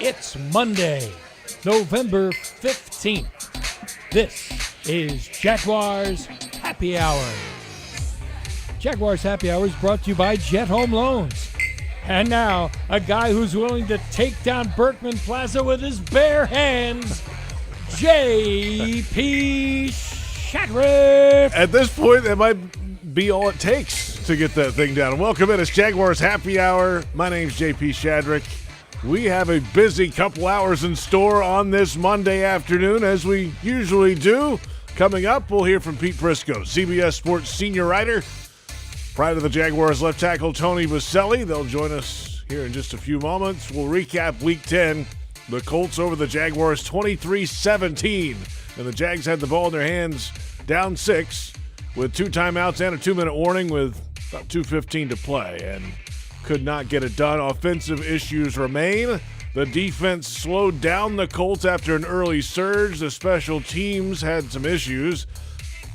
It's Monday, November 15th. This is Jaguars Happy Hour. Jaguars Happy Hour is brought to you by Jet Home Loans. And now, a guy who's willing to take down Berkman Plaza with his bare hands, J.P. Shadrick. At this point, that might be all it takes to get that thing down. Welcome in. It's Jaguars Happy Hour. My name's J.P. Shadrick. We have a busy couple hours in store on this Monday afternoon, as we usually do. Coming up, we'll hear from Pete Prisco, CBS Sports senior writer. Pride of the Jaguars left tackle Tony Boselli. They'll join us here in just a few moments. We'll recap Week 10. The Colts over the Jaguars 23-17. And the Jags had the ball in their hands down 6 with 2 timeouts and a 2-minute warning with about 2:15 to play. And could not get it done. Offensive issues remain. The defense slowed down the Colts after an early surge. The special teams had some issues.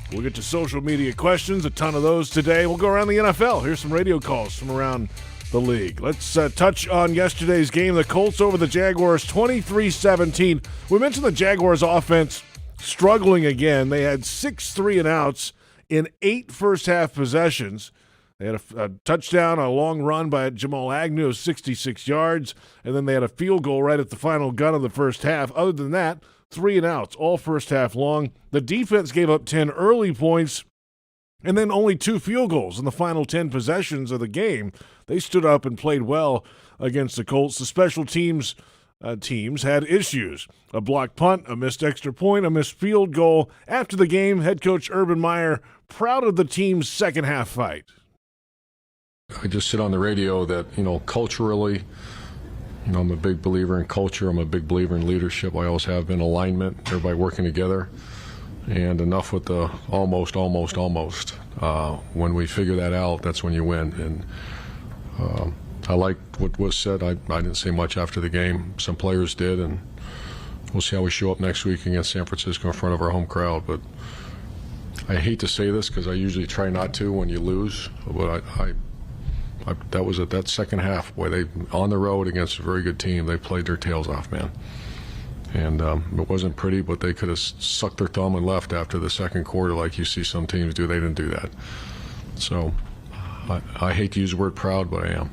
We'll get to social media questions, a ton of those today. We'll go around the NFL. Here's some radio calls from around the league. Let's touch on yesterday's game. The Colts over the Jaguars 23-17. We mentioned the Jaguars offense struggling again. They had 6 3-and-outs in 8 first-half possessions. They had a touchdown, a long run by Jamal Agnew of 66 yards, and then they had a field goal right at the final gun of the first half. Other than that, 3-and-outs, all first half long. The defense gave up 10 early points and then only 2 field goals in the final 10 possessions of the game. They stood up and played well against the Colts. The special teams had issues. A blocked punt, a missed extra point, a missed field goal. After the game, head coach Urban Meyer proud of the team's second half fight. I just said on the radio that, culturally, I'm a big believer in culture. I'm a big believer in leadership. I always have been. Alignment, everybody working together. And enough with the almost. When we figure that out, that's when you win. And I like what was said. I didn't say much after the game. Some players did, and we'll see how we show up next week against San Francisco in front of our home crowd. But I hate to say this because I usually try not to when you lose, but that second half, boy, they on the road against a very good team, they played their tails off, man. And it wasn't pretty, but they could have sucked their thumb and left after the second quarter like you see some teams do. They didn't do that. So I hate to use the word proud, but I am.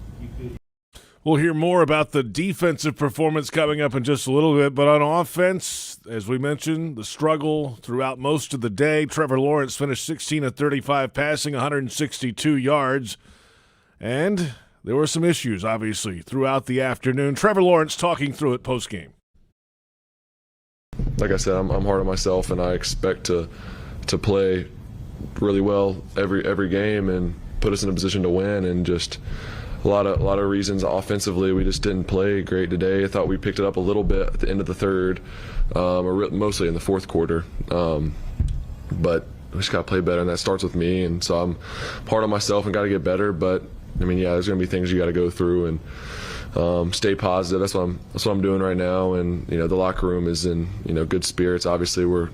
We'll hear more about the defensive performance coming up in just a little bit, but on offense, as we mentioned, the struggle throughout most of the day. Trevor Lawrence finished 16 of 35 passing, 162 yards. And there were some issues, obviously, throughout the afternoon. Trevor Lawrence talking through it post-game. Like I said, I'm hard on myself, and I expect to play really well every game and put us in a position to win. And just a lot of reasons offensively, we just didn't play great today. I thought we picked it up a little bit at the end of the third, or mostly in the fourth quarter. But we just got to play better, and that starts with me. And so I'm hard on myself and got to get better. But there's going to be things you got to go through and stay positive. That's what I'm doing right now. And the locker room is in good spirits. Obviously, we're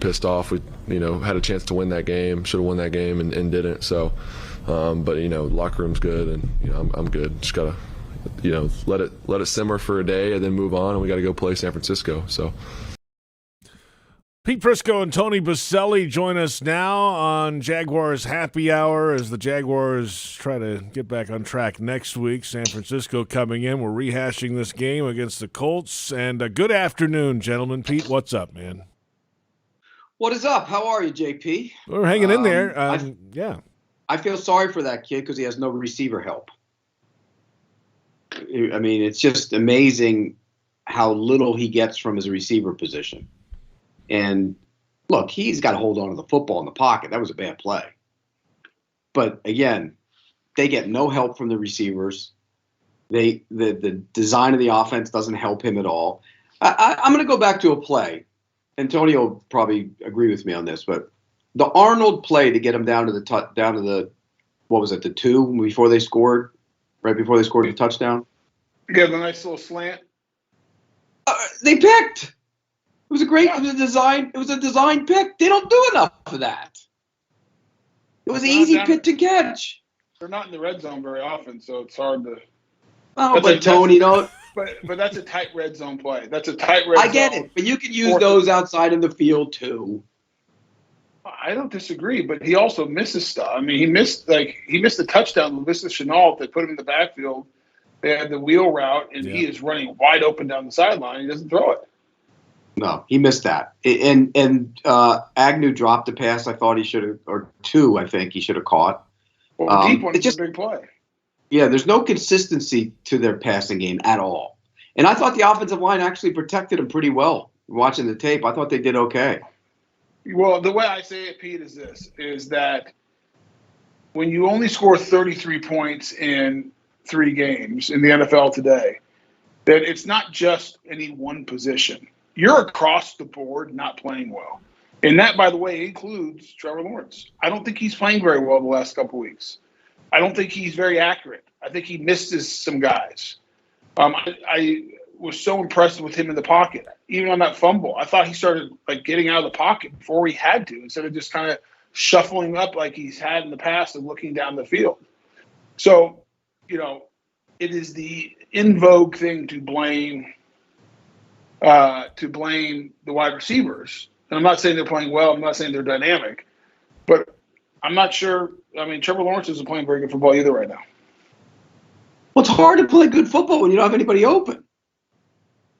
pissed off. We had a chance to win that game, should have won that game, and didn't. So, but locker room's good, and I'm good. Just gotta let it simmer for a day and then move on. And we got to go play San Francisco. So. Pete Prisco and Tony Boselli join us now on Jaguars Happy Hour as the Jaguars try to get back on track next week. San Francisco coming in. We're rehashing this game against the Colts. And good afternoon, gentlemen. Pete, what's up, man? What is up? How are you, JP? We're hanging in there. Yeah. I feel sorry for that kid because he has no receiver help. It's just amazing how little he gets from his receiver position. And look, he's got to hold on to the football in the pocket. That was a bad play. But again, they get no help from the receivers. The design of the offense doesn't help him at all. I'm going to go back to a play, and Tony will probably agree with me on this. But the Arnold play to get him down to the what was it, the 2 before they scored, right before they scored the touchdown. Yeah, the nice little slant. They picked. It was a design pick. They don't do enough of that. It was an easy pick to catch. They're not in the red zone very often, so it's hard to Oh, but Tony, don't. But that's a tight red zone play. That's a tight red zone. I get it, but you can use those outside of the field too. I don't disagree, but he also misses stuff. I mean, he missed the touchdown. Missed the Chenault that put him in the backfield. They had the wheel route, and he is running wide open down the sideline. He doesn't throw it. No, he missed that. And Agnew dropped a pass. I thought he should have, or two. I think he should have caught. Well, deep one is just a big play. Yeah, there's no consistency to their passing game at all. And I thought the offensive line actually protected them pretty well. Watching the tape, I thought they did okay. Well, the way I say it, Pete, is that when you only score 33 points in 3 games in the NFL today, that it's not just any one position. You're across the board not playing well. And that, by the way, includes Trevor Lawrence. I don't think he's playing very well the last couple of weeks. I don't think he's very accurate. I think he misses some guys. I was so impressed with him in the pocket. Even on that fumble, I thought he started getting out of the pocket before he had to, instead of just kind of shuffling up like he's had in the past and looking down the field. So, it is the in vogue thing to blame the wide receivers. And I'm not saying they're playing well. I'm not saying they're dynamic, but I'm not sure. I mean, Trevor Lawrence isn't playing very good football either right now. Well, it's hard to play good football when you don't have anybody open.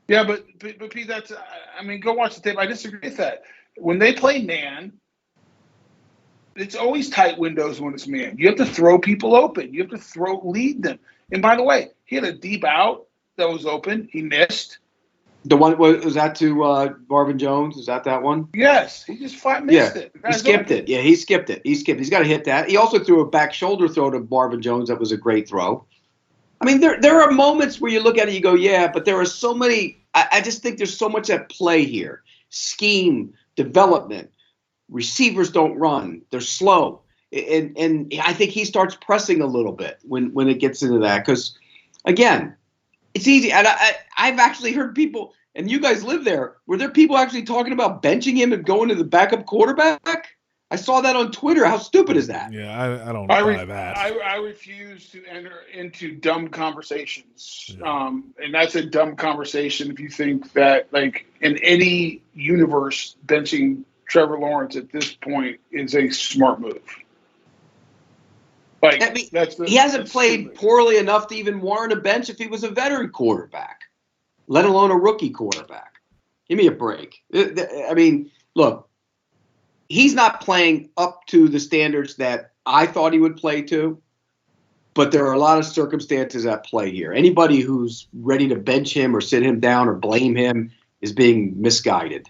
Yeah, but Pete, go watch the tape. I disagree with that. When they play man, it's always tight windows when it's man. You have to throw people open. You have to lead them. And by the way, he had a deep out that was open. He missed. The one was that to Marvin Jones? Is that one? Yes, he just flat missed it. He skipped it. Yeah, he skipped it. He's got to hit that. He also threw a back shoulder throw to Marvin Jones. That was a great throw. I mean, there are moments where you look at it, you go, yeah, but there are so many. I just think there's so much at play here. Scheme, development, receivers don't run. They're slow. And I think he starts pressing a little bit when it gets into that. Because, again, it's easy. And I've actually heard people, and you guys live there, were there people actually talking about benching him and going to the backup quarterback? I saw that on Twitter. How stupid is that? Yeah, I don't buy that. I refuse to enter into dumb conversations. Yeah. And that's a dumb conversation if you think that, in any universe, benching Trevor Lawrence at this point is a smart move. He hasn't played poorly enough to even warrant a bench if he was a veteran quarterback, let alone a rookie quarterback. Give me a break. I mean, look. He's not playing up to the standards that I thought he would play to, but there are a lot of circumstances at play here. Anybody who's ready to bench him or sit him down or blame him is being misguided.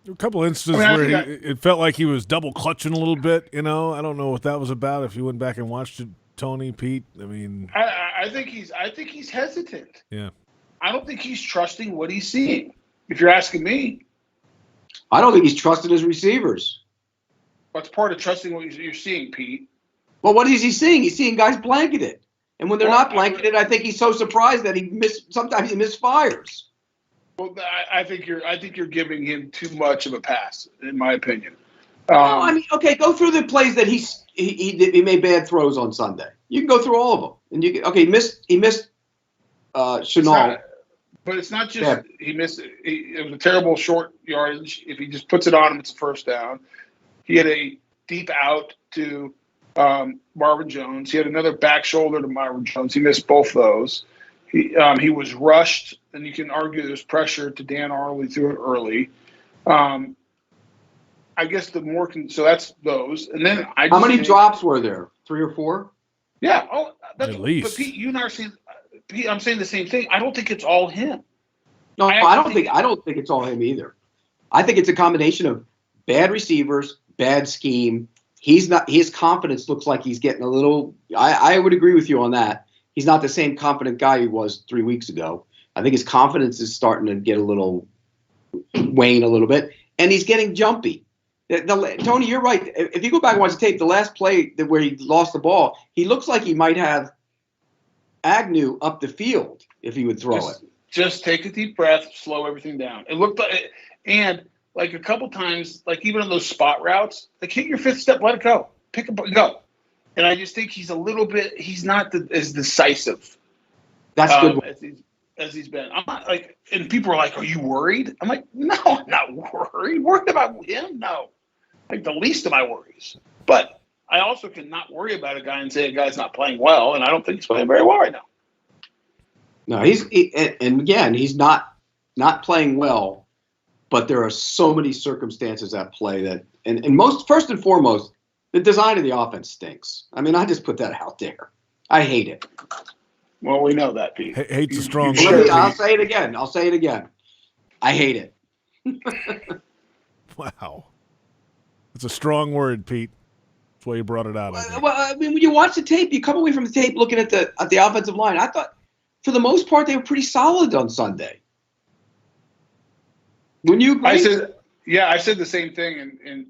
A couple instances where it felt like he was double clutching a little bit. I don't know what that was about. If you went back and watched it, Tony, Pete, I mean, I think he's hesitant. Yeah, I don't think he's trusting what he's seeing. If you're asking me. I don't think he's trusted his receivers. That's part of trusting what you're seeing, Pete. Well, what is he seeing? He's seeing guys blanketed. And when they're not blanketed, I think he's so surprised that sometimes he misfires. Well, I think you're giving him too much of a pass, in my opinion. Okay, go through the plays that he made bad throws on Sunday. You can go through all of them. And he missed Chenault. But it's not just he missed it. It was a terrible short yardage. If he just puts it on him, it's a first down. He had a deep out to Marvin Jones. He had another back shoulder to Marvin Jones. He missed both those. He was rushed, and you can argue there's pressure to Dan Arley through it early. I guess so that's those. And then how many drops were there? 3 or 4? Yeah. Oh, that's at least. But Pete, you and I are saying. I'm saying the same thing. I don't think it's all him. No, I don't think it's all him either. I think it's a combination of bad receivers, bad scheme. His confidence looks like he's getting a little. I would agree with you on that. He's not the same confident guy he was 3 weeks ago. I think his confidence is starting to get a little wane a little bit, and he's getting jumpy. Tony, you're right. If you go back and watch the tape, the last play where he lost the ball, he looks like he might have Agnew up the field if he would throw it. Just take a deep breath, slow everything down. It looked like, and a couple times, even on those spot routes, hit your 5th step, let it go, pick up, go. And I just think he's not as decisive. That's good. As he's been. I'm not like, and people are like, "Are you worried?" I'm like, "No, I'm not worried. Worried about him? No, like the least of my worries." But I also cannot worry about a guy and say a guy's not playing well, and I don't think he's playing very well right now. No, and again, he's not playing well, but there are so many circumstances at play that, and first and foremost, the design of the offense stinks. I mean, I just put that out there. I hate it. Well, we know that, Pete. Hate's a strong word. I'll say it again. I hate it. Wow. It's a strong word, Pete. That's why you brought it out. Well, I mean, when you watch the tape, you come away from the tape looking at the offensive line. I thought, for the most part, they were pretty solid on Sunday. Wouldn't you agree? I said the same thing. And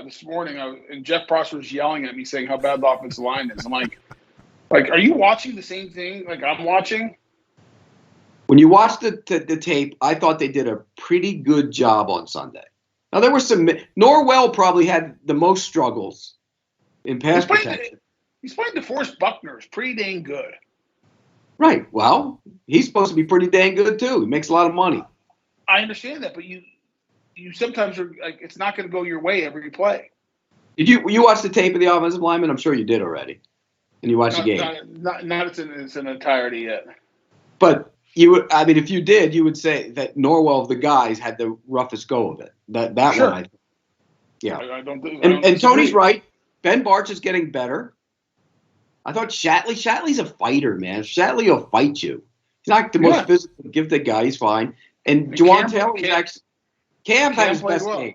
this morning, and Jeff Prosser was yelling at me saying how bad the offensive line is. I'm like, are you watching the same thing like I'm watching? When you watch the tape, I thought they did a pretty good job on Sunday. Now, there were some – Norwell probably had the most struggles in pass protection. He's playing DeForest Buckner. Is pretty dang good. Right. Well, he's supposed to be pretty dang good, too. He makes a lot of money. I understand that, but you sometimes are like, it's not going to go your way every play. Did you watch the tape of the offensive lineman? I'm sure you did already. And you watched the game. Not in its entirety yet. But if you did, you would say that Norwell of the guys had the roughest go of it. That sure. one, yeah. I don't and Tony's right. Ben Barch is getting better. I thought Shatley's a fighter, man. Shatley will fight you. He's not the most physical gifted guy. He's fine. And Juwan Taylor was actually Cam had his best game.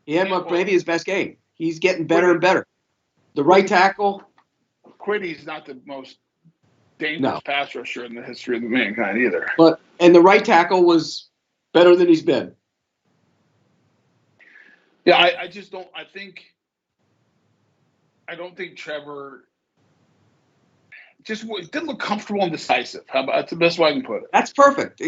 He had maybe his best game. He's getting better and better. The right tackle. Quiddy's not the most dangerous pass rusher in the history of mankind either. And the right tackle was better than he's been. Yeah, I just don't. I don't think Trevor just didn't look comfortable and decisive. That's the best way I can put it. That's perfect.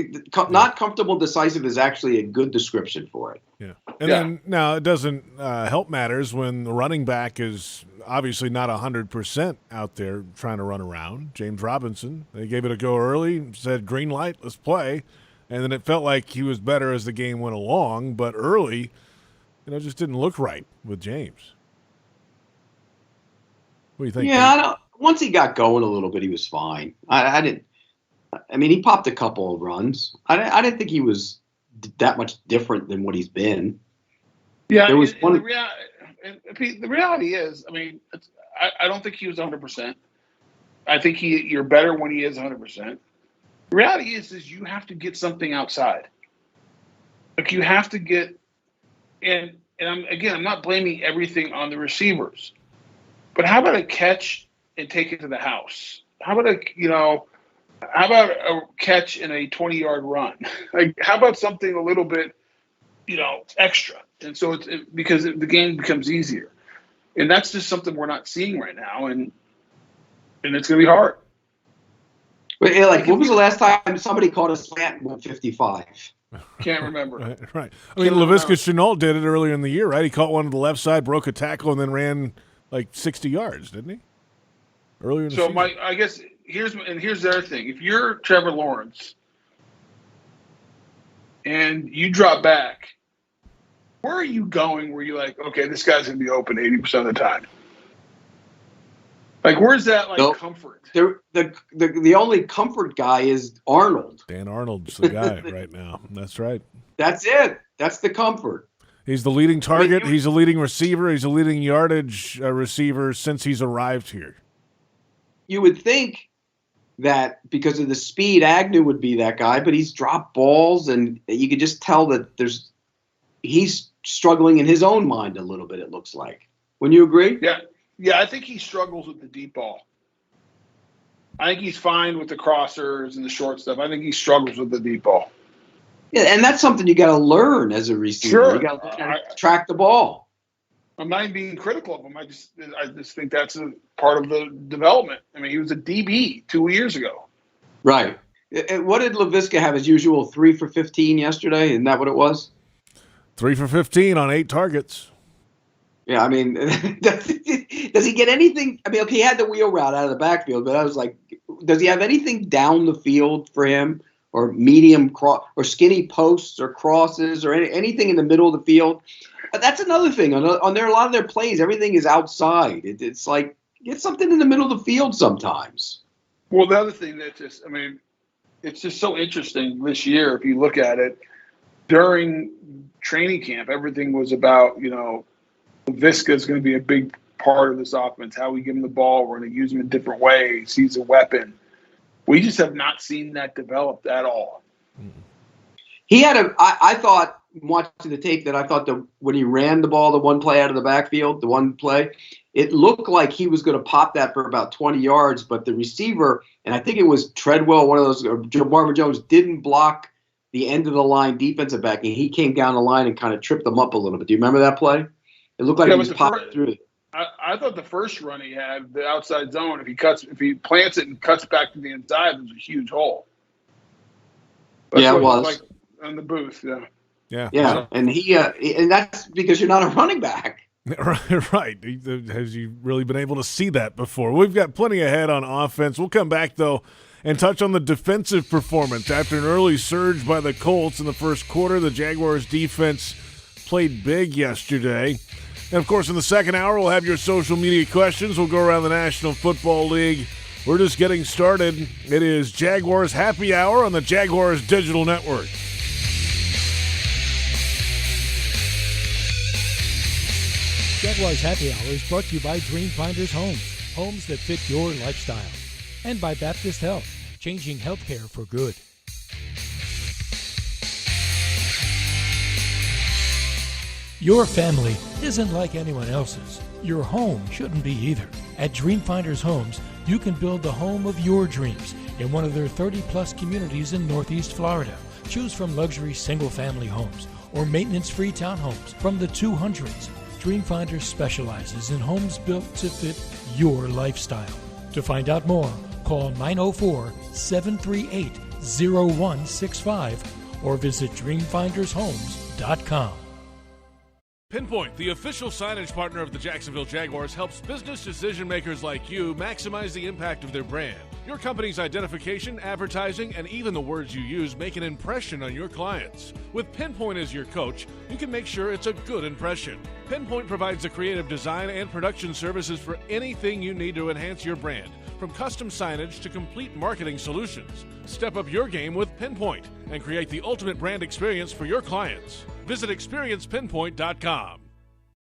Not comfortable and decisive is actually a good description for it. Yeah. And then now it doesn't help matters when the running back is obviously not 100% out there trying to run around. James Robinson, they gave it a go early, said green light, let's play. And then it felt like he was better as the game went along, but early, just didn't look right with James. What do you think? Yeah, once he got going a little bit, he was fine. He popped a couple of runs. I didn't think he was that much different than what he's been. Yeah, there was one. The reality is, I don't think he was 100%. I think you're better when he is 100%. The reality is you have to get something outside. Like you have to get, and I'm not blaming everything on the receivers, but how about a catch and take it to the house? How about a catch in a 20-yard run? Like, how about something a little bit, extra? And so because the game becomes easier, and that's just something we're not seeing right now, and it's going to be hard. But when was the last time somebody caught a slant 155? Can't remember. Right. Laviska Shenault did it earlier in the year, right? He caught one to the left side, broke a tackle, and then ran like 60 yards, didn't he? Earlier in the season. I guess here's the other thing. If you're Trevor Lawrence and you drop back, where are you going where you're like, okay, this guy's going to be open 80% of the time? Like, where's that comfort? The only comfort guy is Arnold. Dan Arnold's the guy right now. That's right. That's it. That's the comfort. He's the leading target. He's a leading receiver. He's a leading yardage receiver since he's arrived here. You would think that because of the speed, Agnew would be that guy, but he's dropped balls, and you could just tell that he's struggling in his own mind a little bit, it looks like. Wouldn't you agree? Yeah, I think he struggles with the deep ball. I think he's fine with the crossers and the short stuff. I think he struggles with the deep ball. Yeah, and that's something you got to learn as a receiver. Sure. You got to track the ball. I'm not even being critical of him. I just think that's a part of the development. He was a DB 2 years ago. Right. What did Laviska have as usual? 3 for 15 yesterday? Isn't that what it was? 3 for 15 on 8 targets. Yeah, I mean, does he get anything? I mean, okay, he had the wheel route out of the backfield, but I was like, does he have anything down the field for him, or medium or skinny posts or crosses or anything in the middle of the field? But that's another thing. On a lot of their plays, everything is outside. It's like, get something in the middle of the field sometimes. Well, the other thing that it's just so interesting this year, if you look at it, during training camp, everything was about, Visca is going to be a big part of this offense, how we give him the ball, we're going to use him in different ways, he's a weapon. We just have not seen that developed at all. He had I thought, watching the tape, that I thought that when he ran the ball, the one play out of the backfield, it looked like he was going to pop that for about 20 yards, but the receiver, and I think it was Treadwell, one of those, or Marvin Jones, didn't block the end of the line defensive back, and he came down the line and kind of tripped them up a little bit. Do you remember that play? It looked like he was popping through it. I thought the first run he had, the outside zone, if he plants it and cuts back to the inside, there's a huge hole. That's it was. Like on the booth, Yeah. Yeah, and and that's because you're not a running back. Right. Has you really been able to see that before? We've got plenty ahead on offense. We'll come back, though, and touch on the defensive performance. After an early surge by the Colts in the first quarter, the Jaguars defense played big yesterday. And, of course, in the second hour, we'll have your social media questions. We'll go around the National Football League. We're just getting started. It is Jaguars Happy Hour on the Jaguars Digital Network. Jaguars Happy Hour is brought to you by Dreamfinders Homes, homes that fit your lifestyle. And by Baptist Health, changing healthcare for good. Your family isn't like anyone else's. Your home shouldn't be either. At Dreamfinders Homes, you can build the home of your dreams in one of their 30-plus communities in Northeast Florida. Choose from luxury single-family homes or maintenance-free townhomes from the 200s. Dreamfinders specializes in homes built to fit your lifestyle. To find out more, call 904-738-0165 or visit dreamfindershomes.com. Pinpoint, the official signage partner of the Jacksonville Jaguars, helps business decision makers like you maximize the impact of their brand. Your company's identification, advertising, and even the words you use make an impression on your clients. With Pinpoint as your coach, you can make sure it's a good impression. Pinpoint provides the creative design and production services for anything you need to enhance your brand, from custom signage to complete marketing solutions. Step up your game with Pinpoint and create the ultimate brand experience for your clients. Visit experiencepinpoint.com.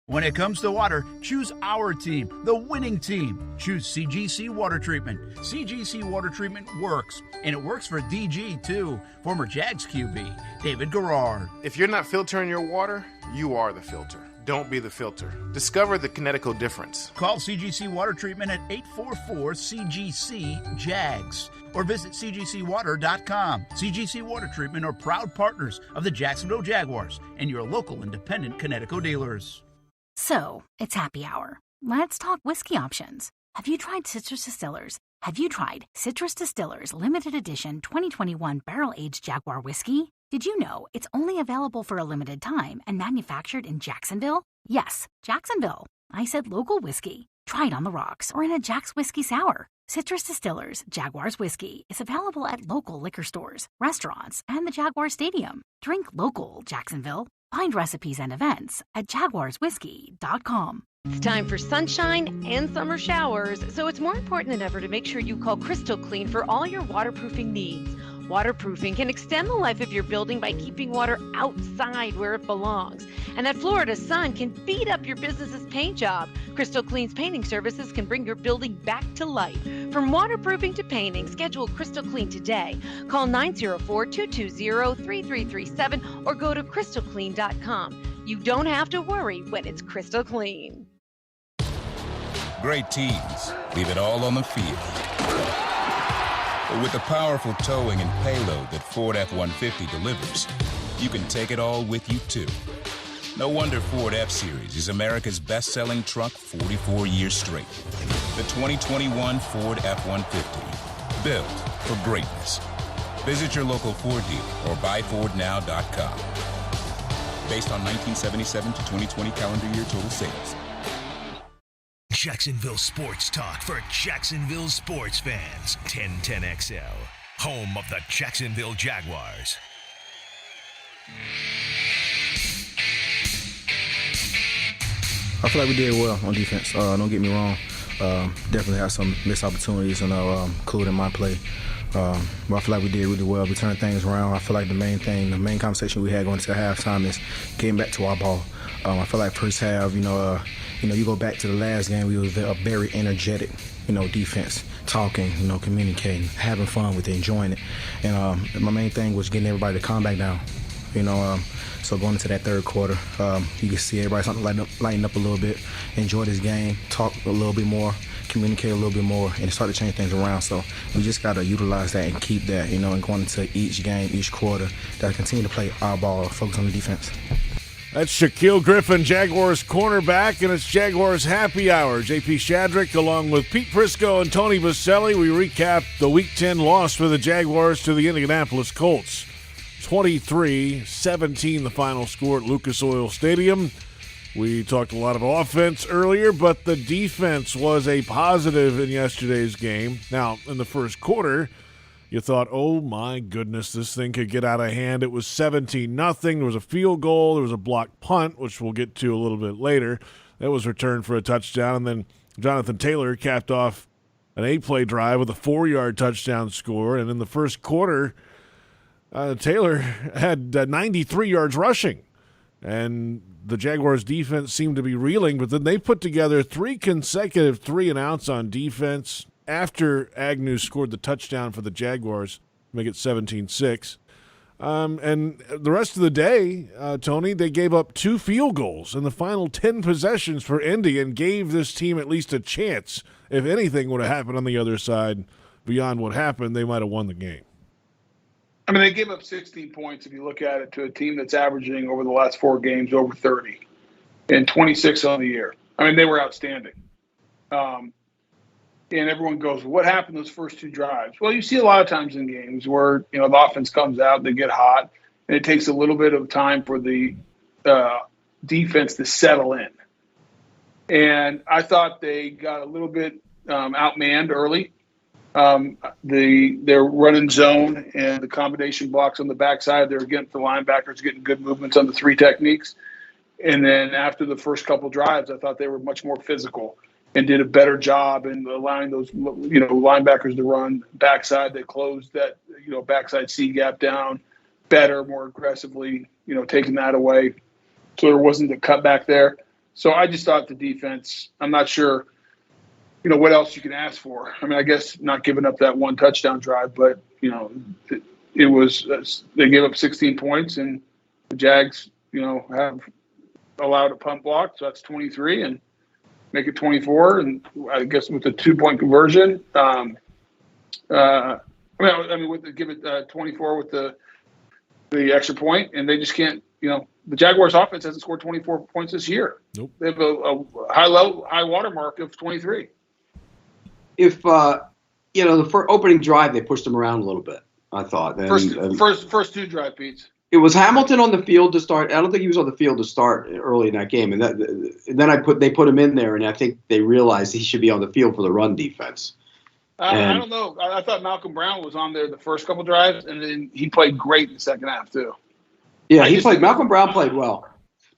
When it comes to water, choose our team, the winning team. Choose CGC Water Treatment. CGC Water Treatment works, and it works for DG too, former Jags QB, David Garrard. If you're not filtering your water, you are the filter. Don't be the filter. Discover the Kinetico difference. Call CGC Water Treatment at 844-CGC-JAGS or visit cgcwater.com. CGC Water Treatment are proud partners of the Jacksonville Jaguars and your local independent Kinetico dealers. So, it's happy hour. Let's talk whiskey options. Have you tried Citrus Distillers? Have you tried Citrus Distillers Limited Edition 2021 Barrel-Aged Jaguar Whiskey? Did you know it's only available for a limited time and manufactured in Jacksonville? Yes, Jacksonville. I said local whiskey. Try it on the rocks or in a Jack's Whiskey Sour. Citrus Distillers Jaguars Whiskey is available at local liquor stores, restaurants, and the Jaguar Stadium. Drink local, Jacksonville. Find recipes and events at jaguarswhiskey.com. It's time for sunshine and summer showers, so it's more important than ever to make sure you call Crystal Clean for all your waterproofing needs. Waterproofing can extend the life of your building by keeping water outside where it belongs. And that Florida sun can beat up your business's paint job. Crystal Clean's painting services can bring your building back to life. From waterproofing to painting, schedule Crystal Clean today. Call 904-220-3337 or go to crystalclean.com. You don't have to worry when it's Crystal Clean. Great teams leave it all on the field. But with the powerful towing and payload that Ford F-150 delivers, you can take it all with you, too. No wonder Ford F-Series is America's best-selling truck 44 years straight. The 2021 Ford F-150, built for greatness. Visit your local Ford dealer or buyfordnow.com. based on 1977 to 2020 calendar year total sales. Jacksonville Sports Talk for Jacksonville sports fans. 1010XL, home of the Jacksonville Jaguars. I feel like we did well on defense. Don't get me wrong. Definitely had some missed opportunities, including my play. But I feel like we did really well. We turned things around. I feel like the main conversation we had going into halftime is getting back to our ball. I feel like first half, you go back to the last game, we was a very energetic, defense, talking, communicating, having fun with it, enjoying it. And my main thing was getting everybody to calm back down. So going into that third quarter, you can see everybody starting to lighten up a little bit, enjoy this game, talk a little bit more, communicate a little bit more, and start to change things around. So we just got to utilize that and keep that, and going into each game, each quarter, that continue to play our ball, focus on the defense. That's Shaquille Griffin, Jaguars cornerback, and it's Jaguars Happy Hour. JP Shadrick along with Pete Prisco and Tony Boselli. We recap the Week 10 loss for the Jaguars to the Indianapolis Colts. 23-17 the final score at Lucas Oil Stadium. We talked a lot of offense earlier, but the defense was a positive in yesterday's game. Now, in the first quarter, you thought, oh my goodness, this thing could get out of hand. It was 17-0. There was a field goal. There was a blocked punt, which we'll get to a little bit later. That was returned for a touchdown. And then Jonathan Taylor capped off an 8-play drive with a 4-yard touchdown score. And in the first quarter, Taylor had 93 yards rushing. And the Jaguars' defense seemed to be reeling, but then they put together 3 consecutive 3-and-outs on defense after Agnew scored the touchdown for the Jaguars, make it 17-6. And the rest of the day, Tony, they gave up 2 field goals in the final 10 possessions for Indy and gave this team at least a chance. If anything would have happened on the other side beyond what happened, they might have won the game. I mean, they gave up 16 points if you look at it to a team that's averaging over the last 4 games over 30 and 26 on the year. I mean, they were outstanding. And everyone goes, what happened those first 2 drives? Well, you see a lot of times in games where, the offense comes out, they get hot, and it takes a little bit of time for the defense to settle in. And I thought they got a little bit outmanned early. They're running zone and the combination blocks on the backside. They're getting the linebackers getting good movements on the 3 techniques. And then after the first couple drives, I thought they were much more physical and did a better job in allowing those, linebackers to run backside. They closed that, backside C gap down better, more aggressively, taking that away. So there wasn't a cutback there. So I just thought the defense, I'm not sure, what else you can ask for. I mean, I guess not giving up that 1 touchdown drive, but, it was they gave up 16 points, and the Jags, have allowed a punt block, so that's 23, and make it 24, and I guess with the 2-point conversion, give it 24 with the extra point, and they just can't, the Jaguars offense hasn't scored 24 points this year. Nope. They have a high water mark of 23. If the opening drive, they pushed them around a little bit, I thought. First 2 drive beats. It was Hamilton on the field to start. I don't think he was on the field to start early in that game, and then they put him in there, and I think they realized he should be on the field for the run defense. I don't know. I thought Malcolm Brown was on there the first couple drives, and then he played great in the second half too. Yeah, Malcolm Brown played well.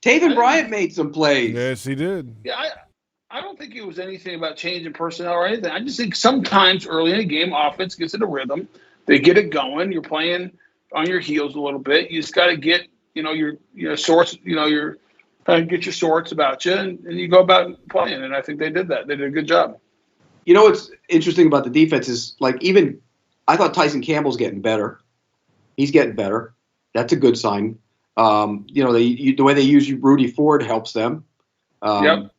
Taven Bryant made some plays. Yes, he did. Yeah, I don't think it was anything about changing personnel or anything. I just think sometimes early in a game, offense gets in a rhythm. They get it going. You're playing on your heels a little bit. You just got to get, your sorts, get your sorts about you, and you go about playing. And I think they did that. They did a good job. What's interesting about the defense is, I thought Tyson Campbell's getting better. He's getting better. That's a good sign. The way they use Rudy Ford helps them. Yep.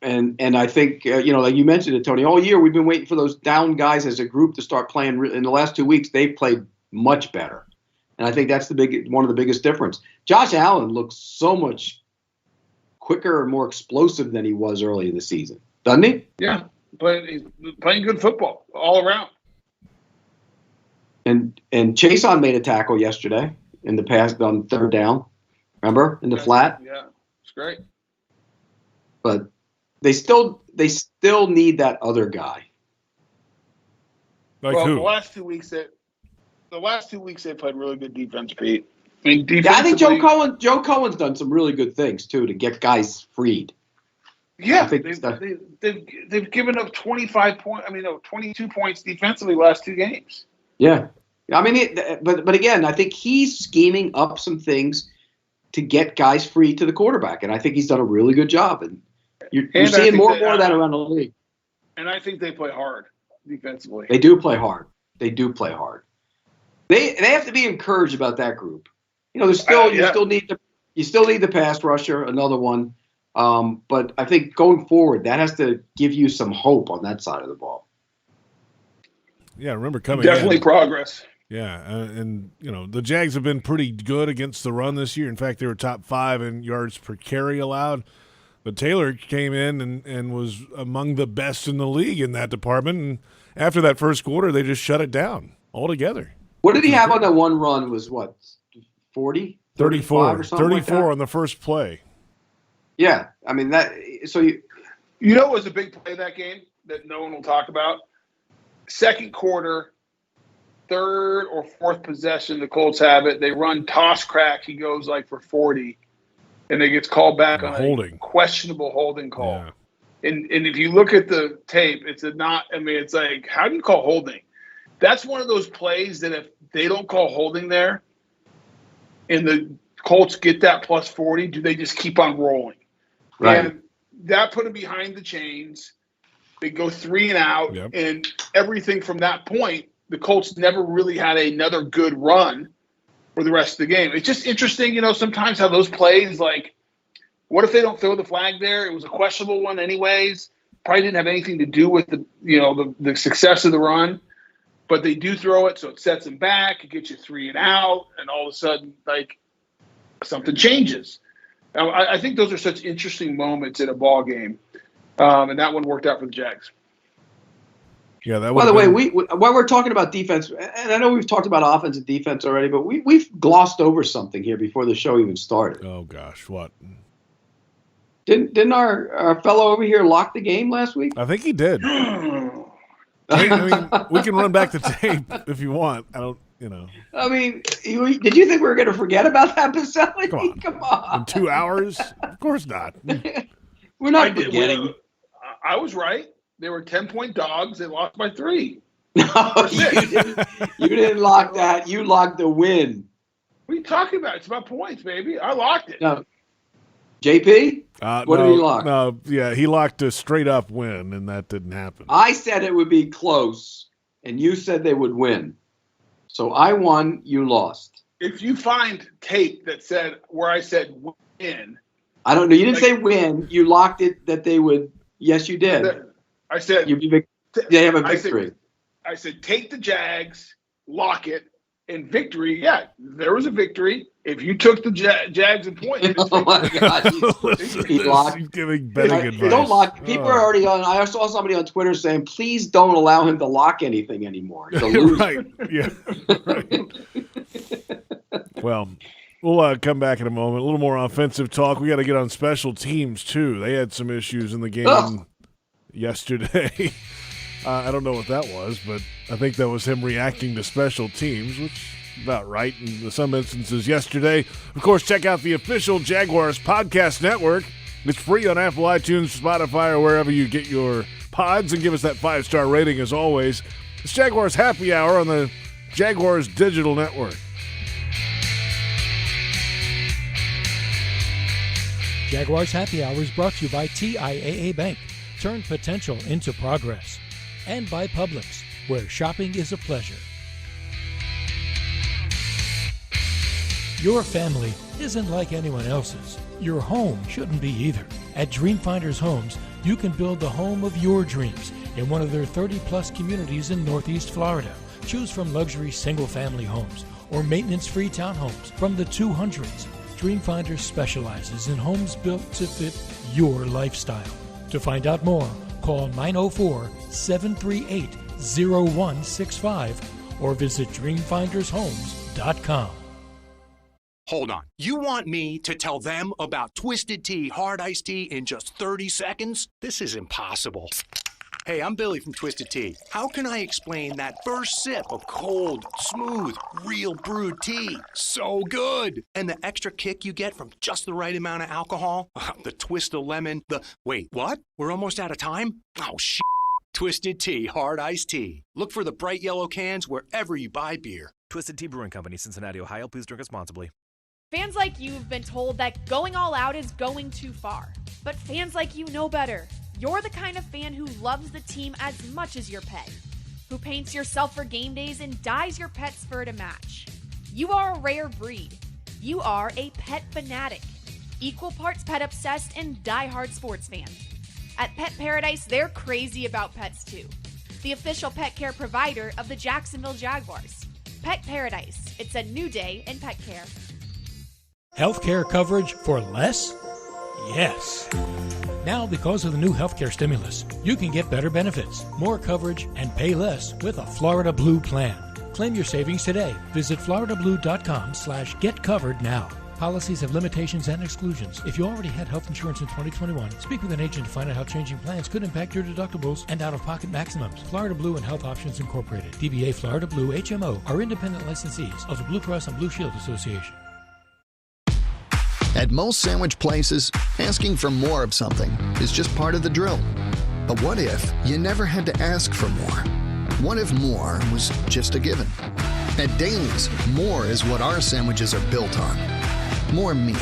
And I think, like you mentioned it, Tony, all year we've been waiting for those down guys as a group to start playing. In the last 2 weeks, they've played much better. And I think that's one of the biggest difference. Josh Allen looks so much quicker and more explosive than he was early in the season, doesn't he? Yeah, he's playing good football all around. And Chason made a tackle yesterday in the pass on 3rd down. Remember in the flat? Yeah, it's great. But they still need that other guy. Like well, who? The last 2 weeks they played really good defense, Pete. I mean, Yeah, I think defensively- Joe Cohen's done some really good things too to get guys freed. Yeah, I think they've given up 22 points defensively last 2 games. Yeah, I mean, but again, I think he's scheming up some things to get guys free to the quarterback, and I think he's done a really good job. And you're seeing more and more of that around the league. And I think they play hard defensively. They do play hard. They have to be encouraged about that group. You know, there's still you still need the pass rusher, another one. But I think going forward, that has to give you some hope on that side of the ball. Yeah, remember coming definitely in. Progress. Yeah, and you know the Jags have been pretty good against the run this year. In fact, they were top 5 in yards per carry allowed. But Taylor came in and was among the best in the league in that department. And after that first quarter, they just shut it down altogether. What did he have on that one run? Was what, 40? 34 or something like that? on the first play. Yeah, I mean that. So you know, what was a big play that game that no one will talk about? Second quarter, 3rd or 4th possession, the Colts have it. They run toss crack. He goes like for 40, and it gets called back on a questionable holding call. Yeah. And if you look at the tape, it's like, how do you call holding? That's one of those plays that if they don't call holding there, and the Colts get that plus 40, do they just keep on rolling? Right. And that put them behind the chains. They go 3 and out, Yep. and everything from that point, the Colts never really had another good run for the rest of the game. It's just interesting, you know, sometimes how those plays, like, what if they don't throw the flag there? It was a questionable one anyways. Probably didn't have anything to do with the success of the run, but they do throw it, so it sets them back. It gets you 3 and out, and all of a sudden, like, something changes. Now, I think those are such interesting moments in a ball game, and that one worked out for the Jags. Yeah, that. By the way, while we're talking about defense, and I know we've talked about offense and defense already, but we've glossed over something here before the show even started. Oh gosh, what? Didn't our fellow over here lock the game last week? I think he did. I mean, we can run back the tape if you want. I don't, you know. I mean, did you think we were going to forget about that, Boselli? Come on. In 2 hours? Of course not. We're not forgetting. I was right. They were 10-point dogs. They lost by 3. No, you didn't lock that. You locked the win. What are you talking about? It's about points, baby. I locked it. No. JP? What did he lock? No, yeah, he locked a straight-up win, and that didn't happen. I said it would be close, and you said they would win. So I won, you lost. If you find tape that said where I said win. I don't know. You didn't say win. You locked it that they would. Yes, you did. I said they have a victory. I said take the Jags, lock it, and victory. Yeah, there was a victory. If you took the Jags and points. Oh my God! He locked. He's giving betting advice. Don't lock. People are already on. I saw somebody on Twitter saying, "Please don't allow him to lock anything anymore." He's a loser. Right. Yeah. Right. Well, we'll come back in a moment. A little more offensive talk. We got to get on special teams too. They had some issues in the game yesterday. I don't know what that was, but I think that was him reacting to special teams, which is about right in some instances yesterday. Of course, check out the official Jaguars podcast network. It's free on Apple, iTunes, Spotify, or wherever you get your pods, and give us that 5-star rating as always. It's Jaguars Happy Hour on the Jaguars Digital Network. Jaguars Happy Hour is brought to you by TIAA Bank. Turn potential into progress. And by Publix, where shopping is a pleasure. Your family isn't like anyone else's. Your home shouldn't be either. At Dreamfinders Homes, you can build the home of your dreams in one of their 30-plus communities in Northeast Florida. Choose from luxury single-family homes or maintenance-free townhomes from the 200s. Dreamfinders specializes in homes built to fit your lifestyle. To find out more, call 904-738-0165 or visit dreamfindershomes.com. Hold on. You want me to tell them about Twisted Tea Hard Iced Tea in just 30 seconds? This is impossible. Hey, I'm Billy from Twisted Tea. How can I explain that first sip of cold, smooth, real brewed tea? So good! And the extra kick you get from just the right amount of alcohol? The twist of lemon, Wait, what? We're almost out of time? Oh, shit. Twisted Tea Hard Iced Tea. Look for the bright yellow cans wherever you buy beer. Twisted Tea Brewing Company, Cincinnati, Ohio. Please drink responsibly. Fans like you have been told that going all out is going too far. But fans like you know better. You're the kind of fan who loves the team as much as your pet, who paints yourself for game days and dyes your pet's fur to match. You are a rare breed. You are a pet fanatic, equal parts pet obsessed and diehard sports fan. At Pet Paradise, they're crazy about pets too. The official pet care provider of the Jacksonville Jaguars. Pet Paradise. It's a new day in pet care. Healthcare coverage for less? Yes. Now, because of the new healthcare stimulus, you can get better benefits, more coverage, and pay less with a Florida Blue plan. Claim your savings today. Visit floridablue.com/getcovered now. Policies have limitations and exclusions. If you already had health insurance in 2021, speak with an agent to find out how changing plans could impact your deductibles and out-of-pocket maximums. Florida Blue and Health Options Incorporated, DBA Florida Blue HMO, are independent licensees of the Blue Cross and Blue Shield Association. At most sandwich places, asking for more of something is just part of the drill. But what if you never had to ask for more? What if more was just a given? At Daly's, more is what our sandwiches are built on. More meat,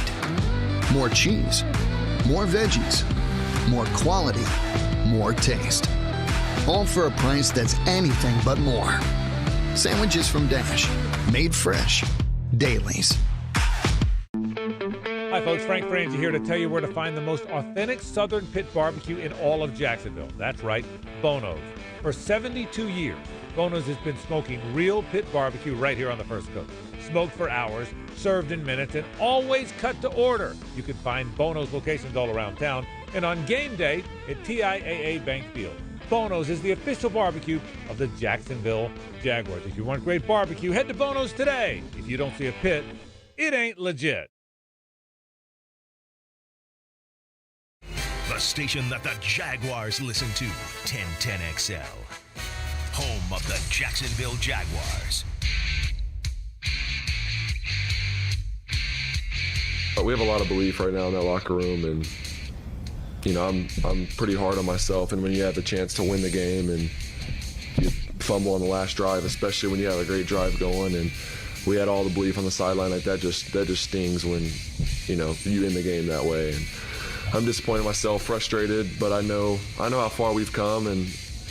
more cheese, more veggies, more quality, more taste. All for a price that's anything but more. Sandwiches from Dash, made fresh. Daly's. Hi folks, Frank Frangie here to tell you where to find the most authentic Southern Pit barbecue in all of Jacksonville. That's right, Bono's. For 72 years, Bono's has been smoking real pit barbecue right here on the First Coast. Smoked for hours, served in minutes, and always cut to order. You can find Bono's locations all around town and on game day at TIAA Bank Field. Bono's is the official barbecue of the Jacksonville Jaguars. If you want great barbecue, head to Bono's today. If you don't see a pit, it ain't legit. The station that the Jaguars listen to, 1010XL. Home of the Jacksonville Jaguars. We have a lot of belief right now in that locker room, and you know, I'm pretty hard on myself. And when you have the chance to win the game and you fumble on the last drive, especially when you have a great drive going, and we had all the belief on the sideline, like that just stings when you know you end the game that way. And I'm disappointed in myself, frustrated, but I know how far we've come, and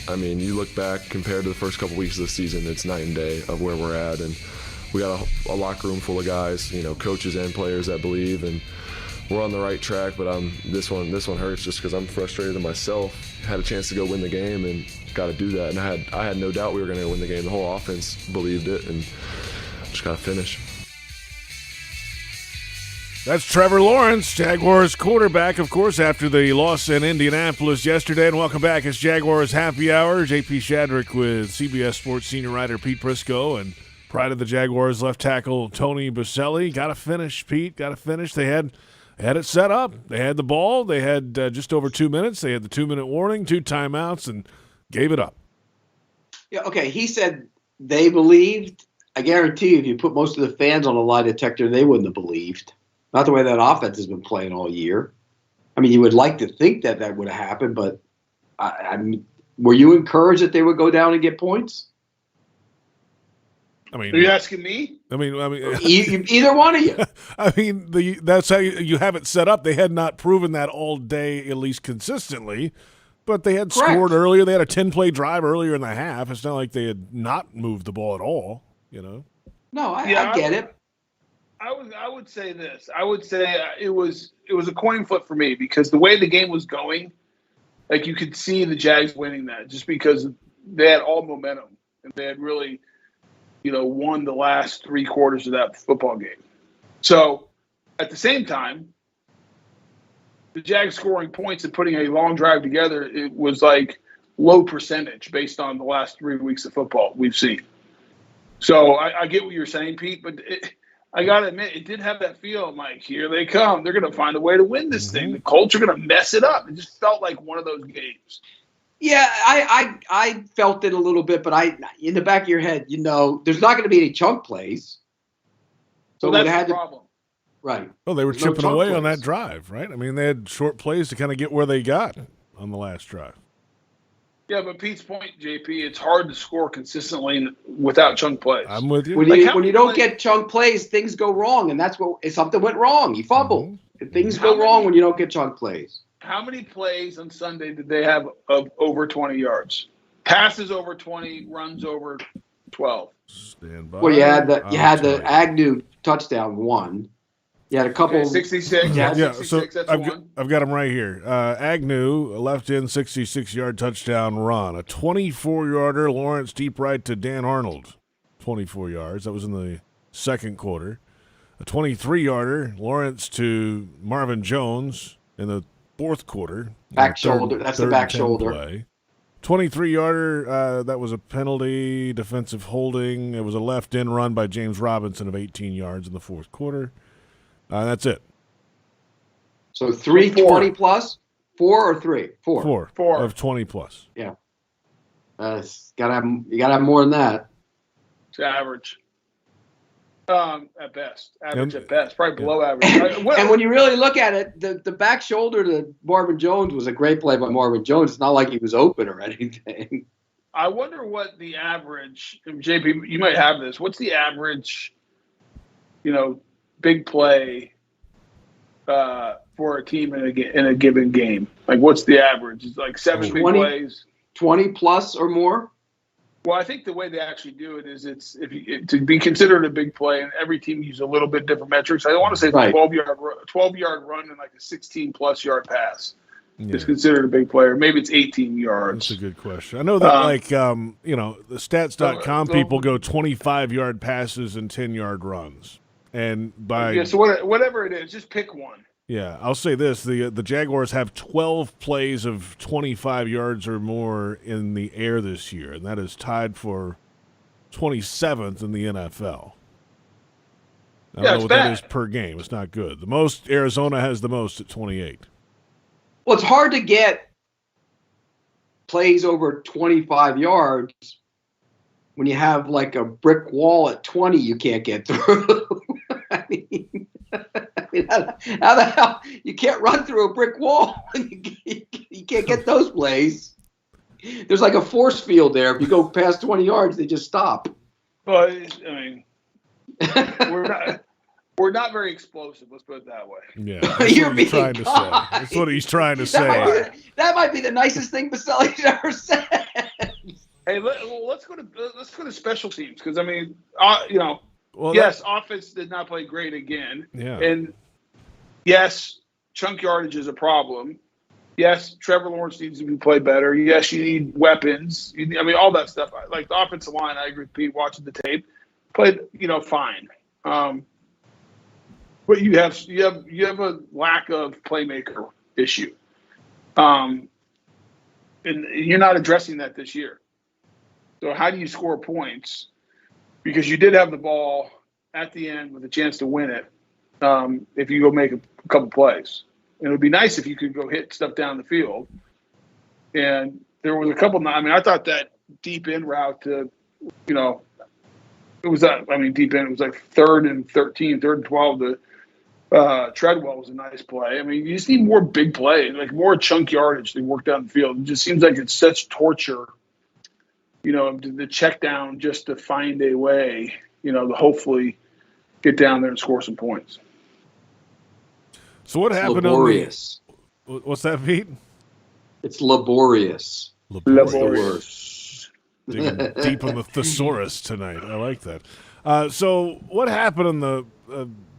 I mean, you look back compared to the first couple weeks of the season, it's night and day of where we're at, and we got a locker room full of guys, you know, coaches and players that believe, and we're on the right track. But this one hurts just because I'm frustrated in myself. Had a chance to go win the game and got to do that, and I had no doubt we were going to win the game. The whole offense believed it, and just got to finish. That's Trevor Lawrence, Jaguars quarterback, of course, after the loss in Indianapolis yesterday. And welcome back. It's Jaguars Happy Hour. JP Shadrick with CBS Sports senior writer Pete Prisco and Pride of the Jaguars left tackle Tony Boselli. Got to finish, Pete. Got to finish. They had it set up. They had the ball. They had just over 2 minutes. They had the 2-minute warning, 2 timeouts, and gave it up. Yeah, okay. He said they believed. I guarantee you, if you put most of the fans on a lie detector, they wouldn't have believed. Not the way that offense has been playing all year. I mean, you would like to think that would have happened, but I mean, were you encouraged that they would go down and get points? I mean, are you asking me? I mean, either one of you. I mean, that's how you have it set up. They had not proven that all day, at least consistently, but they had scored earlier. They had a 10-play drive earlier in the half. It's not like they had not moved the ball at all, you know. No, I get it. I would say this. I would say it was a coin flip for me because the way the game was going, like you could see the Jags winning that just because they had all momentum and they had really, you know, won the last 3 quarters of that football game. So at the same time, the Jags scoring points and putting a long drive together, it was like low percentage based on the last 3 weeks of football we've seen. So I get what you're saying, Pete, but I got to admit, it did have that feel, Mike. Here they come. They're going to find a way to win this thing. The Colts are going to mess it up. It just felt like one of those games. Yeah, I felt it a little bit, but in the back of your head, there's not going to be any chunk plays. So that's the problem. Right. Well, they were There's no chipping chunk away on plays. that drive, right? I mean, they had short plays to kind of get where they got on the last drive. Yeah, but Pete's point, JP, it's hard to score consistently without chunk plays. I'm with you. When you don't get chunk plays, things go wrong, and that's what if something went wrong. You fumble. Things go wrong when you don't get chunk plays. How many plays on Sunday did they have of over 20 yards? Passes over 20, runs over 12. Stand by. Well, you had the Agnew touchdown one. You had a couple. 66. Yeah, 66, so that's one. I've got them right here. Agnew, a left-in 66-yard touchdown run. A 24-yarder, Lawrence deep right to Dan Arnold, 24 yards. That was in the second quarter. A 23-yarder, Lawrence to Marvin Jones in the fourth quarter. Back shoulder. That's the back shoulder. Play. 23-yarder, that was a penalty, defensive holding. It was a left-in run by James Robinson of 18 yards in the fourth quarter. That's it. So 320 plus? 4 or 3? 4. 4 of 20 plus. Yeah. You gotta have more than that. It's average. At best. Average at best. Probably below average. And when you really look at it, the back shoulder to Marvin Jones was a great play by Marvin Jones. It's not like he was open or anything. I wonder what the average, JP, you might have this. What's the average, big play for a team in a given game? Like, what's the average? It's like 7 big plays. 20 plus or more? Well, I think the way they actually do it is to be considered a big play, and every team uses a little bit different metrics. I want to say it's a 12-yard run and like a 16-plus yard pass is considered a big play, or maybe it's 18 yards. That's a good question. I know that, the stats.com people go 25-yard passes and 10-yard runs. And so whatever it is, just pick one. Yeah, I'll say this. The Jaguars have 12 plays of 25 yards or more in the air this year, and that is tied for 27th in the NFL. I don't know what that is per game. It's not good. The most, Arizona has the most at 28. Well, it's hard to get plays over 25 yards when you have like a brick wall at 20 you can't get through. I mean, how the hell you can't run through a brick wall? You can't get those plays. There's like a force field there. If you go past 20 yards, they just stop. But I mean, we're not very explosive. Let's put it that way. Yeah, that's You're what he's trying to say. That's what he's trying to say. That might be the nicest thing Boselli's ever said. Hey, let's go to special teams because I mean, yes, offense did not play great again. Yeah. And yes, chunk yardage is a problem. Yes, Trevor Lawrence needs to be played better. Yes, you need weapons. All that stuff. Like the offensive line, I agree with Pete watching the tape. Played, fine. But you have a lack of playmaker issue. And you're not addressing that this year. So how do you score points? Because you did have the ball at the end with a chance to win it if you go make a couple plays. And it would be nice if you could go hit stuff down the field. And there was a couple – I thought that deep end route to, deep end. It was like 3rd and 13, 3rd and 12 to Treadwell was a nice play. I mean, you just need more big plays, like more chunk yardage to work down the field. It just seems like it's such torture – the check down just to find a way, to hopefully get down there and score some points. So what happened laborious. What's that, Pete? It's laborious. Laborious. Digging deep on the thesaurus tonight. I like that. So what happened on the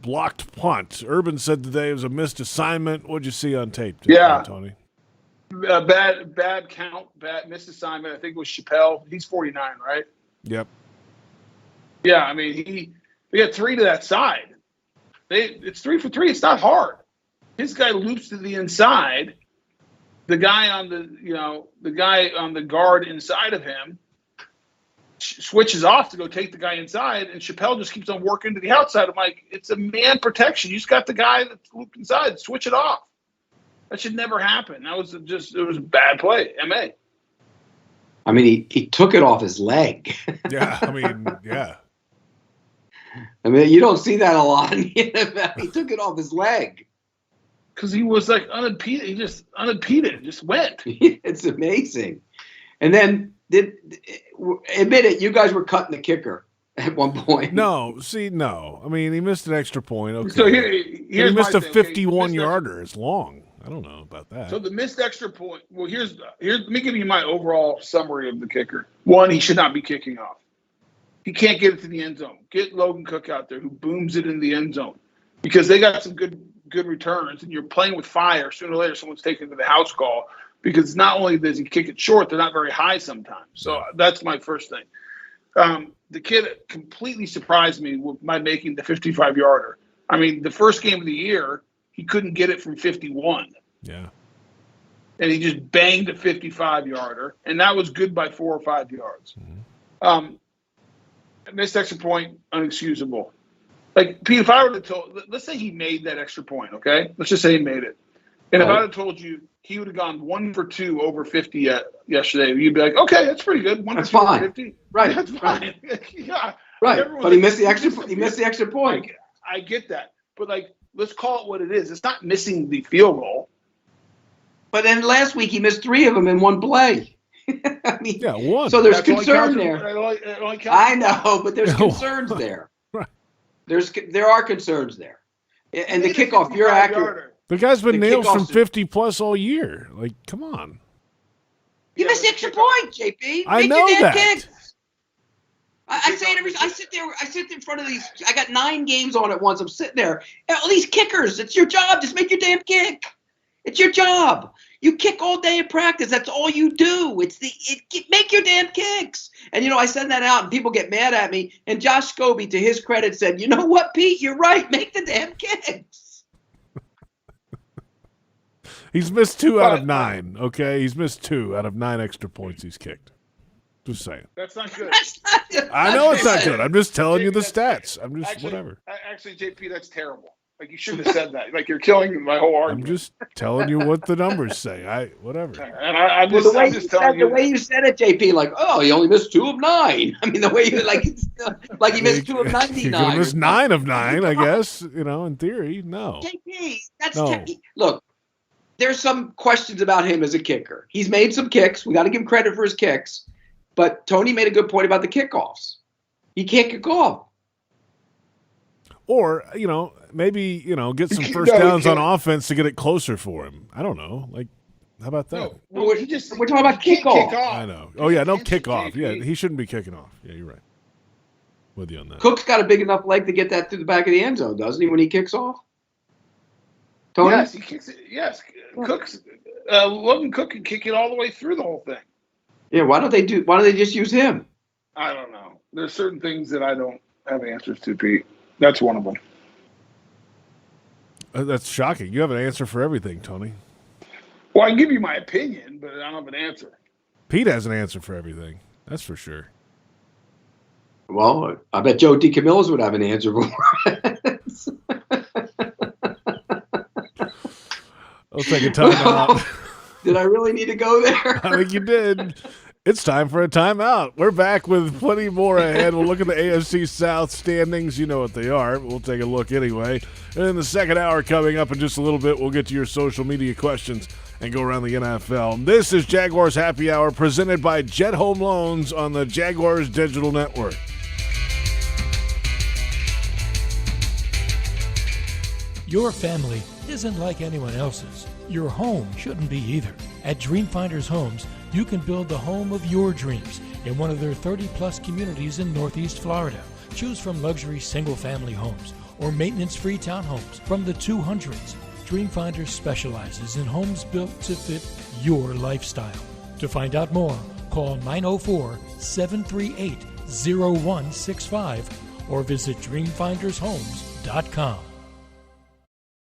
blocked punt? Urban said today it was a missed assignment. What'd you see on tape today, Tony? Bad count, bad missed assignment. I think it was Chappelle. He's 49, right? Yep. Yeah, I mean, they got 3 to that side. It's 3 for 3. It's not hard. His guy loops to the inside. The guy on the guard inside of him switches off to go take the guy inside, and Chappelle just keeps on working to the outside. I'm like, it's a man protection. You just got the guy that's looped inside. Switch it off. That should never happen. It was a bad play. MA. I mean, he took it off his leg. Yeah, I mean, yeah. I mean, you don't see that a lot in the NFL. He took it off his leg. Because he was like unimpeded. He just unimpeded, just went. It's amazing. And then, admit it, you guys were cutting the kicker at one point. No. I mean, he missed an extra point. Okay. So he missed a 51-yarder. It's long. I don't know about that. So the missed extra point. Well, here's let me give you my overall summary of the kicker. One, he should not be kicking off. He can't get it to the end zone. Get Logan Cook out there who booms it in the end zone, because they got some good returns, and you're playing with fire. Sooner or later, someone's taken to the house call, because not only does he kick it short, they're not very high sometimes. So that's my first thing. The kid completely surprised me by making the 55-yarder. I mean, the first game of the year, he couldn't get it from 51. Yeah. And he just banged a 55-yarder, and that was good by 4 or 5 yards. Mm-hmm. Missed extra point, unexcusable. Like, Pete, if I were to let's say he made that extra point, okay? Let's just say he made it. And if I had told you he would have gone 1 for 2 over 50 yesterday, you'd be like, okay, that's pretty good. That's fine. 50. Right. That's fine. Yeah. Right. But he missed the extra point. I get that. But, like, let's call it what it is. It's not missing the field goal. But then last week he missed 3 of them in one play. I mean, yeah, one. So there's concern there. I know, but there's No. concerns there. Right. There are concerns there. And the kickoff, you're accurate. The guy's been The nailed from kickoffs- 50 plus all year. Like, come on. You missed the extra point, JP. I Make know your damn that. kicks. I say it every. I sit in front of these. I got 9 games on at once. I'm sitting there. All these kickers. It's your job. Just make your damn kick. It's your job. You kick all day in practice. That's all you do. Make your damn kicks. And, I send that out, and people get mad at me. And Josh Scobie, to his credit, said, you know what, Pete? You're right. Make the damn kicks. He's missed 2 out of 9, okay? He's missed 2 out of 9 extra points he's kicked. Just saying. That's not good. I know it's not good. I'm just telling you the stats. I'm just, whatever. Actually, JP, that's terrible. Like, you shouldn't have said that. Like, you're killing my whole argument. I'm just telling you what the numbers say. Whatever. And I'm just telling you. The way you said it, JP, like, oh, he only missed 2 of 9. I mean, the way you, like he missed 2 of 99. You're going to miss 9 of 9, I guess. In theory, no. JP, that's No. Look, there's some questions about him as a kicker. He's made some kicks. We got to give him credit for his kicks. But Tony made a good point about the kickoffs. He can't kick off. Or, maybe, get some first downs on offense to get it closer for him. I don't know. Like, how about that? No, we're talking about kickoff. Kick off. I know. Oh, yeah, don't kick off. Yeah, he shouldn't be kicking off. Yeah, you're right. With you on that. Cook's got a big enough leg to get that through the back of the end zone, doesn't he, when he kicks off? Tony? Yes, he kicks it. Yes. Logan Cook can kick it all the way through the whole thing. Yeah, why don't they just use him? I don't know. There's certain things that I don't have answers to, Pete. That's one of them. That's shocking. You have an answer for everything, Tony. Well, I can give you my opinion, but I don't have an answer. Pete has an answer for everything. That's for sure. Well, I bet Joe DeCamillis would have an answer for it. I'll take a timeout. Did I really need to go there? I think you did. It's time for a timeout. We're back with plenty more ahead. We'll look at the AFC South standings. You know what they are, but we'll take a look anyway. And in the second hour coming up in just a little bit, we'll get to your social media questions and go around the NFL. This is Jaguars Happy Hour presented by Jet Home Loans on the Jaguars Digital Network. Your family isn't like anyone else's. Your home shouldn't be either. At Dreamfinders Homes, you can build the home of your dreams in one of their 30-plus communities in Northeast Florida. Choose from luxury single-family homes or maintenance-free townhomes from the 200s. Dreamfinders specializes in homes built to fit your lifestyle. To find out more, call 904-738-0165 or visit dreamfindershomes.com.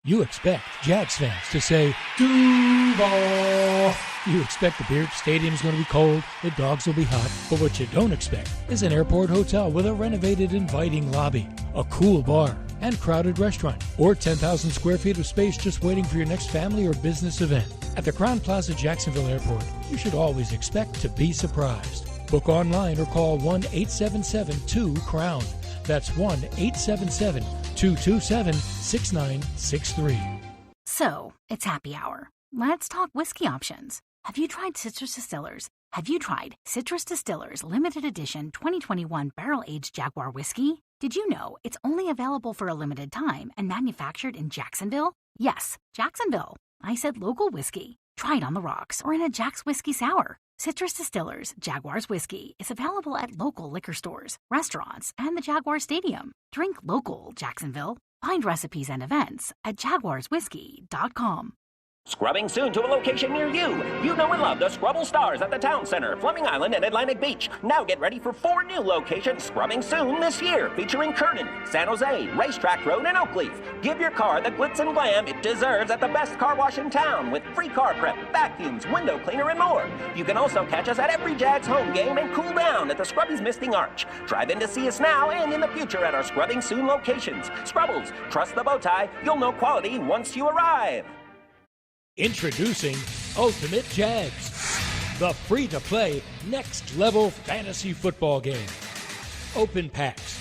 You expect Jags fans to say, Duval. You expect the beer stadium's going to be cold, the dogs will be hot, but what you don't expect is an airport hotel with a renovated inviting lobby, a cool bar, and crowded restaurant, or 10,000 square feet of space just waiting for your next family or business event. At the Crowne Plaza Jacksonville Airport, you should always expect to be surprised. Book online or call 1-877-2-CROWN. That's 1-877-227-6963. So, it's happy hour. Let's talk whiskey options. Have you tried Citrus Distillers? Have you tried Citrus Distillers Limited Edition 2021 Barrel-Aged Jaguar Whiskey? Did you know it's only available for a limited time and manufactured in Jacksonville? Yes, Jacksonville. I said local whiskey. Try it on the rocks or in a Jack's Whiskey Sour. Citrus Distillers Jaguars Whiskey is available at local liquor stores, restaurants, and the Jaguar Stadium. Drink local, Jacksonville. Find recipes and events at jaguarswhiskey.com. Scrubbing soon to a location near you. You know and love the Scrubble Stars at the Town Center, Fleming Island, and Atlantic Beach. Now get ready for 4 new locations scrubbing soon this year, featuring Kernan, San Jose, Racetrack Road, and Oakleaf. Give your car the glitz and glam it deserves at the best car wash in town with free car prep, vacuums, window cleaner, and more. You can also catch us at every Jags home game and cool down at the Scrubby's Misting Arch. Drive in to see us now and in the future at our scrubbing soon locations. Scrubbles, trust the bow tie. You'll know quality once you arrive. Introducing Ultimate Jags, the free-to-play next-level fantasy football game. Open packs,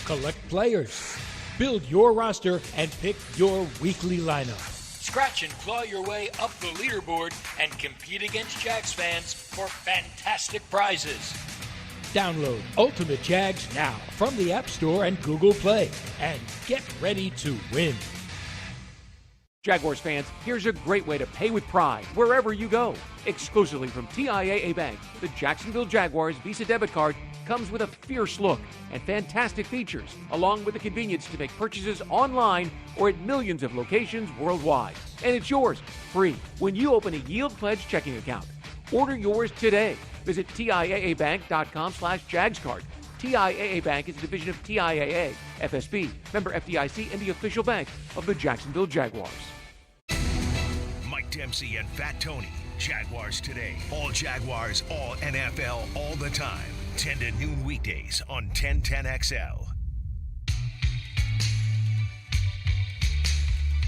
collect players, build your roster, and pick your weekly lineup. Scratch and claw your way up the leaderboard and compete against Jags fans for fantastic prizes. Download Ultimate Jags now from the App Store and Google Play and get ready to win. Jaguars fans, here's a great way to pay with pride wherever you go. Exclusively from TIAA Bank, the Jacksonville Jaguars Visa debit card comes with a fierce look and fantastic features, along with the convenience to make purchases online or at millions of locations worldwide. And it's yours, free, when you open a Yield Pledge checking account. Order yours today. Visit TIAABank.com/JagsCard. TIAA Bank is a division of TIAA, FSB, member FDIC, and the official bank of the Jacksonville Jaguars. Mike Dempsey and Fat Tony, Jaguars Today. All Jaguars, all NFL, all the time. 10 to noon weekdays on 1010XL.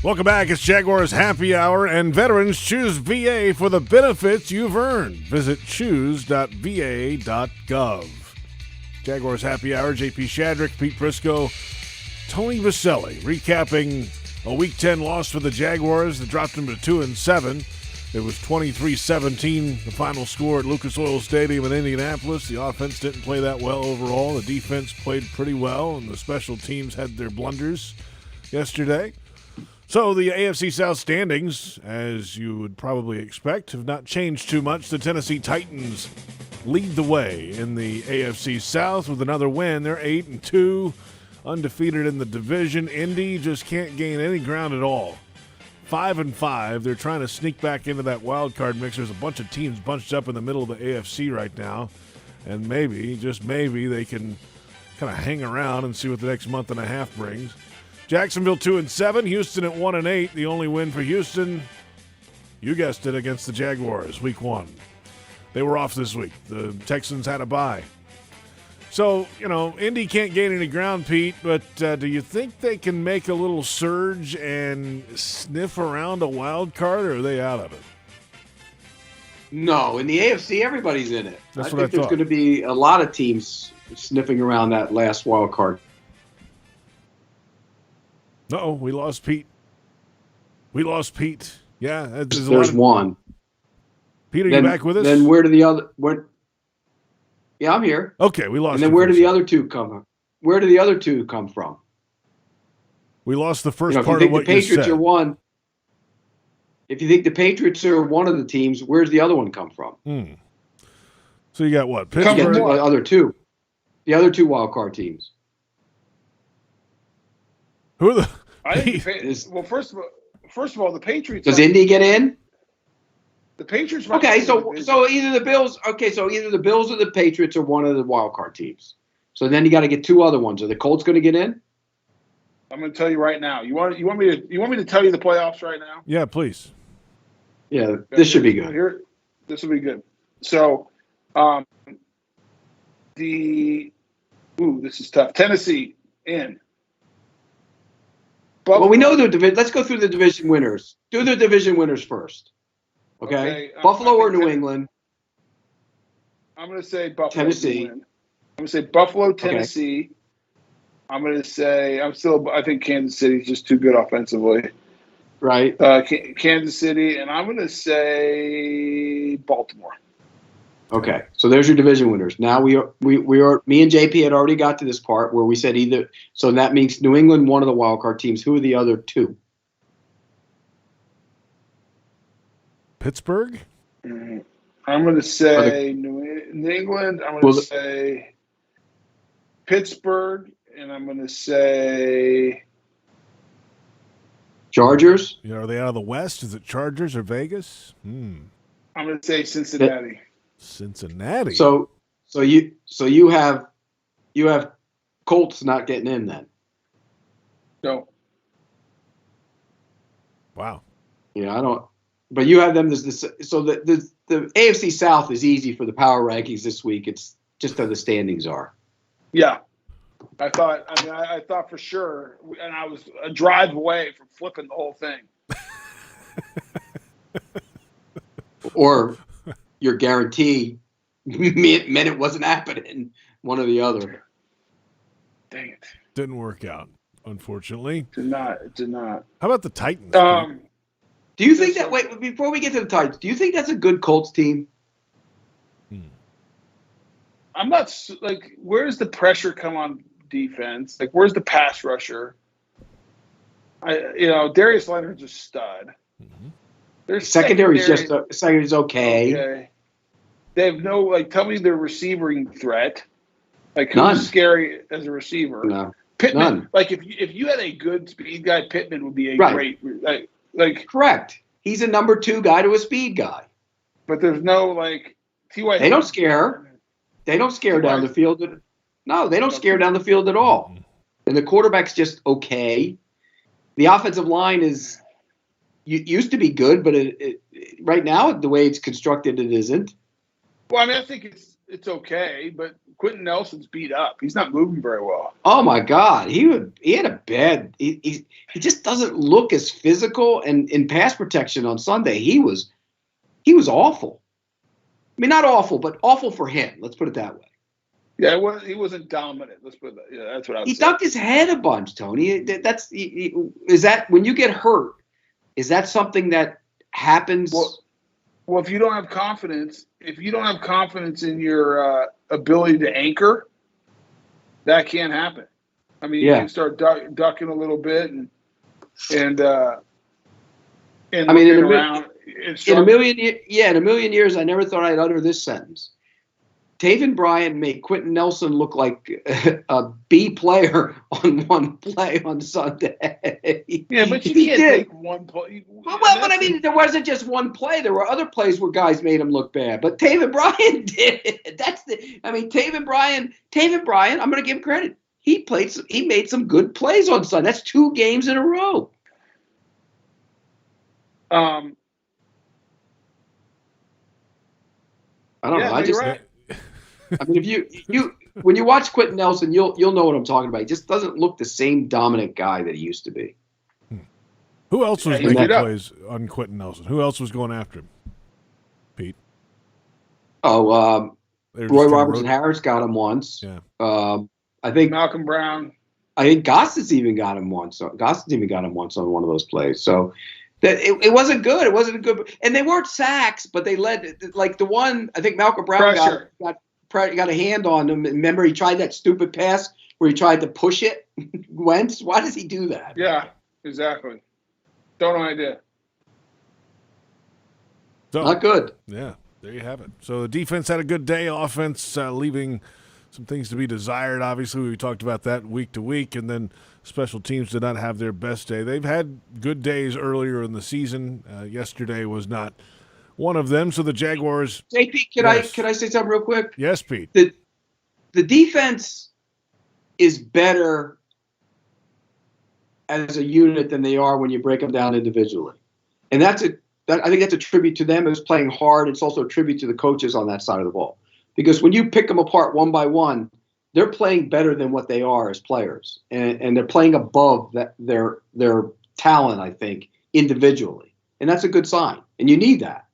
Welcome back. It's Jaguars Happy Hour, and veterans choose VA for the benefits you've earned. Visit choose.va.gov. Jaguars Happy Hour, JP Shadrick, Pete Prisco, Tony Boselli, recapping a Week 10 loss for the Jaguars that dropped them to 2-7. It was 23-17, the final score at Lucas Oil Stadium in Indianapolis. The offense didn't play that well overall. The defense played pretty well, and the special teams had their blunders yesterday. So the AFC South standings, as you would probably expect, have not changed too much. The Tennessee Titans lead the way in the AFC South with another win. They're 8-2, undefeated in the division. Indy just can't gain any ground at all. 5-5. They're trying to sneak back into that wild card mix. There's a bunch of teams bunched up in the middle of the AFC right now, and maybe, just maybe, they can kind of hang around and see what the next month and a half brings. Jacksonville 2-7, Houston at 1-8. The only win for Houston, you guessed it, against the Jaguars, Week 1. They were off this week. The Texans had a bye. So, Indy can't gain any ground, Pete, but do you think they can make a little surge and sniff around a wild card, or are they out of it? No, in the AFC, everybody's in it. That's I what think I there's thought. going to be a lot of teams sniffing around that last wild card. Uh-oh, we lost Pete. Yeah, There's one. Pete, are you back with us? Then where do the other? Yeah, I'm here. Okay, we lost. And then where do the other two come from? Where do the other two come from? We lost the first If part you of think what the you Patriots said. are one, if you think the Patriots are one of the teams, where's the other one come from? So you got what? You got Pittsburgh. the other two wild card teams. Who are the? I think first of all, the Patriots. Does Indy get in? The Patriots. Okay, so either the Bills. Okay, so either the Bills or the Patriots are one of the wild card teams. So then you got to get two other ones. Are the Colts going to get in? I'm going to tell you right now. You want me to tell you the playoffs right now? Yeah, please. Yeah, this should be good. This will be good. So, this is tough. Tennessee in. Buffalo. Well, we know the division. Let's go through the division winners. Do the division winners first. Okay. Buffalo or New England? I'm going to say Buffalo. Tennessee. I'm going to say Buffalo, Tennessee. Okay. I'm going to say I think Kansas City is just too good offensively. Right. Kansas City, and I'm going to say Baltimore. Okay, so there's your division winners. Now me and JP had already got to this part where we said either. So that means New England, one of the wild card teams. Who are the other two? Pittsburgh. I'm going to say New England. I'm going to say Pittsburgh, and I'm going to say Chargers. Are they out of the West? Is it Chargers or Vegas? I'm going to say Cincinnati. Cincinnati. So you have Colts not getting in then. No. Wow. Yeah, I don't. But you have them so the AFC South is easy for the power rankings this week. It's just how the standings are. Yeah. I thought for sure, and I was a drive away from flipping the whole thing. Or your guarantee meant it wasn't happening. One or the other. Dang it. Didn't work out, unfortunately. It did not. How about the Titans? Do you think that, wait, before we get to the Titans, do you think that's a good Colts team? I'm not, where's the pressure come on defense? Where's the pass rusher? Darius Leonard's a stud. Mm-hmm. Their secondary's secondary's okay. They have no, tell me their receiving threat. None. Who's scary as a receiver? No. Pittman. None. If you had a good speed guy, Pittman would be a great, correct. He's a number 2 guy to a speed guy. But there's no, T.Y. They don't scare. They don't scare down the field. No, they don't scare down the field at all. And the quarterback's just okay. The offensive line used to be good, but right now, the way it's constructed, it isn't. Well, I think it's okay, but Quentin Nelson's beat up. He's not moving very well. Oh my God, he had a bad. He just doesn't look as physical, and in pass protection on Sunday, he was awful. I mean, not awful, but awful for him. Let's put it that way. Yeah, he wasn't dominant. Let's put that. Yeah, that's what I was. He ducked his head a bunch, Tony. Is that when you get hurt? Is that something that happens? Well, if you don't have confidence, in your ability to anchor, that can't happen. I mean, you can start ducking a little bit and I mean, in a million years, I never thought I'd utter this sentence. Taven Bryan made Quentin Nelson look like a B player on one play on Sunday. Yeah, but you can't take one play. Well, but I mean, there wasn't just one play. There were other plays where guys made him look bad. But Taven Bryan did. Taven Bryan, I'm going to give him credit. He made some good plays on Sunday. That's 2 games in a row. I don't know. Right. I mean, if when you watch Quentin Nelson, you'll know what I'm talking about. He just doesn't look the same dominant guy that he used to be. Who else was making plays on Quentin Nelson? Who else was going after him? Pete. Roy Robertson Harris got him once. Yeah. I think Malcolm Brown. I think Gostin's even got him once. Gostin's even got him once on one of those plays. So that it wasn't good. It wasn't good. And they weren't sacks, but they led the one. I think Malcolm Brown got a hand on him. Remember, he tried that stupid pass where he tried to push it. Wentz, why does he do that? Yeah, exactly. Don't know idea. So, not good. Yeah, there you have it. So the defense had a good day. Offense leaving some things to be desired. Obviously, we talked about that week to week, and then special teams did not have their best day. They've had good days earlier in the season. Yesterday was not one of them. So the Jaguars. JP, can I say something real quick? Yes, Pete. The defense is better as a unit than they are when you break them down individually. And I think that's a tribute to them as playing hard. It's also a tribute to the coaches on that side of the ball. Because when you pick them apart one by one, they're playing better than what they are as players. And they're playing above their talent, I think, individually. And that's a good sign. And you need that.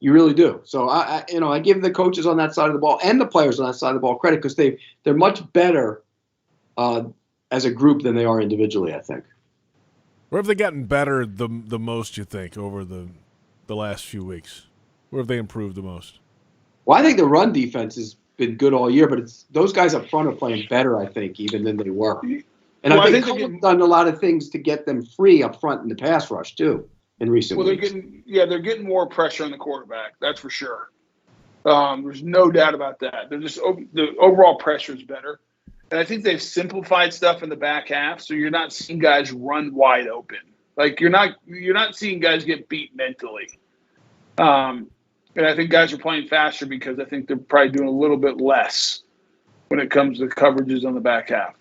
You really do. So I give the coaches on that side of the ball and the players on that side of the ball credit because they're much better as a group than they are individually, I think. Where have they gotten better the most, you think, over the last few weeks? Where have they improved the most? Well, I think the run defense has been good all year, but those guys up front are playing better, I think, even than they were. And I think they've done a lot of things to get them free up front in the pass rush, too, in recent weeks. They're getting more pressure on the quarterback, that's for sure. There's no doubt about that. The overall pressure is better. And I think they've simplified stuff in the back half, so you're not seeing guys run wide open. Like you're not seeing guys get beat mentally. And I think guys are playing faster because I think they're probably doing a little bit less when it comes to coverages on the back half.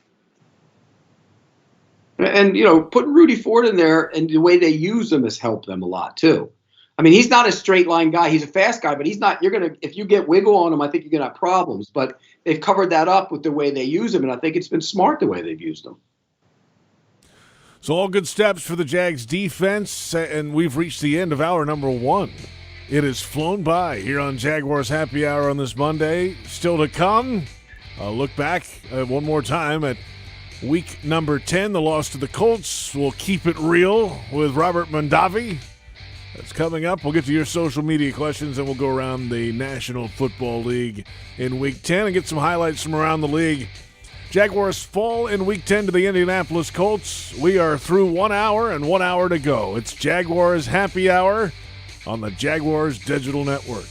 And putting Rudy Ford in there and the way they use him has helped them a lot too. I mean, he's not a straight line guy. He's a fast guy, but he's not. If you get wiggle on him, I think you're gonna have problems. But they've covered that up with the way they use him, and I think it's been smart the way they've used him. So all good steps for the Jags defense, and we've reached the end of hour number 1. It has flown by here on Jaguars Happy Hour on this Monday. Still to come, I'll look back one more time at week number 10, the loss to the Colts. We'll keep it real with Robert Mondavi. That's coming up. We'll get to your social media questions, and we'll go around the National Football League in Week 10 and get some highlights from around the league. Jaguars fall in Week 10 to the Indianapolis Colts. We are through 1 hour and 1 hour to go. It's Jaguars Happy Hour on the Jaguars Digital Network.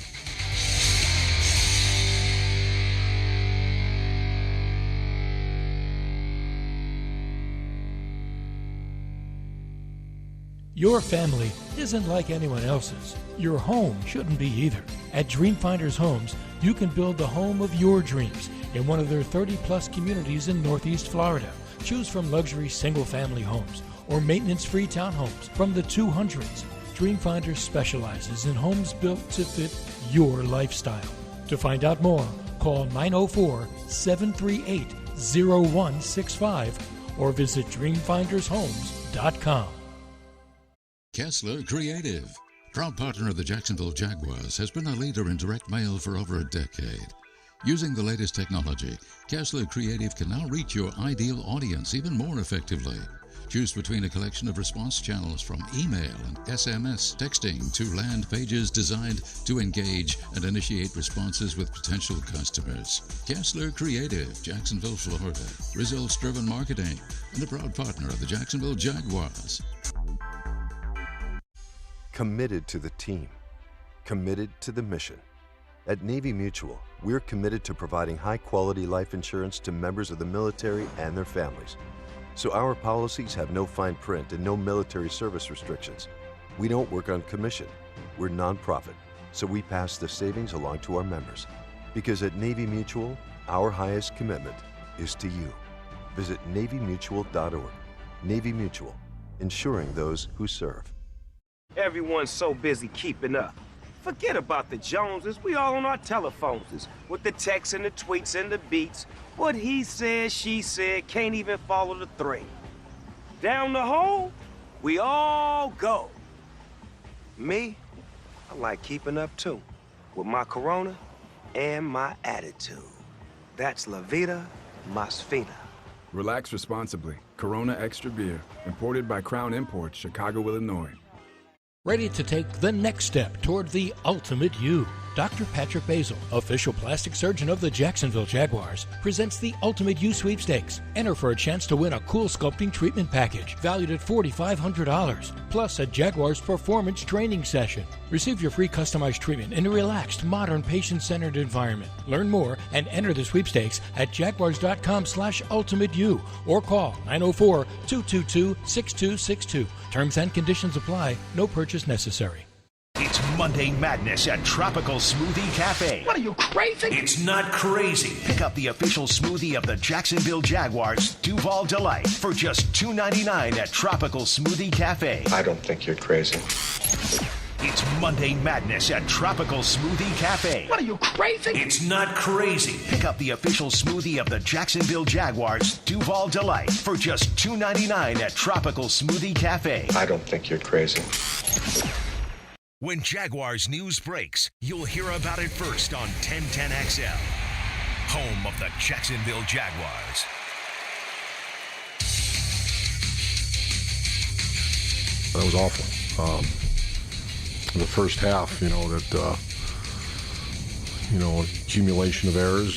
Your family isn't like anyone else's. Your home shouldn't be either. At Dreamfinders Homes, you can build the home of your dreams in one of their 30-plus communities in Northeast Florida. Choose from luxury single-family homes or maintenance-free townhomes from the 200s. Dreamfinders specializes in homes built to fit your lifestyle. To find out more, call 904-738-0165 or visit dreamfindershomes.com. Kessler Creative, proud partner of the Jacksonville Jaguars, has been a leader in direct mail for over a decade. Using the latest technology, Kessler Creative can now reach your ideal audience even more effectively. Choose between a collection of response channels from email and SMS, texting to land pages designed to engage and initiate responses with potential customers. Kessler Creative, Jacksonville, Florida. Results-driven marketing and a proud partner of the Jacksonville Jaguars. Committed to the team. Committed to the mission. At Navy Mutual, we're committed to providing high-quality life insurance to members of the military and their families. So our policies have no fine print and no military service restrictions. We don't work on commission. We're nonprofit, so we pass the savings along to our members. Because at Navy Mutual, our highest commitment is to you. Visit NavyMutual.org. Navy Mutual, insuring those who serve. Everyone's so busy keeping up. Forget about the Joneses. We all on our telephones with the texts and the tweets and the beats. What he said, she said, can't even follow the thread. Down the hole, we all go. Me, I like keeping up too, with my Corona and my attitude. That's La Vida Más Fina. Relax responsibly. Corona Extra Beer, imported by Crown Imports, Chicago, Illinois. Ready to take the next step toward the ultimate you. Dr. Patrick Basil, official plastic surgeon of the Jacksonville Jaguars, presents the Ultimate You Sweepstakes. Enter for a chance to win a cool sculpting treatment package valued at $4,500, plus a Jaguars performance training session. Receive your free customized treatment in a relaxed, modern, patient-centered environment. Learn more and enter the sweepstakes at jaguars.com/ultimateyou or call 904-222-6262. Terms and conditions apply. No purchase necessary. It's Monday Madness at Tropical Smoothie Cafe. What are you, crazy? It's not crazy. Pick up the official smoothie of the Jacksonville Jaguars, Duval Delight, for just $2.99 at Tropical Smoothie Cafe. I don't think you're crazy. It's Monday Madness at Tropical Smoothie Cafe. What are you, crazy? It's not crazy. Pick up the official smoothie of the Jacksonville Jaguars, Duval Delight, for just $2.99 at Tropical Smoothie Cafe. I don't think you're crazy. When Jaguars news breaks, you'll hear about it first on 1010XL, home of the Jacksonville Jaguars. That was awful. The first half, accumulation of errors,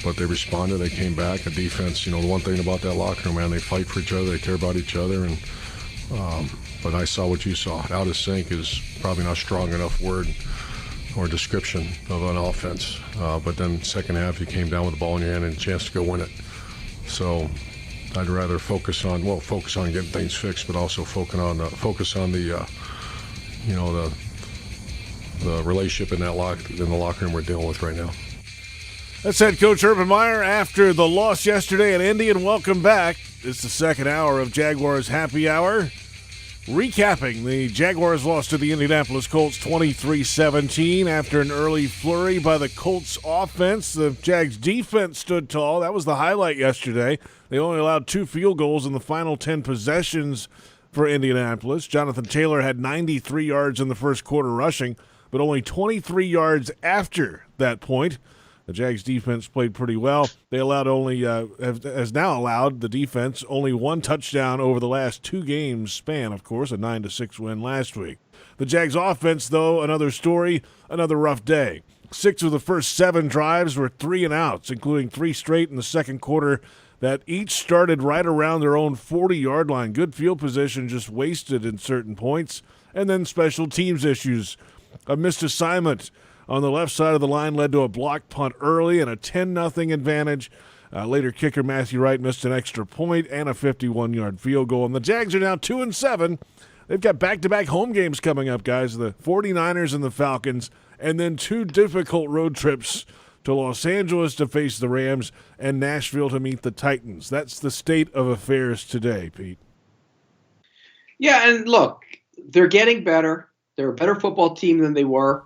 but they responded. They came back. The defense, the one thing about that locker room, man, they fight for each other. They care about each other, but I saw what you saw. Out of sync is probably not strong enough word or description of an offense. But then second half, you came down with the ball in your hand and a chance to go win it. So I'd rather focus on getting things fixed, but also focus on the relationship in the locker room we're dealing with right now. That's head coach Urban Meyer after the loss yesterday at Indy, and welcome back. It's the second hour of Jaguars Happy Hour. Recapping the Jaguars loss to the Indianapolis Colts 23-17 after an early flurry by the Colts offense. The Jags defense stood tall. That was the highlight yesterday. They only allowed 2 field goals in the final 10 possessions for Indianapolis. Jonathan Taylor had 93 yards in the first quarter rushing, but only 23 yards after that point. The Jags defense played pretty well. They has now allowed the defense only 1 touchdown over the last 2 games span, of course, a 9-6 win last week. The Jags offense, though, another story, another rough day. 6 of the first 7 drives were 3-and-outs, including 3 straight in the second quarter that each started right around their own 40-yard line. Good field position just wasted in certain points. And then special teams issues. A missed assignment on the left side of the line led to a blocked punt early and a 10-0 advantage. Later kicker Matthew Wright missed an extra point and a 51-yard field goal. And the Jags are now 2-7. They've got back-to-back home games coming up, guys. The 49ers and the Falcons, and then 2 difficult road trips to Los Angeles to face the Rams and Nashville to meet the Titans. That's the state of affairs today, Pete. Yeah, and look, they're getting better. They're a better football team than they were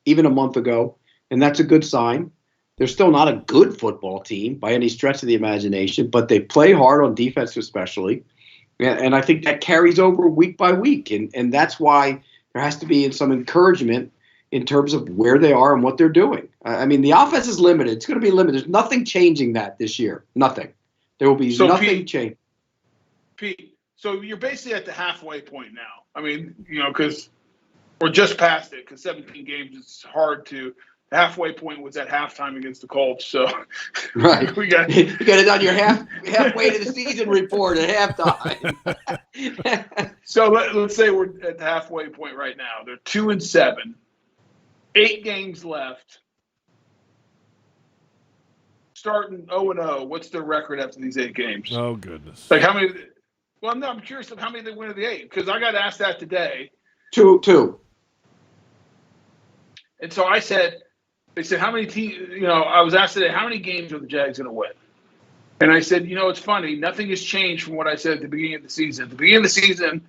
even a month ago, and that's a good sign. They're still not a good football team by any stretch of the imagination, but they play hard on defense especially, and I think that carries over week by week, and that's why there has to be some encouragement in terms of where they are and what they're doing. I mean, the offense is limited. It's going to be limited. There's nothing changing that this year. Nothing. There will be nothing changing. Pete, so you're basically at the halfway point now. I mean, because we're just past it, because 17 games is hard to. The halfway point was at halftime against the Colts. So right, you got it on your halfway to the season report at halftime. So let's say we're at the halfway point right now. They're 2-7, 8 games left. Starting 0-0. What's their record after these 8 games? Oh goodness! Like how many? Well, I'm curious of how many they win of the 8, because I got asked that today. 2. And so they said, how many teams, I was asked today, how many games are the Jags going to win? And I said, it's funny. Nothing has changed from what I said at the beginning of the season. At the beginning of the season,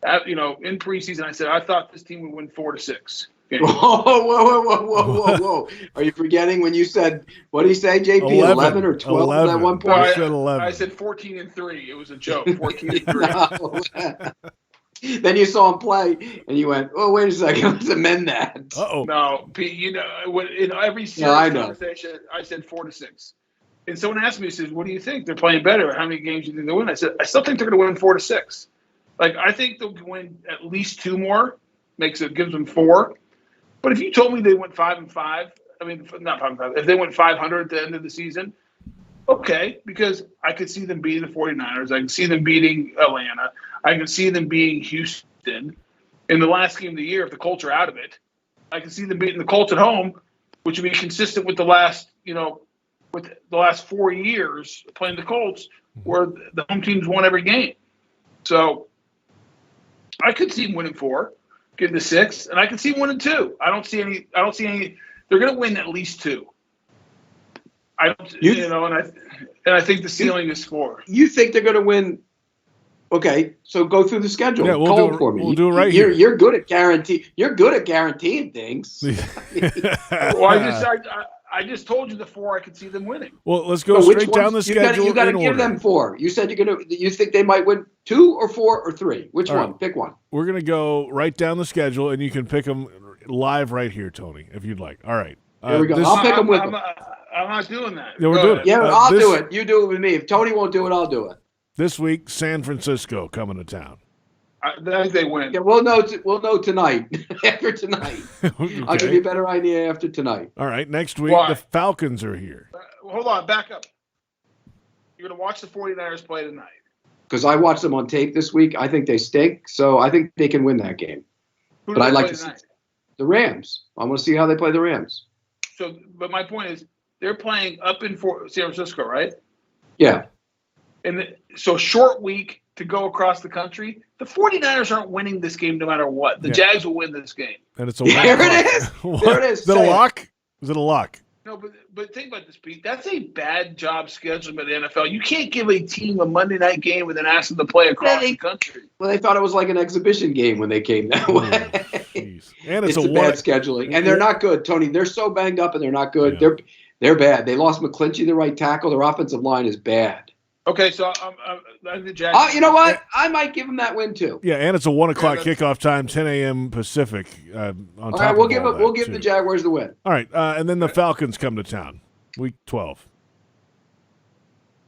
in preseason, I said, I thought this team would win 4-6 games. Whoa. Are you forgetting when you said, what did he say, JP? 11 or 12 at one point? I said 11. I said 14-3. It was a joke. 14-3. Then you saw him play, and you went, "Oh, wait a second, let's amend that." Uh-oh. No, Pete. In every serious conversation, I said 4-6. And someone asked me, he says, "What do you think? They're playing better. How many games do you think they'll win?" I said, "I still think they're going to win 4-6. Like I think they'll win at least 2 more. Gives them 4. But if you told me they went 5-5, I mean, not 5-5. If they went 500 at the end of the season, okay, because I could see them beating the 49ers. I can see them beating Atlanta. I can see them beating Houston in the last game of the year if the Colts are out of it. I can see them beating the Colts at home, which would be consistent with the last 4 years playing the Colts, where the home teams won every game. So I could see them winning 4 get to 6, and I can see 1 and 2. I don't see any. They're going to win at least 2. And I think the ceiling is 4. You think they're going to win? Okay, so go through the schedule. Yeah, Call it for me. We'll do it right here. You're good at guaranteeing things. Well, I just told you the 4 I could see them winning. Well, let's go straight down the schedule. You got to give them 4. You said you think they might win 2 or 4 or 3. Which one? Right. Pick one. We're going to go right down the schedule, and you can pick them live right here, Tony, if you'd like. All right. Here we go. I'll pick them with them. I'm not doing that. Yeah, we're doing it. Yeah, I'll do it. You do it with me. If Tony won't do it, I'll do it. This week, San Francisco coming to town. I think they win. Yeah, we'll know tonight. After tonight. Okay. I'll give you a better idea after tonight. All right. Next week, the Falcons are here. Hold on. Back up. You're going to watch the 49ers play tonight. Because I watched them on tape this week. I think they stink, so I think they can win that game. Who but do I'd they like play to tonight? see the Rams. I want to see how they play the Rams. So, but my point is, they're playing up in San Francisco, right? Yeah. And so short week to go across the country. The 49ers aren't winning this game no matter what. The Jags will win this game. And it's a There it is. What? There it is. Is it a lock? Is it a lock? No, but think about this, Pete. That's a bad job scheduling by the NFL. You can't give a team a Monday night game and then ask them to play across the country. Well, they thought it was like an exhibition game when they came that way. And it's a bad scheduling. And they're not good, Tony. They're so banged up and they're not good. Yeah. They're bad. They lost McClinchy, the right tackle. Their offensive line is bad. Okay, so I'm the Jags. You know what? I might give them that win too. Yeah, and it's a 1 o'clock kickoff time, 10 a.m. Pacific. All right, we'll give the Jaguars the win. All right, and then the Falcons come to town, week 12.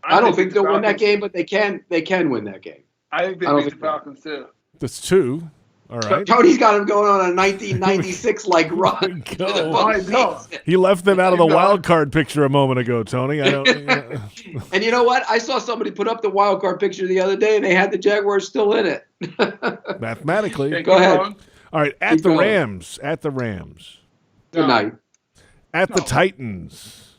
I don't think they'll win that game, but they can win that game. I think they beat the Falcons too. That's 2. All right. Tony's got him going on a 1996 like run. To the postseason. He left them out of the wild card picture a moment ago, Tony. I don't. And you know what? I saw somebody put up the wild card picture the other day, and they had the Jaguars still in it. Mathematically. Go ahead. All right, at the Rams. At the Rams. Good night. At the Titans.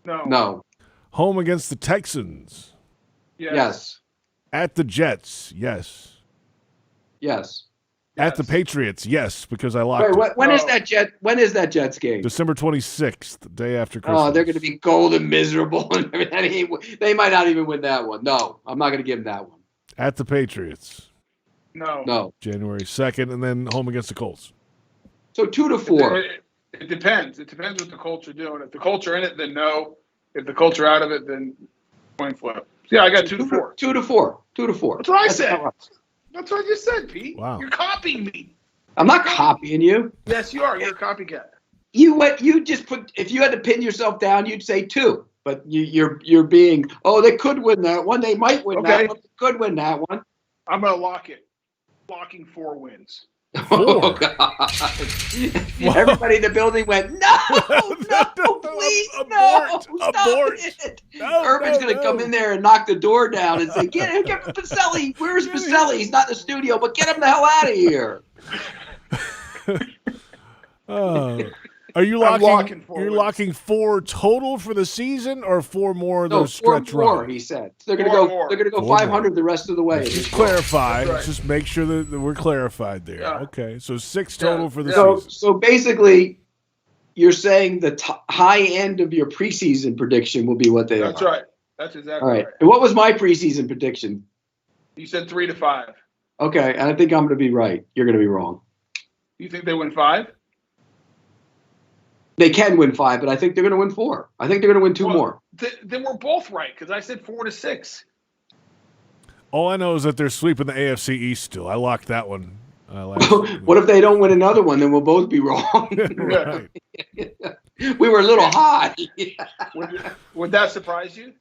No. Home against the Texans. Yes. At the Jets. Yes. Yes. At the Patriots, yes, because I locked Wait, it. when is that Jets game? December 26th, the day after Christmas. Oh, they're going to be cold and miserable. And they might not even win that one. No, I'm not going to give them that one. At the Patriots. No. January 2nd, and then home against the Colts. So 2-4. It depends. It depends what the Colts are doing. If the Colts are in it, then no. If the Colts are out of it, then coin flip. Yeah, I got 2-4. 2-4. 2-4. That's what I said. That's what I just said, Pete. Wow. You're copying me. I'm not copying you. Yes, you are. You're a copycat. You just put, if you had to pin yourself down, you'd say 2. But you're being, they could win that one. They might win that one. They could win that one. I'm going to lock it. Locking 4 wins. 4. Oh, God. Everybody in the building went, no, please, abort, stop abort. it. No, Urban's going to come in there and knock the door down and say, get Boselli. Where's Boselli? He's not in the studio, but get him the hell out of here. Are you locking 4 You're wins. locking 4 total for the season, or 4 more of those stretch 4, runs? he said. They're going to go. They're going to go 500 the rest of the way. Just clarify. That's right. Just make sure that we're clarified there. Yeah. Okay, so 6 total for the season. So basically, you're saying the high end of your preseason prediction will be what they are. That's right. That's exactly All right. right. And what was my preseason prediction? You said 3-5. Okay, and I think I'm going to be right. You're going to be wrong. You think they win 5? They can win 5, but I think they're going to win 4. I think they're going to win 2 more. Then we're both right because I said 4-6. All I know is that they're sweeping the AFC East still. I locked that one. What if they don't win another one? Then we'll both be wrong. Right. We were a little high. Would that surprise you?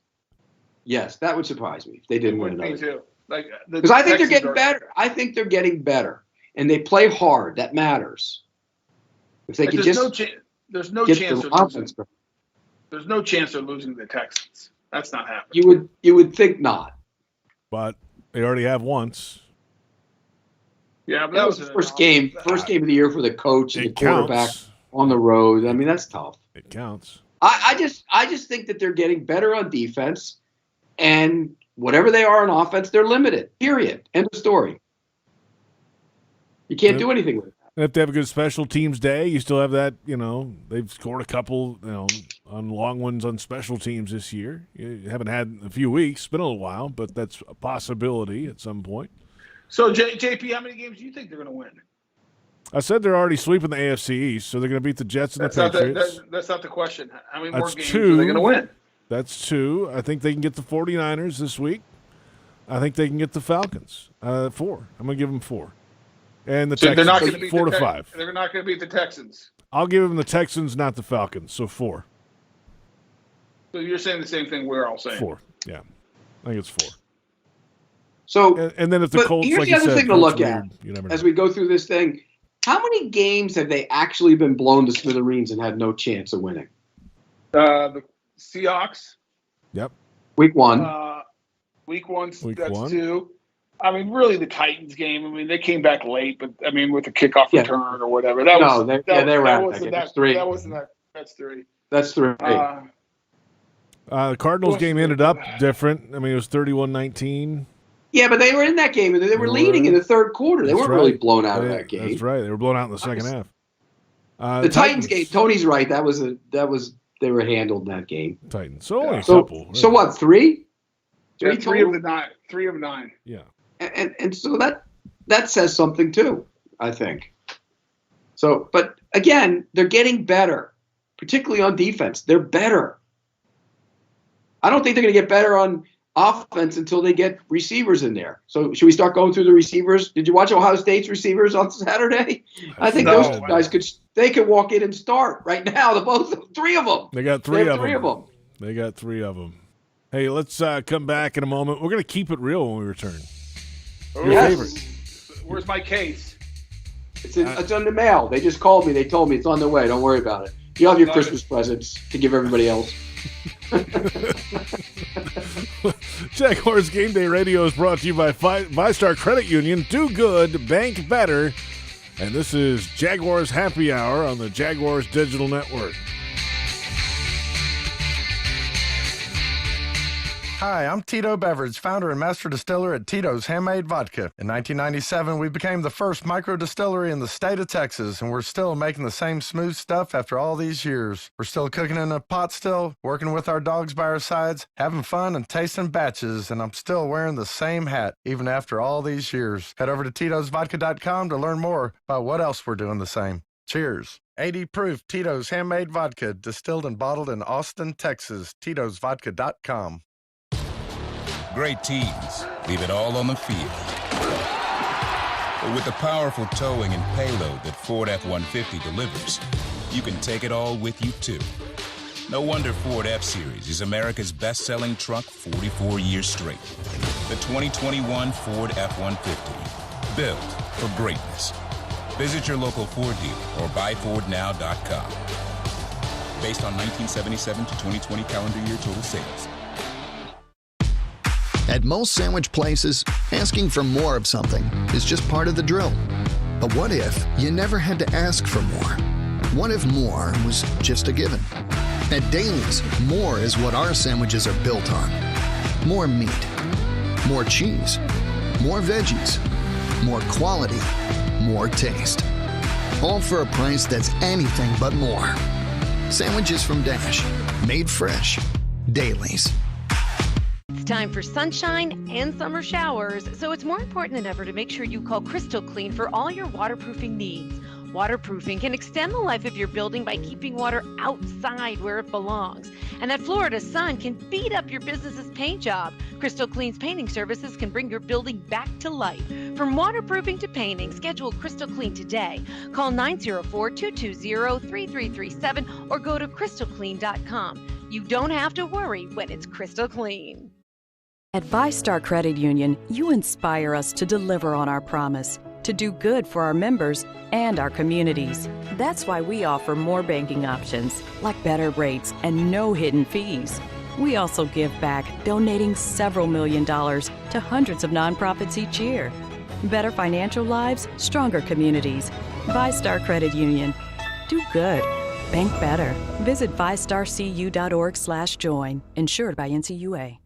Yes, that would surprise me if they didn't win Me another. too. Because I think they're getting better. I think they're getting better, and they play hard. That matters. If they could just there's no get chance the they're offense losing. going. There's no chance they're losing to the Texans. That's not happening. You would think not. But they already have once. Yeah, but That was the first game of the year for the coach and the quarterback on the road. I mean, that's tough. It counts. I just think that they're getting better on defense, and whatever they are on offense, they're limited. Period. End of story. You can't do anything with that. And if they have a good special teams day, you still have that, they've scored a couple, on long ones on special teams this year. You haven't had a few weeks. It's been a little while, but that's a possibility at some point. So, JP, how many games do you think they're going to win? I said they're already sweeping the AFC East, so they're going to beat the Jets and the Patriots. That's not the question. How many more That's games two. are they going to win? That's 2. I think they can get the 49ers this week. I think they can get the Falcons. 4. I'm going to give them 4. And the Texans, they're not going to beat 4 to 5. They're not going to beat the Texans. I'll give them the Texans, not the Falcons. So 4. So you're saying the same thing we're all saying. 4. Yeah, I think it's 4. So and then if the Colts, here's like the you other said, thing to Colts look weird, at you never as know. we go through this thing. How many games have they actually been blown to smithereens and had no chance of winning? The Seahawks. Yep. Week 1. Week 1. Week That's 1. 2. I mean, really, the Titans game. I mean, they came back late, but I mean, with the kickoff return or whatever. They were out of that game. That's 3. That's 3. That's 3. The Cardinals game ended up different. I mean, it was 31-19. Yeah, but they were in that game, and they were leading in the third quarter. They weren't really blown out of that game. That's right. They were blown out in the second half. The Titans game, Tony's right. They were handled in that game. Titans. So only a couple. Right? So what? 3? 3 of the 9. 3 of 9. Yeah. And so that says something too, I think. So, but again, they're getting better, particularly on defense. They're better. I don't think they're going to get better on offense until they get receivers in there. So should we start going through the receivers? Did you watch Ohio State's receivers on Saturday? I think those two guys could walk in and start right now. The 3 of them. They got 3 of them. 3 of them. They got 3 of them. Hey, let's come back in a moment. We're going to keep it real when we return. Your favorite. Where's my case? It's on the mail. They just called me. They told me it's on the way. Don't worry about it. You have your Christmas presents to give everybody else. Jaguars Game Day Radio is brought to you by VyStar Credit Union. Do good, bank better. And this is Jaguars Happy Hour on the Jaguars Digital Network. Hi, I'm Tito Beverage, founder and master distiller at Tito's Handmade Vodka. In 1997, we became the first micro distillery in the state of Texas, and we're still making the same smooth stuff after all these years. We're still cooking in a pot still, working with our dogs by our sides, having fun and tasting batches, and I'm still wearing the same hat, even after all these years. Head over to Tito'sVodka.com to learn more about what else we're doing the same. Cheers. 80 proof Tito's Handmade Vodka, distilled and bottled in Austin, Texas. Tito'sVodka.com. Great teams leave it all on the field. But with the powerful towing and payload that Ford F-150 delivers, you can take it all with you, too. No wonder Ford F-Series is America's best-selling truck 44 years straight. The 2021 Ford F-150, built for greatness. Visit your local Ford dealer or buyfordnow.com. Based on 1977 to 2020 calendar year total sales. At most sandwich places, asking for more of something is just part of the drill. But what if you never had to ask for more? What if more was just a given? At Dailies, more is what our sandwiches are built on. More meat, more cheese, more veggies, more quality, more taste. All for a price that's anything but more. Sandwiches from Dash, made fresh. Dailies. It's time for sunshine and summer showers, so it's more important than ever to make sure you call Crystal Clean for all your waterproofing needs. Waterproofing can extend the life of your building by keeping water outside where it belongs. And that Florida sun can beat up your business's paint job. Crystal Clean's painting services can bring your building back to life. From waterproofing to painting, schedule Crystal Clean today. Call 904-220-3337 or go to crystalclean.com. You don't have to worry when it's crystal clean. At VyStar Credit Union, you inspire us to deliver on our promise, to do good for our members and our communities. That's why we offer more banking options, like better rates and no hidden fees. We also give back, donating several $1 million to hundreds of nonprofits each year. Better financial lives, stronger communities. VyStar Credit Union. Do good. Bank better. Visit vystarcu.org/join. Insured by NCUA.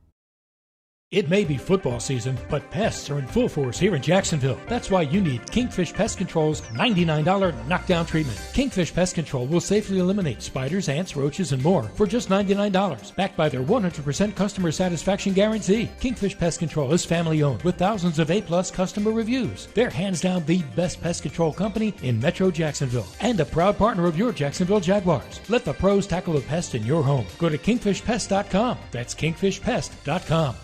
It may be football season, but pests are in full force here in Jacksonville. That's why you need Kingfish Pest Control's $99 knockdown treatment. Kingfish Pest Control will safely eliminate spiders, ants, roaches, and more for just $99, backed by their 100% customer satisfaction guarantee. Kingfish Pest Control is family-owned with thousands of A-plus customer reviews. They're hands down the best pest control company in Metro Jacksonville and a proud partner of your Jacksonville Jaguars. Let the pros tackle the pest in your home. Go to kingfishpest.com. That's kingfishpest.com.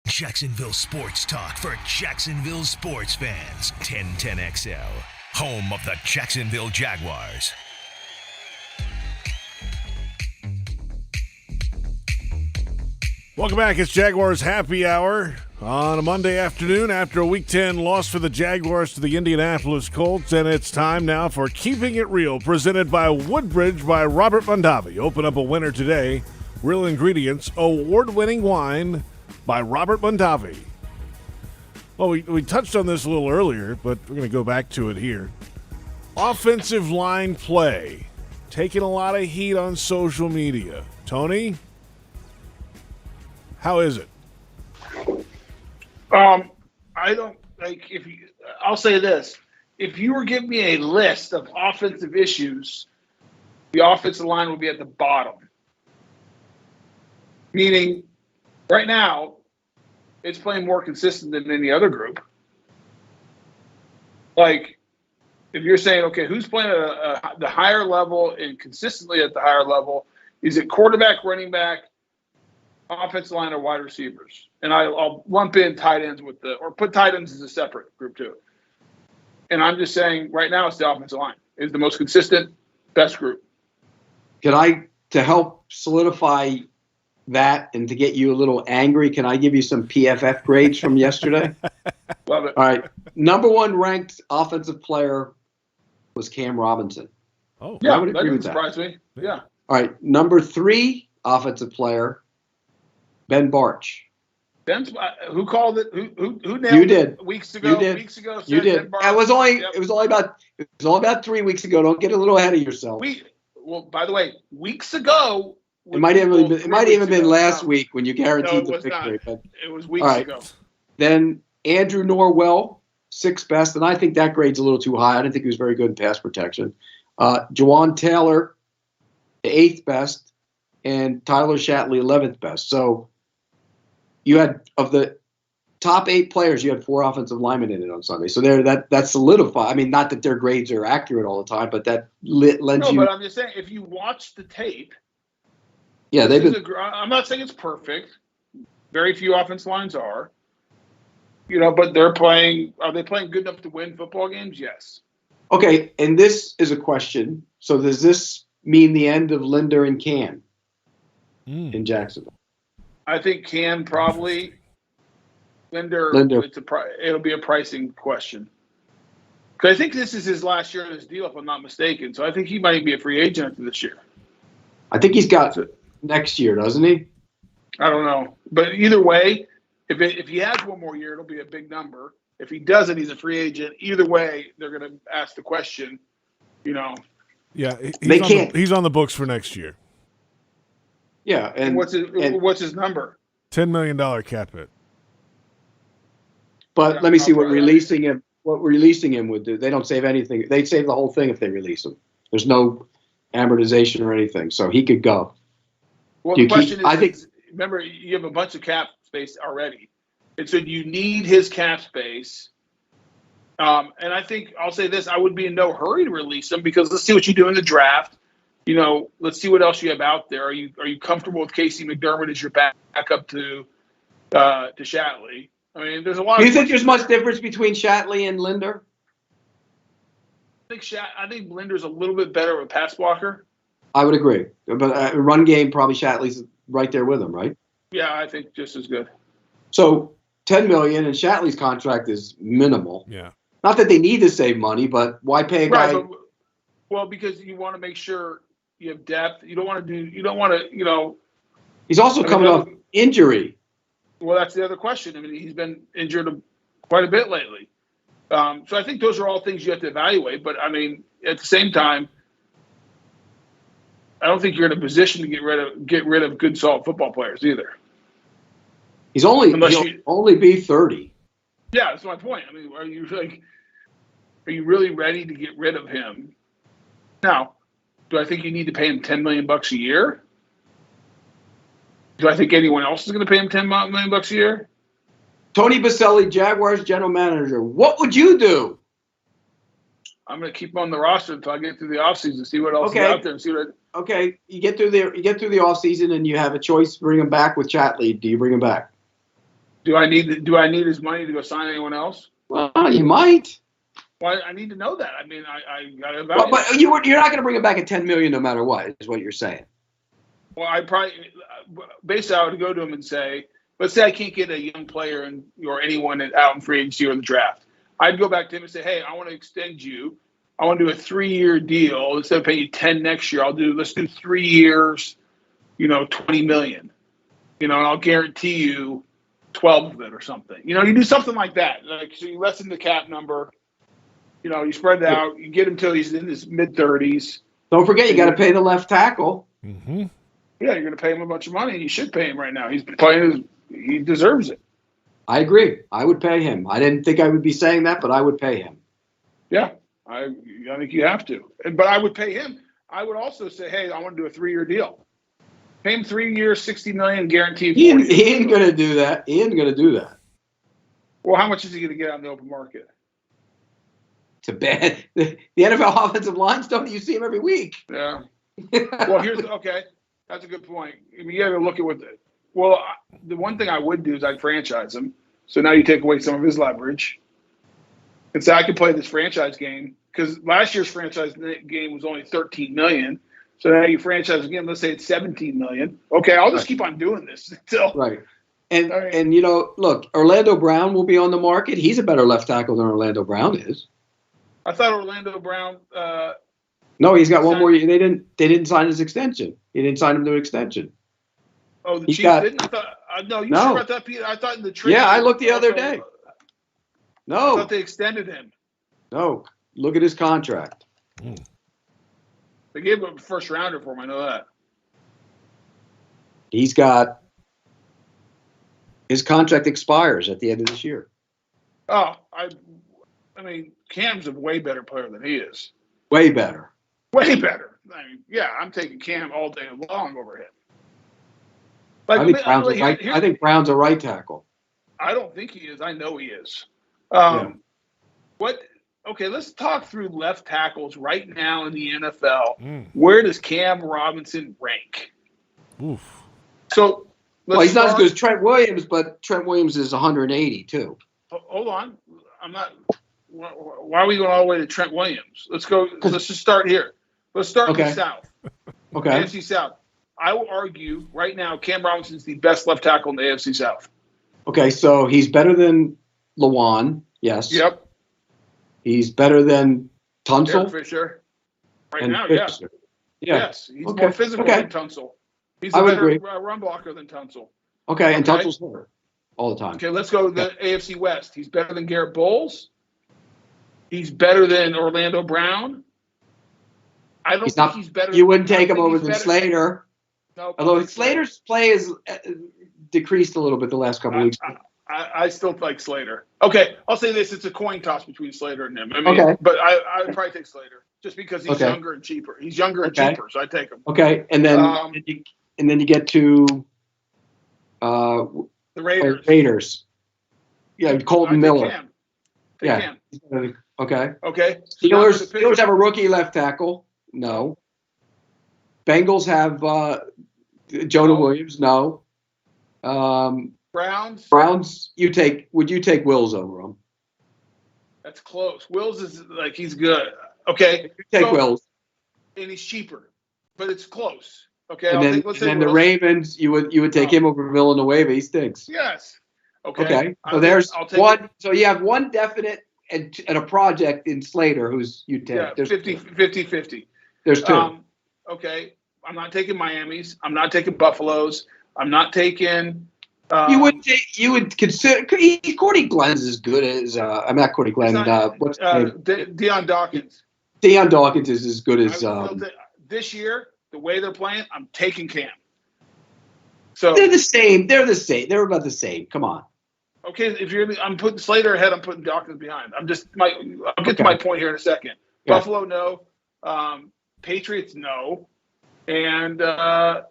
Jacksonville Sports Talk for Jacksonville sports fans. 1010XL, home of the Jacksonville Jaguars. Welcome back. It's Jaguars Happy Hour on a Monday afternoon after a Week 10 loss for the Jaguars to the Indianapolis Colts. And it's time now for Keeping It Real, presented by Woodbridge by Robert Mondavi. Open up a winner today. Real Ingredients, award-winning wine by Robert Mondavi. Well, we touched on this a little earlier, but we're going to go back to it here. Offensive line play. Taking a lot of heat on social media. Tony, how is it? I don't like I'll say this. If you were giving me a list of offensive issues, the offensive line would be at the bottom. Meaning, right now, it's playing more consistent than any other group. Like, if you're saying, okay, who's playing at the higher level and consistently at the higher level, is it quarterback, running back, offensive line, or wide receivers? And I'll lump in tight ends or put tight ends as a separate group too. And I'm just saying right now it's the offensive line. It's the most consistent, best group. To help solidify that and to get you a little angry, can I give you some PFF grades from yesterday? Love it. All right. Number one ranked offensive player was Cam Robinson. Oh, yeah, I would agree with doesn't that. surprise me. Yeah. All right. Number three offensive player, Ben Barch. Ben's who called it? Who nailed You did. it weeks ago? You did. Weeks ago. You did. Ben Barch. It was only Yep. about 3 weeks ago. Don't get a little ahead of yourself. Well, by the way, weeks ago. It might have even been last week when you guaranteed the victory. But, it was weeks all right. ago. Then Andrew Norwell, sixth best, and I think that grade's a little too high. I didn't think he was very good in pass protection. Jawan Taylor, the eighth best, and Tyler Shatley, 11th best. So you had, of the top 8 players, you had 4 offensive linemen in it on Sunday. So that solidified. I mean, not that their grades are accurate all the time, but that lends you. No, but I'm just saying, if you watch the tape. Yeah, I'm not saying it's perfect. Very few offensive lines are. But they're playing. Are they playing good enough to win football games? Yes. Okay, and this is a question. So does this mean the end of Linder and Can in Jacksonville? I think Can probably. Linder. It'll be a pricing question. Because I think this is his last year in his deal, if I'm not mistaken. So I think he might be a free agent after this year. I think he's got next year, doesn't he? I don't know. But either way, if he has one more year, it'll be a big number. If he doesn't, he's a free agent. Either way, they're going to ask the question, Yeah, he's on the books for next year. Yeah, and what's his number? $10 million cap hit. But let me see what releasing him would do. They don't save anything. They'd save the whole thing if they release him. There's no amortization or anything, so he could go. Well, the question is, remember, you have a bunch of cap space already, and so you need his cap space. And I think I'll say this: I would be in no hurry to release him because let's see what you do in the draft. Let's see what else you have out there. Are you comfortable with Casey McDermott as your backup to Shatley? I mean, there's a lot. Do you think there's much difference between Shatley and Linder? I think Linder's a little bit better of a pass blocker. I would agree, but run game probably Shatley's right there with him, right? Yeah, I think just as good. So $10 million, and Shatley's contract is minimal. Yeah. Not that they need to save money, but why pay a guy? Well, because you want to make sure you have depth. You don't want to. He's also coming off injury. Well, that's the other question. I mean, he's been injured quite a bit lately. So I think those are all things you have to evaluate. But, I mean, at the same time, I don't think you're in a position to get rid of good, solid football players either. He'll only be 30. Yeah, that's my point. I mean, are you really ready to get rid of him? Now, do I think you need to pay him $10 million a year? Do I think anyone else is going to pay him $10 million a year? Tony Boselli, Jaguars general manager. What would you do? I'm going to keep him on the roster until I get through the offseason, see what else is out there, and see what. Okay, you get through the offseason, and you have a choice to bring him back with Chatley. Do you bring him back? Do I need his money to go sign anyone else? Well, you might. Well, I need to know that. I mean, I got to evaluate. But you're not going to bring him back at $10 million no matter what, is what you're saying. Well, I probably basically I would go to him and say, let's say I can't get a young player or anyone out in free agency or the draft. I'd go back to him and say, hey, I want to extend you. I want to do a 3-year deal. Instead of paying you 10 next year, let's do 3 years, $20 million. And I'll guarantee you 12 of it or something. You do something like that. So you lessen the cap number. You spread it out. You get him till he's in his mid-30s. Don't forget, you got to pay the left tackle. Mm-hmm. Yeah, you're going to pay him a bunch of money, and you should pay him right now. He's playing. He deserves it. I agree. I would pay him. I didn't think I would be saying that, but I would pay him. Yeah, I think you have to. But I would pay him. I would also say, hey, I want to do a 3-year deal. Pay him 3 years, $60 million, guaranteed. He ain't going to do that. He ain't going to do that. Well, how much is he going to get on the open market? It's a bad. The NFL offensive lines don't. You see him every week. Yeah. Well, okay. That's a good point. I mean, you got to look at the one thing I would do is I'd franchise him. So now you take away some of his leverage. And so I can play this franchise game because last year's franchise game was only $13 million. So now you franchise again. Let's say it's $17 million. Okay, I'll just keep on doing this until. Right. And look, Orlando Brown will be on the market. He's a better left tackle than Orlando Brown is. I thought Orlando Brown. No, he's got one more year. They didn't sign his extension. He didn't sign him to an extension. Oh, the Chiefs didn't? No, you sure about that, Peter? I thought in the trade. Yeah, I looked the other day. No. I thought they extended him. No. Look at his contract. They gave him a first rounder for him. I know that. His contract expires at the end of this year. Oh, I mean, Cam's a way better player than he is. Way better. Way better. I mean, yeah, I'm taking Cam all day long over him. I think Brown's a right tackle. I don't think he is. I know he is. Okay, let's talk through left tackles right now in the NFL. Where does Cam Robinson rank? Oof. So, he's not as good as Trent Williams, but Trent Williams is 180 too. Hold on. I'm not. Why are we going all the way to Trent Williams? Let's go. Let's just start here. Let's start in the South. Okay. AFC South. I will argue right now Cam Robinson is the best left tackle in the AFC South. Okay, so he's better than Lewan. Yes. Yep. He's better than Tunsil. Eric Fisher. Right now, Fisher. Yeah. Yes. He's more physical than Tunsil. He's a better run blocker than Tunsil. Okay, and Tunsil's hurt all the time. Okay, let's go to the AFC West. He's better than Garrett Bowles. He's better than Orlando Brown. I don't think he's better. You wouldn't take him over than Slater. No, although Slater's play has decreased a little bit the last couple of weeks. I still like Slater. Okay, I'll say this: it's a coin toss between Slater and him. I mean, but I would probably take Slater just because he's younger and cheaper. He's younger and cheaper, so I take him. Okay, and then you get to the Raiders. Yeah, Colton Miller. Cam. Okay. Okay. Steelers have a rookie left tackle. No. Bengals have Jonah Williams. No. Browns. Would you take Wills over him? That's close. Wills is he's good. Okay. You take Wills. And he's cheaper, but it's close. Okay. And then the Ravens, you would take him over Villanueva. He stinks. Yes. Okay. Okay. So there's one. So you have one definite and a project in Slater who's you take. Yeah, there's 50-50. There's two. Okay. I'm not taking Miami's. I'm not taking Buffalo's. I'm not taking. You would consider Cordy Glenn's as good as I'm not Cordy Glenn. What's Deion Dawkins. Deion Dawkins is as good as this year. The way they're playing, I'm taking Cam. So they're the same. They're the same. They're about the same. Come on. Okay, I'm putting Slater ahead. I'm putting Dawkins behind. I'll get to my point here in a second. Yeah. Buffalo, no. Patriots, no. And the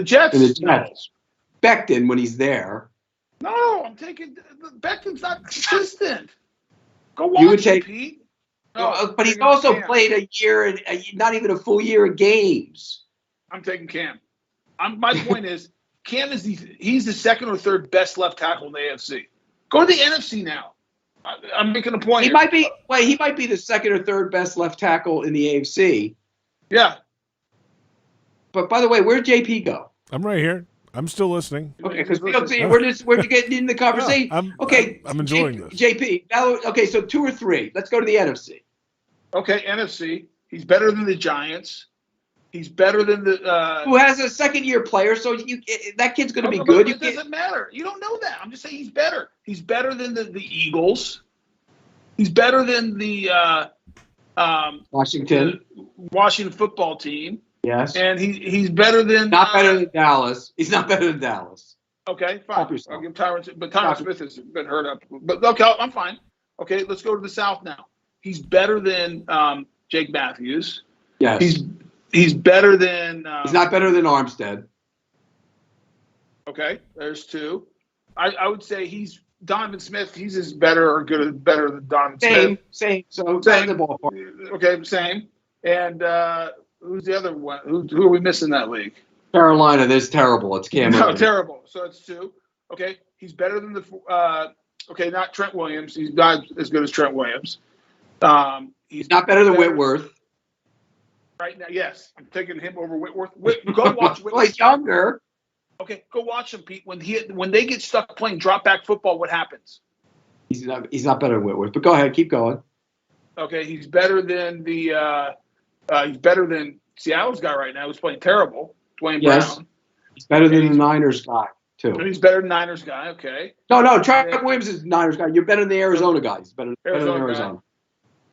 Jets. And the Jets. Becton when he's there. No, I'm taking Becton's not consistent. Go watch him, Pete. No, but he's also played a year and not even a full year of games. I'm taking Cam. My point is, Cam is he's the second or third best left tackle in the AFC. Go to the NFC now. I'm making a point. He might be the second or third best left tackle in the AFC. Yeah. But by the way, where'd JP go? I'm right here. I'm still listening. Okay, because we're getting into the conversation. I'm enjoying this. JP. Now, okay, so 2 or 3. Let's go to the NFC. Okay, NFC. He's better than the Giants. He's better than the who has a second-year player, so that kid's going to be good. It doesn't matter. You don't know that. I'm just saying he's better. He's better than the Eagles. He's better than the Washington football team. Yes. And he's better than better than Dallas. He's not better than Dallas. Okay, fine. I'll give Tyron, but Tyron Smith has been hurt up. But okay, I'm fine. Okay, let's go to the South now. He's better than Jake Matthews. Yes. He's better than. He's not better than Armstead. Okay, there's 2. I would say he's Donovan Smith. He's as better than Donovan Smith. Same. So same. The ballpark. Okay, same. And who's the other one? Who are we missing in that league? Carolina. That's terrible. It's Cam. No, terrible. So it's 2. Okay, he's better than not Trent Williams. He's not as good as Trent Williams. He's not better than Whitworth. Right now, yes, I'm taking him over Whitworth. Go watch Whitworth. Well, he's younger. Okay, go watch him, Pete. When they get stuck playing drop back football, what happens? He's not better than Whitworth. But go ahead, keep going. Okay, he's better than Seattle's guy right now, who's playing terrible, Dwayne Brown. He's better than the Niners guy too. And he's better than Niners guy. Okay. No, Trent Williams is Niners guy. You're better than the Arizona guy. He's better than Arizona.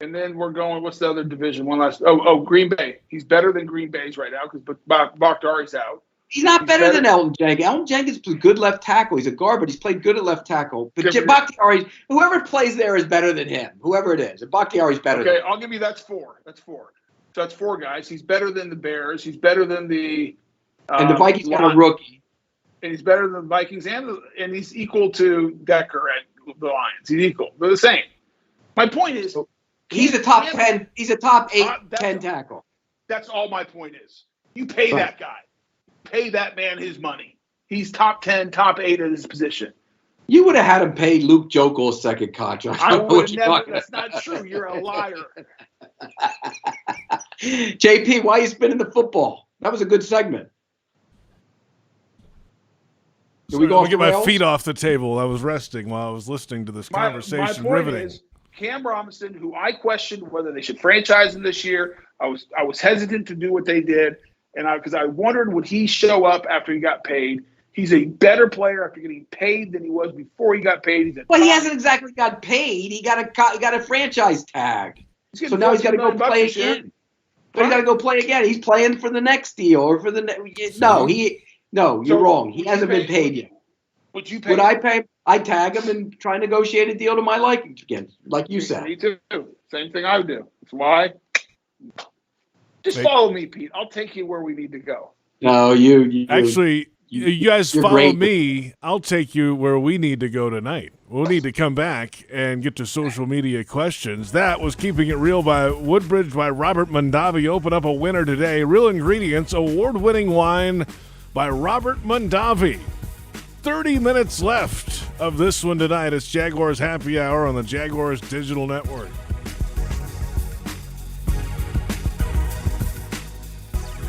And then we're going. What's the other division? One last. Green Bay. He's better than Green Bay's right now because Bakhtiari's out. He's not better than Elton Jenkins. Elton Jenkins is a good left tackle. He's a guard, but he's played good at left tackle. But Bakhtiari, whoever plays there is better than him. Whoever it is, and Bakhtiari's better. Okay, than him. I'll give you that's 4. That's 4. So that's 4 guys. He's better than the Bears. He's better than the. And the Vikings got a rookie. And he's better than the Vikings, and he's equal to Decker at the Lions. He's equal. They're the same. My point is. He's a top 10. He's a top 8, 10 tackle. That's all my point is. You pay that guy. Pay that man his money. He's top 10, top 8 at his position. You would have had him pay Luke Jokel's second contract. I would have never. That's not true. You're a liar. JP, why are you spinning the football? That was a good segment. Did we go? Get my feet off the table. I was resting while I was listening to this conversation. My point is, Cam Robinson, who I questioned whether they should franchise him this year. I was hesitant to do what they did, and because I wondered would he show up after he got paid. He's a better player after getting paid than he was before he got paid. He hasn't exactly got paid. He got a franchise tag, so now he's got to go play again. But he's got to go play again. He's playing for the next deal or for the you're wrong. He hasn't been paid yet. Would you pay? Would I pay? I tag him and try and negotiate a deal to my liking again, like you said. Me too. Same thing I would do. That's why. Just follow me, Pete. I'll take you where we need to go. No, you actually. You guys follow me. I'll take you where we need to go tonight. We'll need to come back and get to social media questions. That was Keeping It Real by Woodbridge by Robert Mondavi. Open up a winner today. Real Ingredients, award-winning wine by Robert Mondavi. 30 minutes left of this one tonight. It's Jaguars Happy Hour on the Jaguars Digital Network.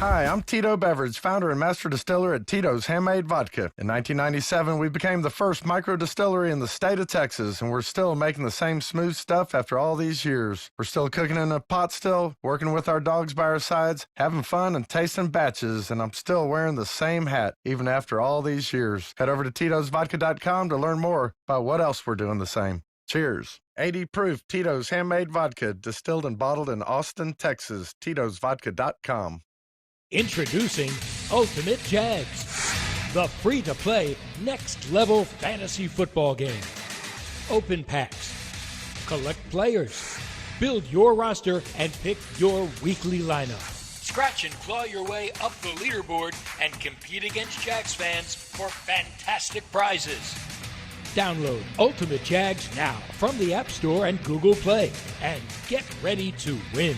Hi, I'm Tito Beverage, founder and master distiller at Tito's Handmade Vodka. In 1997, we became the first micro distillery in the state of Texas, and we're still making the same smooth stuff after all these years. We're still cooking in a pot still, working with our dogs by our sides, having fun and tasting batches, and I'm still wearing the same hat, even after all these years. Head over to Tito'sVodka.com to learn more about what else we're doing the same. Cheers. 80 proof Tito's Handmade Vodka, distilled and bottled in Austin, Texas. Tito'sVodka.com. Introducing Ultimate Jags. the free-to-play next-level fantasy football game. Open packs, collect players, build your roster, and pick your weekly lineup. Scratch and claw your way up the leaderboard and compete against Jags fans for fantastic prizes. Download Ultimate Jags now from the App Store and Google Play and get ready to win.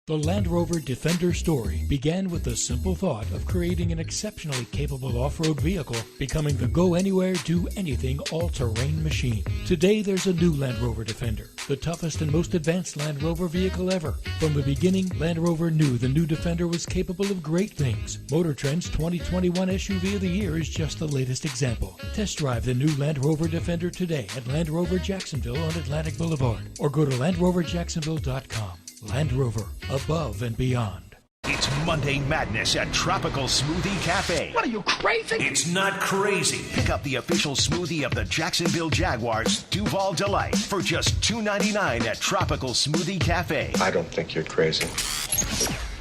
The Land Rover Defender story began with the simple thought of creating an exceptionally capable off-road vehicle, becoming the go-anywhere, do-anything all-terrain machine. Today, there's a new Land Rover Defender, the toughest and most advanced Land Rover vehicle ever. From the beginning, Land Rover knew the new Defender was capable of great things. Motor Trend's 2021 SUV of the Year is just the latest example. Test drive the new Land Rover Defender today at Land Rover Jacksonville on Atlantic Boulevard, or go to LandRoverJacksonville.com. Land Rover, above and beyond. It's Monday Madness at Tropical Smoothie Cafe. What are you, crazy? It's not crazy. Pick up the official smoothie of the Jacksonville Jaguars, Duval Delight, for just $2.99 at Tropical Smoothie Cafe. I don't think you're crazy.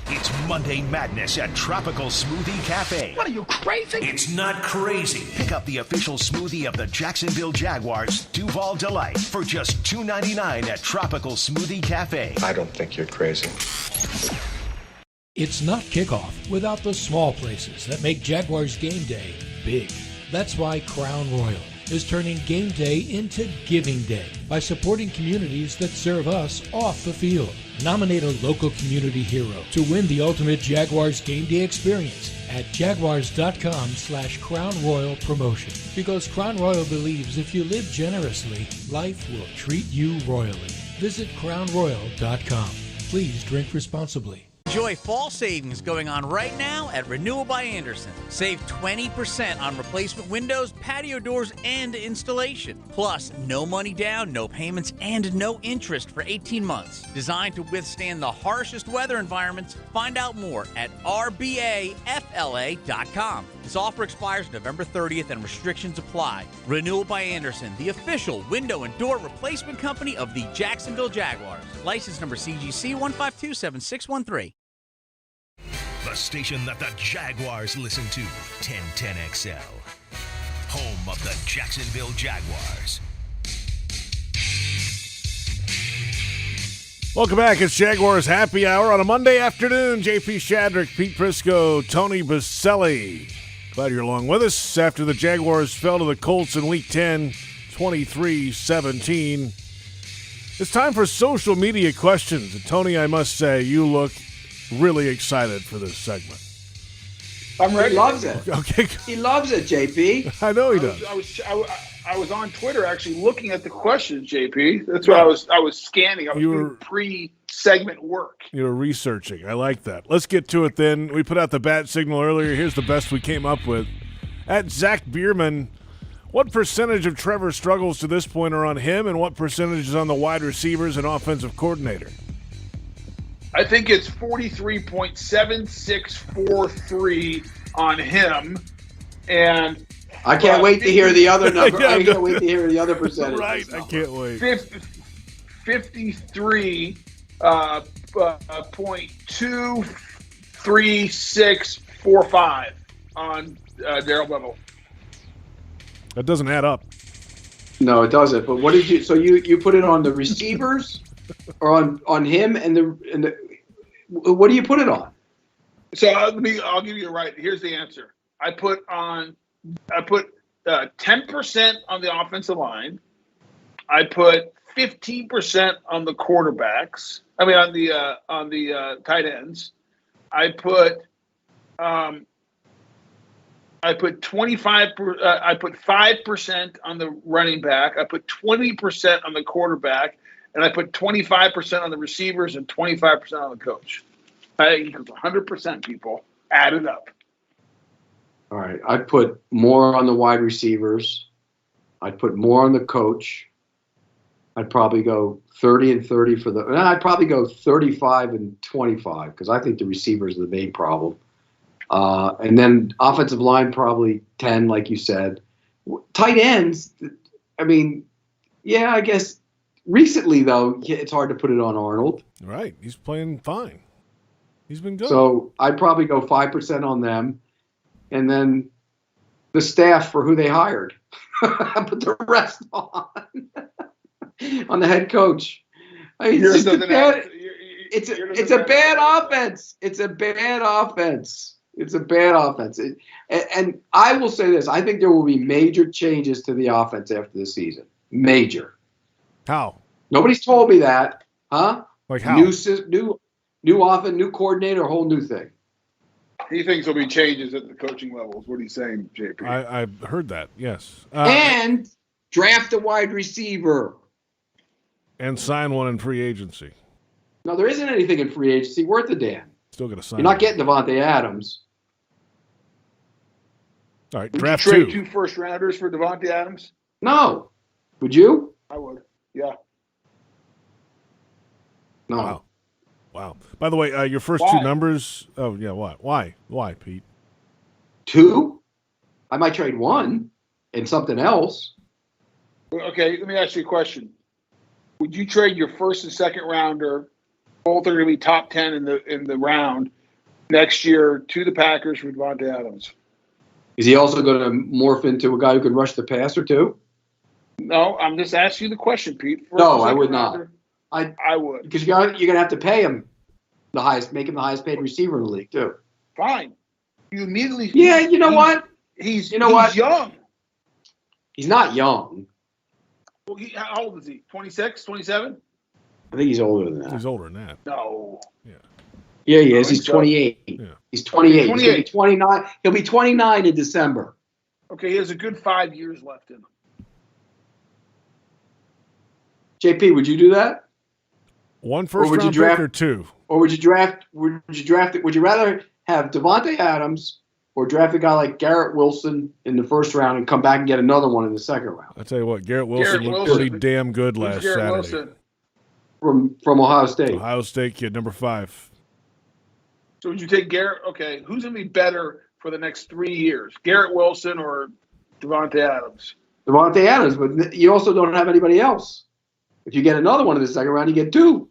It's Monday Madness at Tropical Smoothie Cafe. What are you, crazy? It's not crazy. Pick up the official smoothie of the Jacksonville Jaguars, Duval Delight, for just $2.99 at Tropical Smoothie Cafe. I don't think you're crazy. It's not kickoff without the small places that make Jaguars game day big. That's why Crown Royal is turning game day into giving day by supporting communities that serve us off the field. Nominate a local community hero to win the ultimate Jaguars game day experience at jaguars.com/Crown Royal promotion. Because Crown Royal believes if you live generously, life will treat you royally. Visit crownroyal.com. Please drink responsibly. Enjoy fall savings going on right now at Renewal by Andersen. Save 20% on replacement windows, patio doors, and installation. Plus, no money down, no payments, and no interest for 18 months. Designed to withstand the harshest weather environments. Find out more at rbafla.com. This offer expires November 30th and restrictions apply. Renewal by Andersen, the official window and door replacement company of the Jacksonville Jaguars. License number CGC 1527613. The station that the Jaguars listen to, 1010XL. Home of the Jacksonville Jaguars. Welcome back. It's Jaguars Happy Hour on a Monday afternoon. JP Shadrick, Pete Prisco, Tony Boselli. Glad you're along with us after the Jaguars fell to the Colts in Week 10, 23-17. It's time for social media questions. And Tony, I must say, you look really excited for this segment. I'm ready. He loves it. Okay. He loves it, JP. I know he does. I was on Twitter actually looking at the questions, JP. That's what I was scanning. I was doing pre-segment work. You were researching. I like that. Let's get to it then. We put out the bat signal earlier. Here's the best we came up with. At Zach Bierman, what percentage of Trevor's struggles to this point are on him, and what percentage is on the wide receivers and offensive coordinator? I think it's 43.7643 on him, and I can't wait to hear the other number. I can't wait to hear the other percentage. Right, I can't wait. 53.23645 on Daryl Bevel. That doesn't add up. No, it doesn't. But what did you? So you put it on the receivers, or on him and the what do you put it on? So I'll give you right. Here's the answer. I put 10% on the offensive line. I put 15% on the quarterbacks. I mean on the tight ends. I put 25. I put 5% on the running back. I put 20% on the quarterback, and I put 25% on the receivers and 25% on the coach. I think it's 100%. People add it up. All right, I put more on the wide receivers. I'd put more on the coach. I'd probably go 30 and 30 for the. I'd probably go 35 and 25 because I think the receivers are the main problem. And then offensive line probably 10, like you said. Tight ends, I mean, yeah, I guess recently though it's hard to put it on Arnold. Right, he's playing fine. He's been good. So I'd probably go 5% on them. and then the staff for who they hired. Put the rest on the head coach. I mean, it's a bad offense. It's a bad offense. It's a bad offense. And I will say this. I think there will be major changes to the offense after the season. Major. How? Nobody's told me that. Huh? Like how? New offense, new coordinator, a whole new thing. He thinks there'll be changes at the coaching levels. What are you saying, JP? I've heard that, yes. And draft a wide receiver. And sign one in free agency. No, there isn't anything in free agency worth a damn. Still going to sign. You're not getting Devontae Adams. All right, Would draft you trade 2. 2 first-rounders for Devontae Adams? No. Would you? I would. Yeah. No. Wow. By the way, your first Why? 2 numbers. Oh, yeah. Why? Why, Pete? 2? I might trade 1 and something else. Okay, let me ask you a question. Would you trade your first and second rounder, both are going to be top 10 in the round, next year to the Packers for Devontae Adams? Is he also going to morph into a guy who can rush the passer too? No, I'm just asking you the question, Pete. First No, and I second would not. rounder, I would. Because you're going to have to pay him make him the highest paid receiver in the league too. Fine. You immediately. Yeah, you know what? He's what? young. He's not young. Well, how old is he? 26, 27? I think he's older than that. He's older than that. No. Yeah, he is. He's 28. Yeah. He's 28. He's 28. going to be 29. He'll be 29 in December. Okay, he has a good 5 years left in him. JP, would you do that? 1 first round pick or 2? Or would you draft it? Would you rather have Devontae Adams or draft a guy like Garrett Wilson in the first round and come back and get another one in the second round? I'll tell you what, Garrett Wilson looked pretty damn good last Saturday. Wilson? From Ohio State. Ohio State kid, number 5. So would you take Garrett? Okay, who's going to be better for the next 3 years, Garrett Wilson or Devontae Adams? Devontae Adams, but you also don't have anybody else. If you get another one in the second round, you get 2.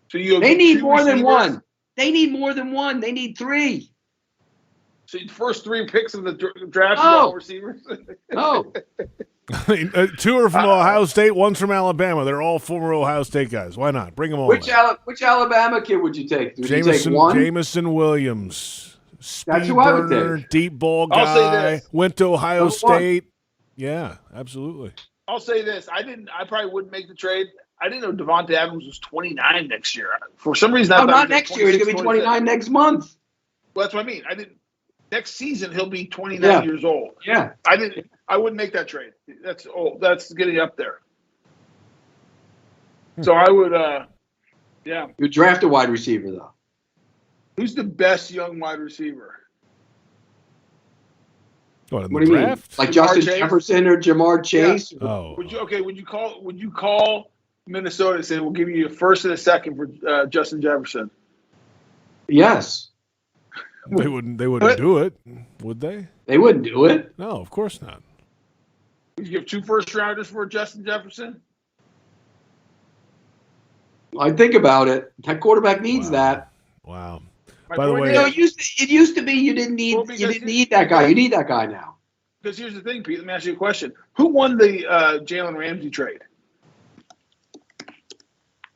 So they need more than 1. They need more than 1. They need 3. So the first 3 picks of the draft No. all receivers? No. 2 are from Ohio State, 1's from Alabama. They're all former Ohio State guys. Why not? Bring them all. Which Alabama kid would you take? Would you take 1? Jameson Williams. That's who I would Burner, take. deep ball I'll say guy. this. Went to Ohio Number 1. State. Yeah, absolutely. I'll say this. I probably wouldn't make the trade. I didn't know Devontae Adams was 29 next year. For some reason, I No, thought not he was next year. He's going to be 29 next month. Well, that's what I mean. Next season he'll be 29 years old. Yeah. I wouldn't make that trade. That's old. That's getting up there. So I would yeah. You draft a wide receiver though. Who's the best young wide receiver? What do you mean? Like Justin Jefferson or Jamar Chase? Yeah. Oh. Would you call Minnesota and say we'll give you a first and a second for Justin Jefferson? Yes. They wouldn't do it, would they? They wouldn't do it. No, of course not. Would you give 2 first rounders for Justin Jefferson? I think about it. That quarterback needs that. Wow. By the way, it used to be you didn't need that guy. You need that guy now. Because here's the thing, Pete. Let me ask you a question. Who won the Jalen Ramsey trade?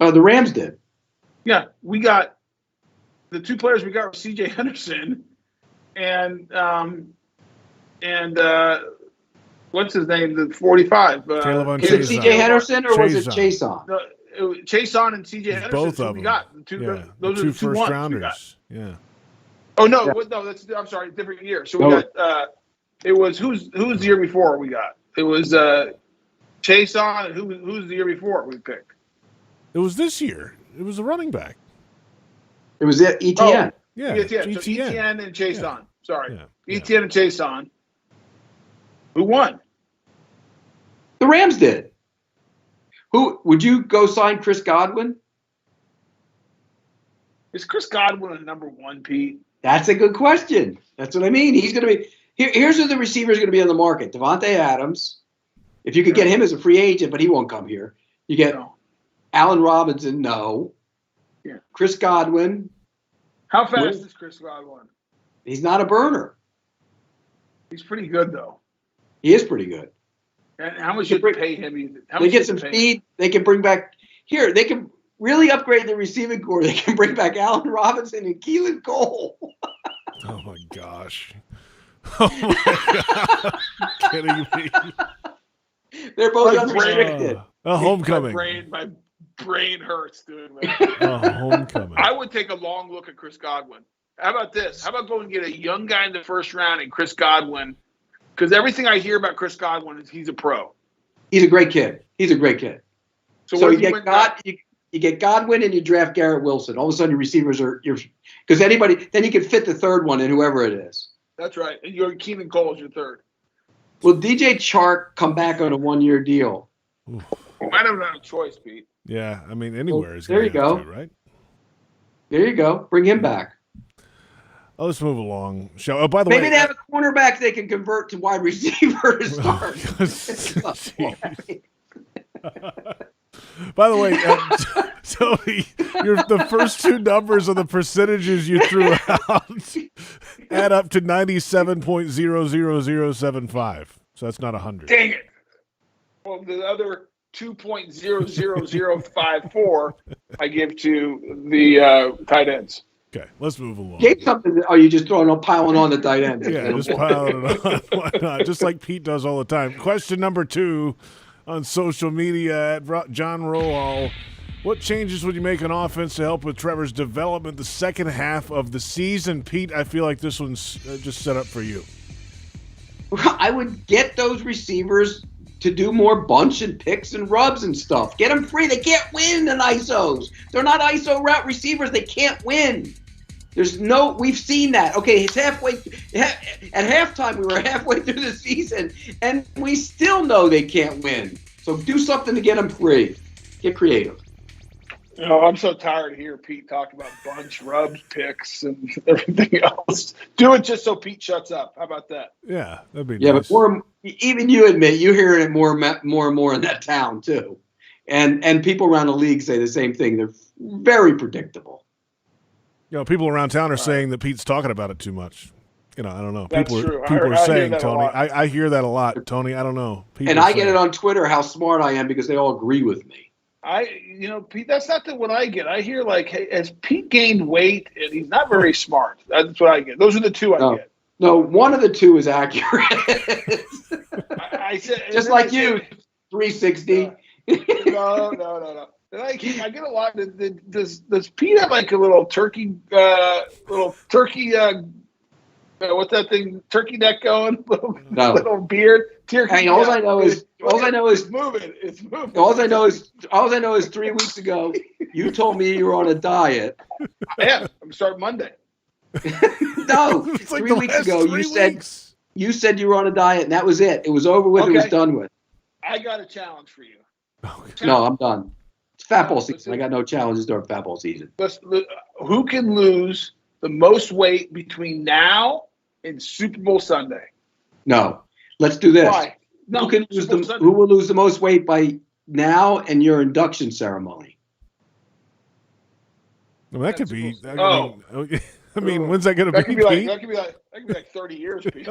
The Rams did. Yeah, we got the 2 players we got were C.J. Henderson and what's his name? The 45. Is it C.J. Henderson or was it Chason? No, Chason and C.J. Henderson. Both of we them. got those are the 2 first ones rounders. we got. Yeah. Oh no, I'm sorry, different year. So we got it was who's the year before we got? It was Chason and who's the year before we picked? It was this year. It was a running back. It was ETN. Yeah, ETN. So ETN and Chason. Yeah. Sorry. Yeah. ETN and Chason. Who won? The Rams did. Who would you go sign Chris Godwin? Is Chris Godwin a number 1, Pete? That's a good question. That's what I mean. He's going to be here's who the receiver's going to be on the market. Devontae Adams. If you could get him as a free agent, but he won't come here. You get Allen Robinson, no. Yeah. Chris Godwin. How fast is Chris Godwin? He's not a burner. He's pretty good, though. He is pretty good. And how much should they pay him? They get some speed. They can bring back here. They can really upgrade the receiving core. They can bring back Allen Robinson and Keelan Cole. Oh my gosh! Oh my god! Kidding me? They're both unrestricted. A homecoming. My brain hurts doing that. A homecoming. I would take a long look at Chris Godwin. How about this? How about going and get a young guy in the first round and Chris Godwin? Because everything I hear about Chris Godwin is he's a pro. He's a great kid. So you get Godwin and you draft Garrett Wilson. All of a sudden, your receivers because anybody. Then you can fit the third one in whoever it is. That's right. And your Keelan Cole is your third. Will DJ Chark come back on a 1-year deal? I don't have a choice, Pete. Yeah, I mean anywhere is. There you go. Right. There you go. Bring him back. Oh, let's move along. By the way, maybe they have a cornerback they can convert to wide receiver to start. By the way, Tony, the first two numbers of the percentages you threw out add up to 97.00075. So that's not 100. Dang it. Well, the other 2.00054 I give to the tight ends. Okay, let's move along. Are you just piling on the tight ends? Yeah, just piling it on. Why not? Just like Pete does all the time. Question number 2 on social media at John Rowall. What changes would you make on offense to help with Trevor's development the second half of the season? Pete, I feel like this one's just set up for you. I would get those receivers to do more bunch and picks and rubs and stuff. Get them free. They can't win in ISOs. They're not ISO route receivers. They can't win. We've seen that. Okay, it's halfway. At halftime, we were halfway through the season, and we still know they can't win. So do something to get them free. Get creative. I'm so tired of hearing Pete talk about bunch, rubs, picks, and everything else. Do it just so Pete shuts up. How about that? Yeah, that'd be nice. But even you admit you're hearing it more and more in that town too, and people around the league say the same thing. They're very predictable. People around town are saying that Pete's talking about it too much. I don't know. That's people true. Are saying, Tony. I hear that a lot, Tony. I don't know. And I get it on Twitter how smart I am because they all agree with me. Pete, that's not what I get. I hear hey, has Pete gained weight and he's not very smart. That's what I get. Those are the two I get. No, one of the two is accurate. I said just like you, 360. No. I get a lot. Does Pete have a little turkey? What's that thing? Turkey neck going? Little beard. All I know is it's moving. It's moving. All I know is 3 weeks ago you told me you were on a diet. I am. I'm starting Monday. No, 3 weeks ago you said you were on a diet and that was it. It was over with. Okay. It was done with. I got a challenge for you. No, I'm done. It's fat ball season. I got no challenges during fat ball season. Who can lose the most weight between now and Super Bowl Sunday? No. Let's do this. Why? No, who will lose the most weight by now and your induction ceremony? Well, that could be. I mean, when's that going to be? That could be like 30 years, Pete.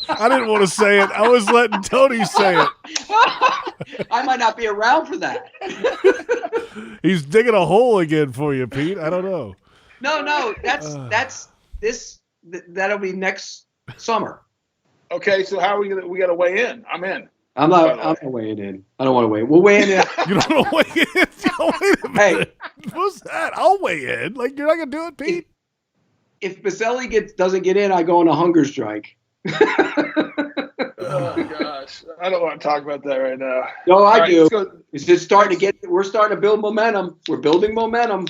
I didn't want to say it. I was letting Tony say it. I might not be around for that. He's digging a hole again for you, Pete. I don't know. No, that'll be next summer. Okay, so how are we gonna? We got to weigh in. I'm in. I'm not weighing in. I don't want to weigh in. We'll weigh in. You don't want to weigh in? Wait a minute. Hey, what's that? I'll weigh in. You're not gonna do it, Pete. If Boselli doesn't get in, I go on a hunger strike. Oh gosh, I don't want to talk about that right now. No, I do. It's just starting to get. We're starting to build momentum. We're building momentum.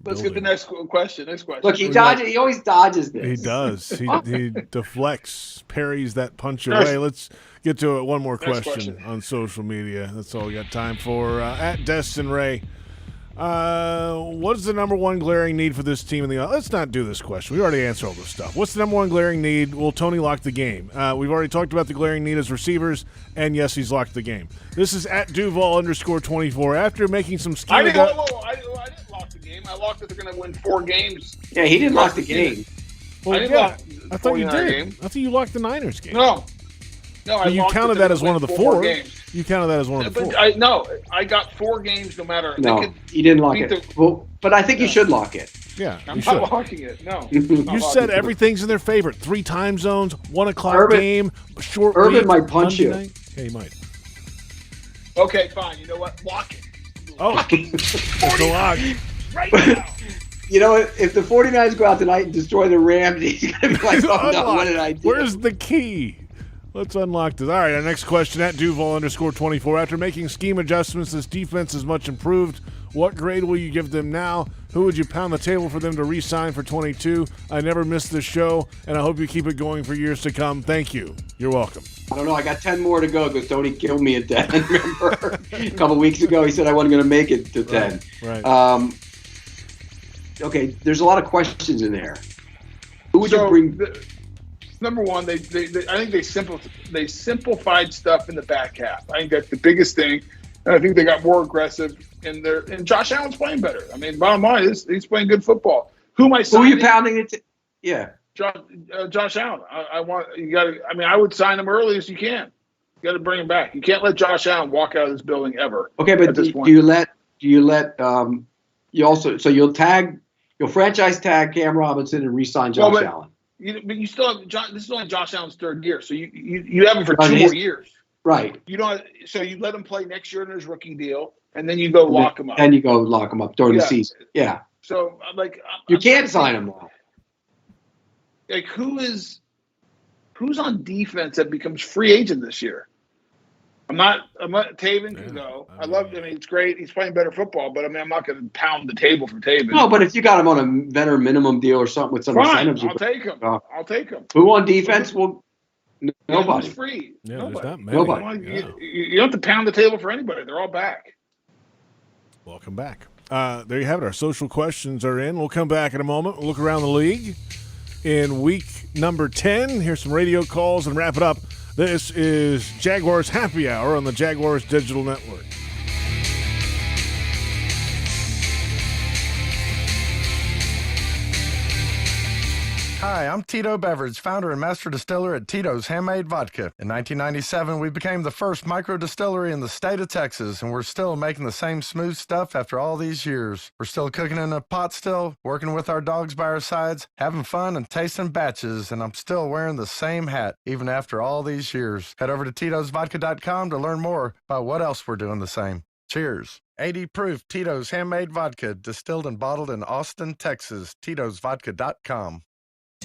Let's get the next question. Look, he dodges. He always dodges this. He does. He deflects, parries that punch away. Let's get to one more question on social media. That's all we got time for. At Destin Ray, what is the number one glaring need for this team in the? Let's not do this question. We already answered all this stuff. What's the number one glaring need? Will Tony lock the game? We've already talked about the glaring need as receivers, and yes, he's locked the game. This is at Duval_24. After making some scheme. I didn't lock the game. I locked that they're going to win 4 games. Yeah, he didn't lock the game. I didn't lock. I thought you 49er did. game. I thought you locked the Niners game. No, I you locked counted it that to as one of the win 4 four. games. You counted that as one of the But four. I got 4 games no matter. No, you didn't lock it. But I think you should lock it. Yeah, I'm you should. not locking it. No. You said everything's in their favor. 3 time zones, 1 o'clock game, short Urban week, might punch Monday you. night. Yeah, he might. Okay, fine. You know what? Lock it. Oh, it's a lock. Right now. You know, if the 49ers go out tonight and destroy the Rams, he's going to be like, oh, no, what did I do? Where's the key? Let's unlock this. All right, our next question at Duval_24. After making scheme adjustments, this defense is much improved. What grade will you give them now? Who would you pound the table for them to re-sign for 22? I never missed this show, and I hope you keep it going for years to come. Thank you. You're welcome. I don't know. I got 10 more to go because Tony killed me at 10. Remember? A couple weeks ago, he said I wasn't going to make it to 10. Right. Okay, there's a lot of questions in there. Who would you bring? Number one, I think they simplified stuff in the back half. I think that's the biggest thing, and I think they got more aggressive. And Josh Allen's playing better. I mean, bottom line is he's playing good football. Who are you pounding it to? Yeah, Josh Allen. I would sign him early as you can. You got to bring him back. You can't let Josh Allen walk out of this building ever. Okay, but do you let you'll franchise tag Cam Robinson and re-sign Josh Allen? But you still have this is only Josh Allen's 3rd year, so you have him for 2 more years. Right. You don't. So you let him play next year in his rookie deal, and then you go lock him up. And you go lock him up during the season. Yeah. So you can't sign him now. Like who's on defense that becomes free agent this year? I'm not Taven can go. I mean, it's great. He's playing better football, but I'm not going to pound the table for Taven. No, but if you got him on a veteran minimum deal or something with some incentives, I'll take him. I'll take him. Who on defense? Well, nobody. Who's free? Yeah, nobody. there's not many. Nobody. You don't have to pound the table for anybody. They're all back. Welcome back. There you have it. Our social questions are in. We'll come back in a moment. We'll look around the league in week number 10. Here's some radio calls and wrap it up. This is Jaguars Happy Hour on the Jaguars Digital Network. Hi, I'm Tito Beverage, founder and master distiller at Tito's Handmade Vodka. In 1997, we became the first micro distillery in the state of Texas, and we're still making the same smooth stuff after all these years. We're still cooking in a pot still, working with our dogs by our sides, having fun and tasting batches, and I'm still wearing the same hat, even after all these years. Head over to Tito'sVodka.com to learn more about what else we're doing the same. Cheers. 80 proof Tito's Handmade Vodka, distilled and bottled in Austin, Texas. Tito'sVodka.com.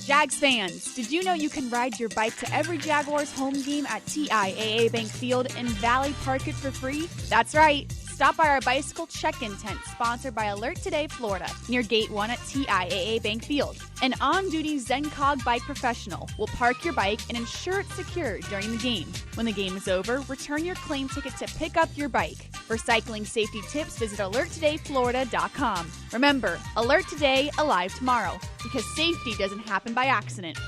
Jags fans, did you know you can ride your bike to every Jaguars home game at TIAA Bank Field and Valley Park it for free? That's right. Stop by our bicycle check-in tent sponsored by Alert Today Florida near Gate 1 at TIAA Bank Field. An on-duty ZenCog bike professional will park your bike and ensure it's secure during the game. When the game is over, return your claim ticket to pick up your bike. For cycling safety tips, visit alerttodayflorida.com. Remember, Alert Today, alive tomorrow, because safety doesn't happen by accident.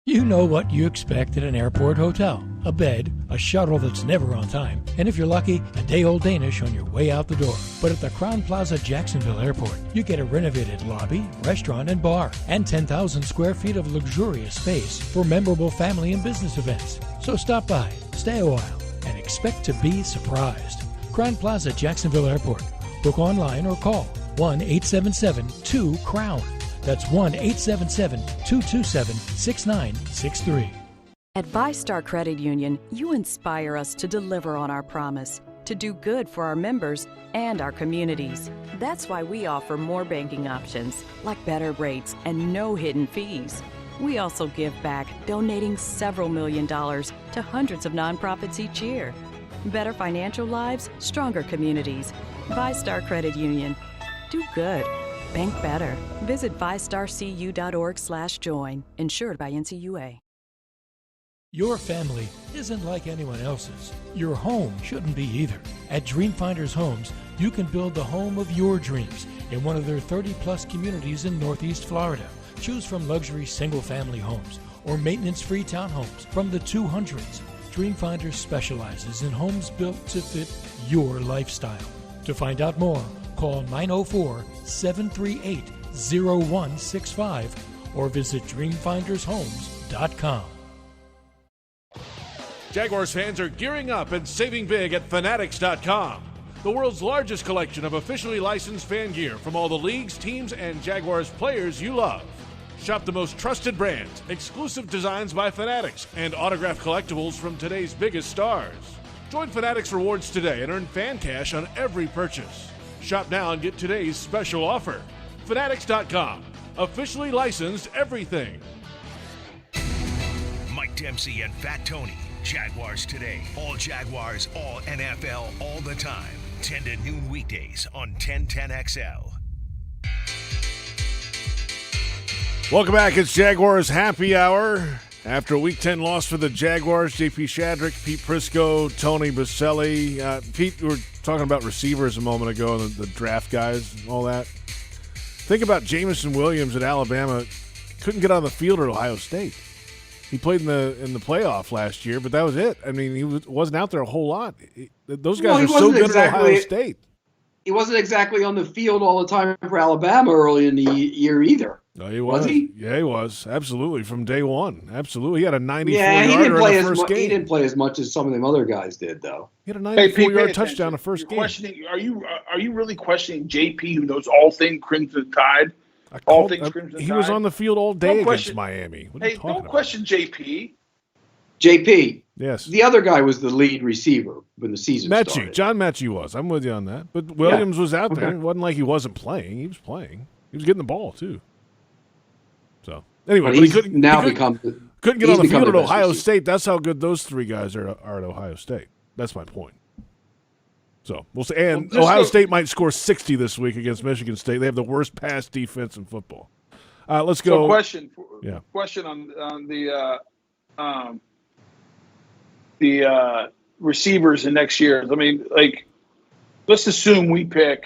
You know what you expect at an airport hotel. A bed, a shuttle that's never on time, and if you're lucky, a day-old Danish on your way out the door. But at the Crowne Plaza Jacksonville Airport, you get a renovated lobby, restaurant, and bar, and 10,000 square feet of luxurious space for memorable family and business events. So stop by, stay a while, and expect to be surprised. Crowne Plaza Jacksonville Airport. Book online or call 1-877-2-CROWN. That's 1-877-227-6963. At VyStar Credit Union, you inspire us to deliver on our promise, to do good for our members and our communities. That's why we offer more banking options, like better rates and no hidden fees. We also give back, donating several $1 million to hundreds of nonprofits each year. Better financial lives, stronger communities. VyStar Credit Union. Do good. Bank better. Visit vystarcu.org/join. Insured by NCUA. Your family isn't like anyone else's. Your home shouldn't be either. At Dreamfinders Homes, you can build the home of your dreams in one of their 30-plus communities in Northeast Florida. Choose from luxury single-family homes or maintenance-free townhomes from the 200s. Dreamfinders specializes in homes built to fit your lifestyle. To find out more, call 904-738-0165 or visit dreamfindershomes.com. Jaguars fans are gearing up and saving big at Fanatics.com. The world's largest collection of officially licensed fan gear from all the leagues, teams, and Jaguars players you love. Shop the most trusted brands, exclusive designs by Fanatics, and autographed collectibles from today's biggest stars. Join Fanatics Rewards today and earn fan cash on every purchase. Shop now and get today's special offer. Fanatics.com. Officially licensed everything. Mike Dempsey and Fat Tony. Jaguars Today. All Jaguars, all NFL, all the time. 10 to noon weekdays on 1010XL. Welcome back. It's Jaguars Happy Hour. After a Week 10 loss for the Jaguars, JP Shadrick, Pete Prisco, Tony Boselli. Pete, we were talking about receivers a moment ago, and the draft guys and all that. Think about Jamison Williams at Alabama. Couldn't get on the field at Ohio State. He played in the playoff last year, but that was it. I mean, he wasn't out there a whole lot. Those guys are so good at Ohio State. He wasn't exactly on the field all the time for Alabama early in the year either. No, he was. Yeah, he was. Absolutely. From day one. Absolutely. He had a 94-yarder in the first game. He didn't play as much as some of them other guys did, though. He had a 94-yard touchdown the first game. Are you really questioning JP, who knows all things Crimson Tide? He was on the field all day against Miami. What are you talking about? Question JP. JP. Yes. The other guy was the lead receiver when the season started. John Mechie was. I'm with you on that. But Williams was out there. It wasn't like he wasn't playing. He was playing. He was getting the ball, too. So, anyway, but he couldn't get on the field at Ohio State. That's how good those three guys are at Ohio State. That's my point. So, we'll see. And Ohio State might score 60 this week against Michigan State. They have the worst pass defense in football. Let's go. So question on the receivers in next year. I mean, let's assume if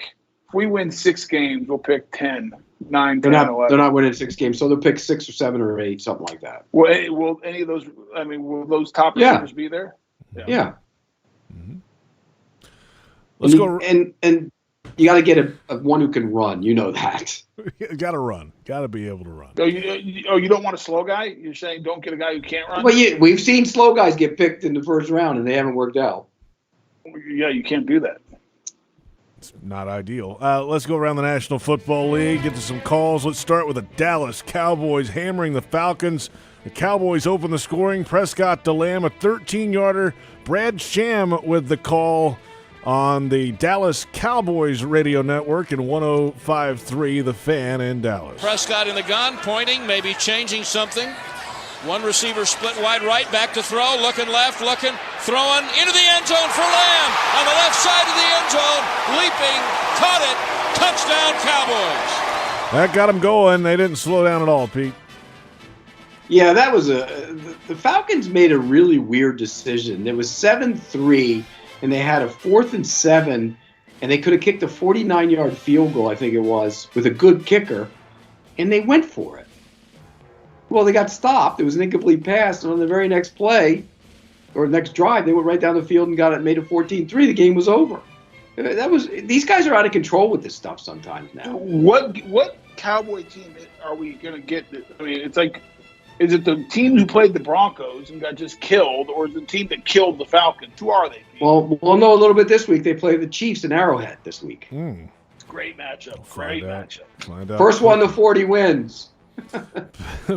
we win 6 games, we'll pick 10, 9, 10, 11. They're not winning 6 games, so they'll pick 6 or 7 or 8, something like that. Will any of those? I mean, will those top receivers be there? Yeah. Mm-hmm. Let's go. And you got to get a one who can run. You know that. Got to run. Got to be able to run. You don't want a slow guy? You're saying don't get a guy who can't run? Well, we've seen slow guys get picked in the first round, and they haven't worked out. Yeah, you can't do that. It's not ideal. Let's go around the National Football League, get to some calls. Let's start with the Dallas Cowboys hammering the Falcons. The Cowboys open the scoring. Prescott to Lamb, a 13-yarder. Brad Sham with the call on the Dallas Cowboys radio network in 105.3 The Fan in Dallas. Prescott in the gun, pointing, maybe changing something. One receiver split wide right, back to throw, looking left, throwing into the end zone for Lamb. On the left side of the end zone, leaping, caught it, touchdown Cowboys. That got them going. They didn't slow down at all, Pete. Yeah, that was the Falcons made a really weird decision. It was 7-3. And they had a 4th and 7, and they could have kicked a 49-yard field goal, I think it was, with a good kicker, and they went for it. Well, they got stopped. It was an incomplete pass, and on the very next play, or next drive, they went right down the field and made it 14-3. The game was over. These guys are out of control with this stuff sometimes now. What Cowboy team are we going to get? I mean, it's like, is it the team who played the Broncos and got just killed, or is it the team that killed the Falcons? Who are they? Well, we'll know a little bit this week. They play the Chiefs in Arrowhead this week. It's a great matchup. Find out. First one to 40 wins.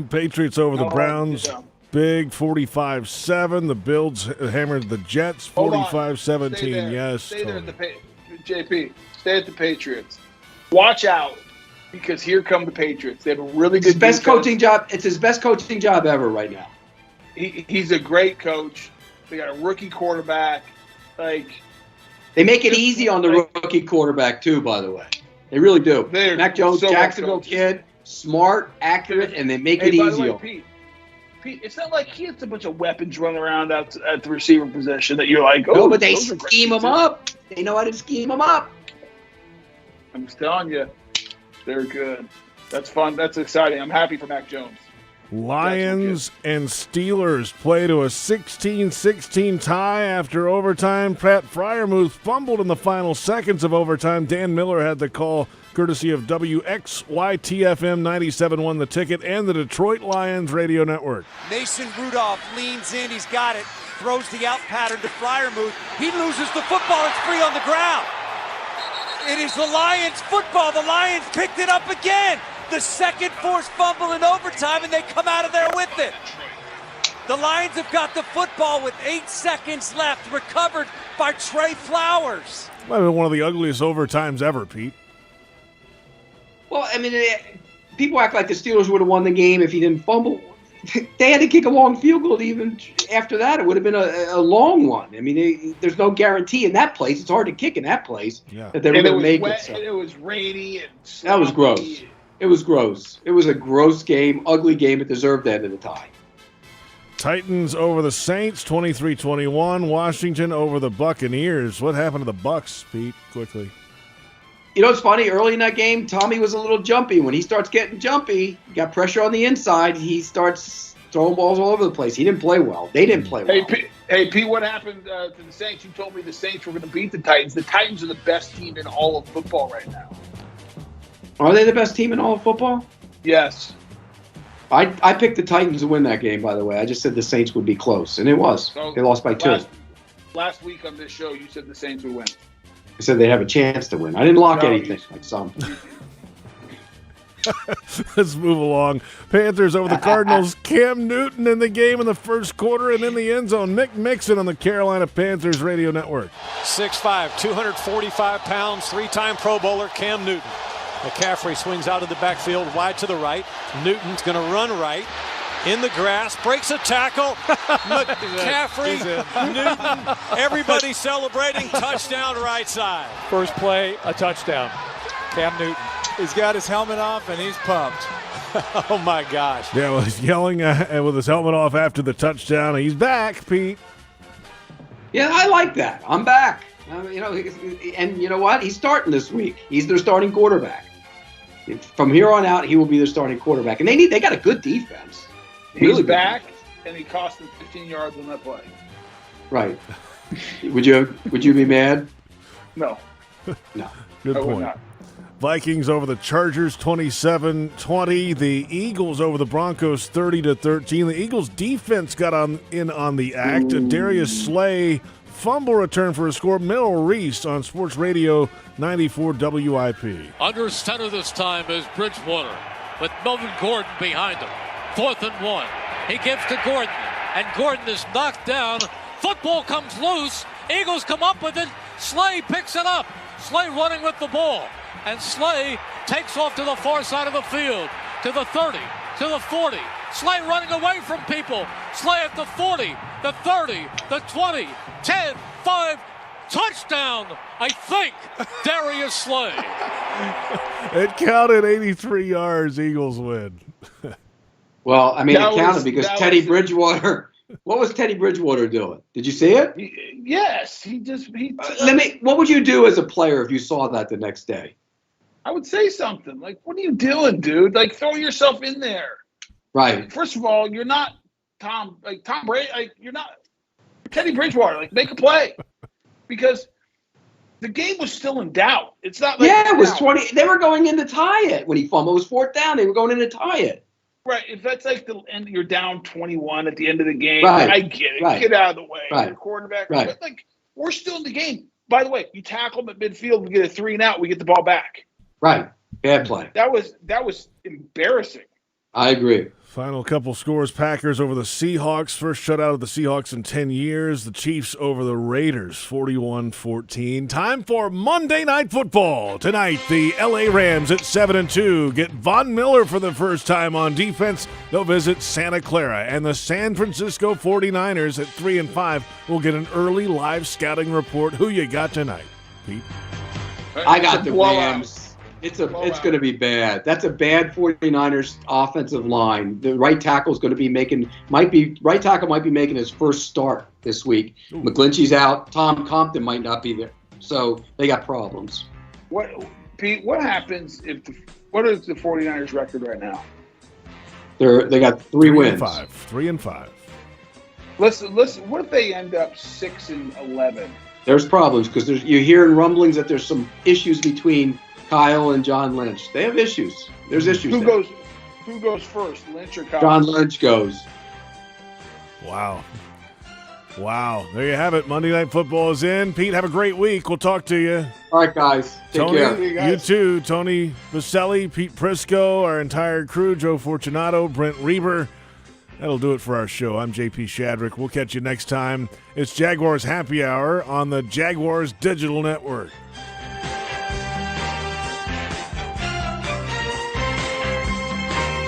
Patriots over the Browns. Big 45-7. The Bills hammered the Jets 45-17. Yes. Stay there at JP. Stay at the Patriots. Watch out. Because here come the Patriots. They have a really good best coaching job. It's his best coaching job ever right now. He's a great coach. They got a rookie quarterback. They make it easy on the rookie quarterback too. By the way, they really do. Mac Jones, Jacksonville kid, smart, accurate, and they make it easy. By the way, Pete, it's not like he has a bunch of weapons running around at the receiver position that you're like, no, but they scheme him up. They know how to scheme him up. I'm just telling you. They're good. That's fun. That's exciting. I'm happy for Mac Jones. Lions and Steelers play to a 16-16 tie after overtime. Pat Freiermuth fumbled in the final seconds of overtime. Dan Miller had the call, courtesy of WXYTFM 97.1 The Ticket and the Detroit Lions radio network. Mason Rudolph leans in. He's got it. Throws the out pattern to Freiermuth. He loses the football. It's free on the ground. It is the Lions football. The Lions picked it up again. The second forced fumble in overtime, and they come out of there with it. The Lions have got the football with 8 seconds left, recovered by Trey Flowers. Might have been one of the ugliest overtimes ever, Pete. Well, I mean, people act like the Steelers would have won the game if he didn't fumble. They had to kick a long field goal. Even after that, it would have been a long one. I mean, there's no guarantee in that place. It's hard to kick in that place that they were going to make it. So. It was rainy and sloppy. That was gross. It was gross. It was a gross game, ugly game. It deserved the end of the tie. Titans over the Saints, 23-21. Washington over the Buccaneers. What happened to the Bucs, Pete, quickly? You know what's funny? Early in that game, Tommy was a little jumpy. When he starts getting jumpy, got pressure on the inside, he starts throwing balls all over the place. He didn't play well. They didn't play well. Hey, Pete, what happened to the Saints? You told me the Saints were going to beat the Titans. The Titans are the best team in all of football right now. Are they the best team in all of football? Yes. I picked the Titans to win that game, by the way. I just said the Saints would be close, and it was. So they lost by 2. Last week on this show, you said the Saints would win. I said they'd have a chance to win. I didn't lock anything like some. Let's move along. Panthers over the Cardinals. Cam Newton in the game in the first quarter and in the end zone. Nick Mixon on the Carolina Panthers radio network. 6'5", 245 pounds, 3-time Pro Bowler Cam Newton. McCaffrey swings out of the backfield wide to the right. Newton's going to run right. In the grass, breaks a tackle. McCaffrey, Newton, everybody celebrating. Touchdown right side. First play, a touchdown. Cam Newton. He's got his helmet off, and he's pumped. Oh, my gosh. Yeah, well, he's yelling with his helmet off after the touchdown. He's back, Pete. Yeah, I like that. I'm back. And you know what? He's starting this week. He's their starting quarterback. From here on out, he will be their starting quarterback. And they got a good defense. He's back, and he cost them 15 yards on that play. Right. Would you be mad? No. No. Good point. Not. Vikings over the Chargers 27-20. The Eagles over the Broncos 30-13. The Eagles defense got in on the act. Darius Slay fumble return for a score. Merrill Reese on Sports Radio 94 WIP. Under center this time is Bridgewater with Melvin Gordon behind him. 4th and 1. He gives to Gordon, and Gordon is knocked down. Football comes loose. Eagles come up with it. Slay picks it up. Slay running with the ball. And Slay takes off to the far side of the field, to the 30, to the 40. Slay running away from people. Slay at the 40, the 30, the 20, 10, 5, touchdown, I think, Darius Slay. It counted 83 yards, Eagles win. Well, I mean, it counted because Teddy Bridgewater. What was Teddy Bridgewater doing? Did you see it? Yes, What would you do as a player if you saw that the next day? I would say something like, "What are you doing, dude? Like, throw yourself in there." Right. First of all, you're not Tom Brady. Like, you're not Teddy Bridgewater. Like, make a play because the game was still in doubt. It's not like it was 20. They were going in to tie it when he fumbled. It was 4th down. They were going in to tie it. Right. If that's like the end, you're down 21 at the end of the game. Right. I get it. Right. Get out of the way. Right. You're quarterback. Right. But like, we're still in the game. By the way, you tackle him at midfield, we get a 3 and out, we get the ball back. Right. Bad play. That was embarrassing. I agree. Final couple scores. Packers over the Seahawks. First shutout of the Seahawks in 10 years. The Chiefs over the Raiders, 41-14. Time for Monday Night Football. Tonight, the L.A. Rams at 7-2 get Von Miller for the first time on defense. They'll visit Santa Clara. And the San Francisco 49ers at 3-5 will get an early live scouting report. Who you got tonight, Pete? I got the Rams. It's going to be bad. That's a bad 49ers offensive line. The right tackle is going to be right tackle might be making his first start this week. Ooh. McGlinchey's out. Tom Compton might not be there. So they got problems. Pete, what happens what is the 49ers record right now? They got 3 wins. 3 and 5. Listen. What if they end up 6-11? There's problems because you're hearing rumblings that there's some issues between Kyle and John Lynch. They have issues. There's issues. Who goes first, Lynch or Kyle? John Lynch goes. Wow. There you have it. Monday Night Football is in. Pete, have a great week. We'll talk to you. All right, guys. Take care. You too. Tony Boselli, Pete Prisco, our entire crew, Joe Fortunato, Brent Reber. That'll do it for our show. I'm JP Shadrick. We'll catch you next time. It's Jaguars Happy Hour on the Jaguars Digital Network.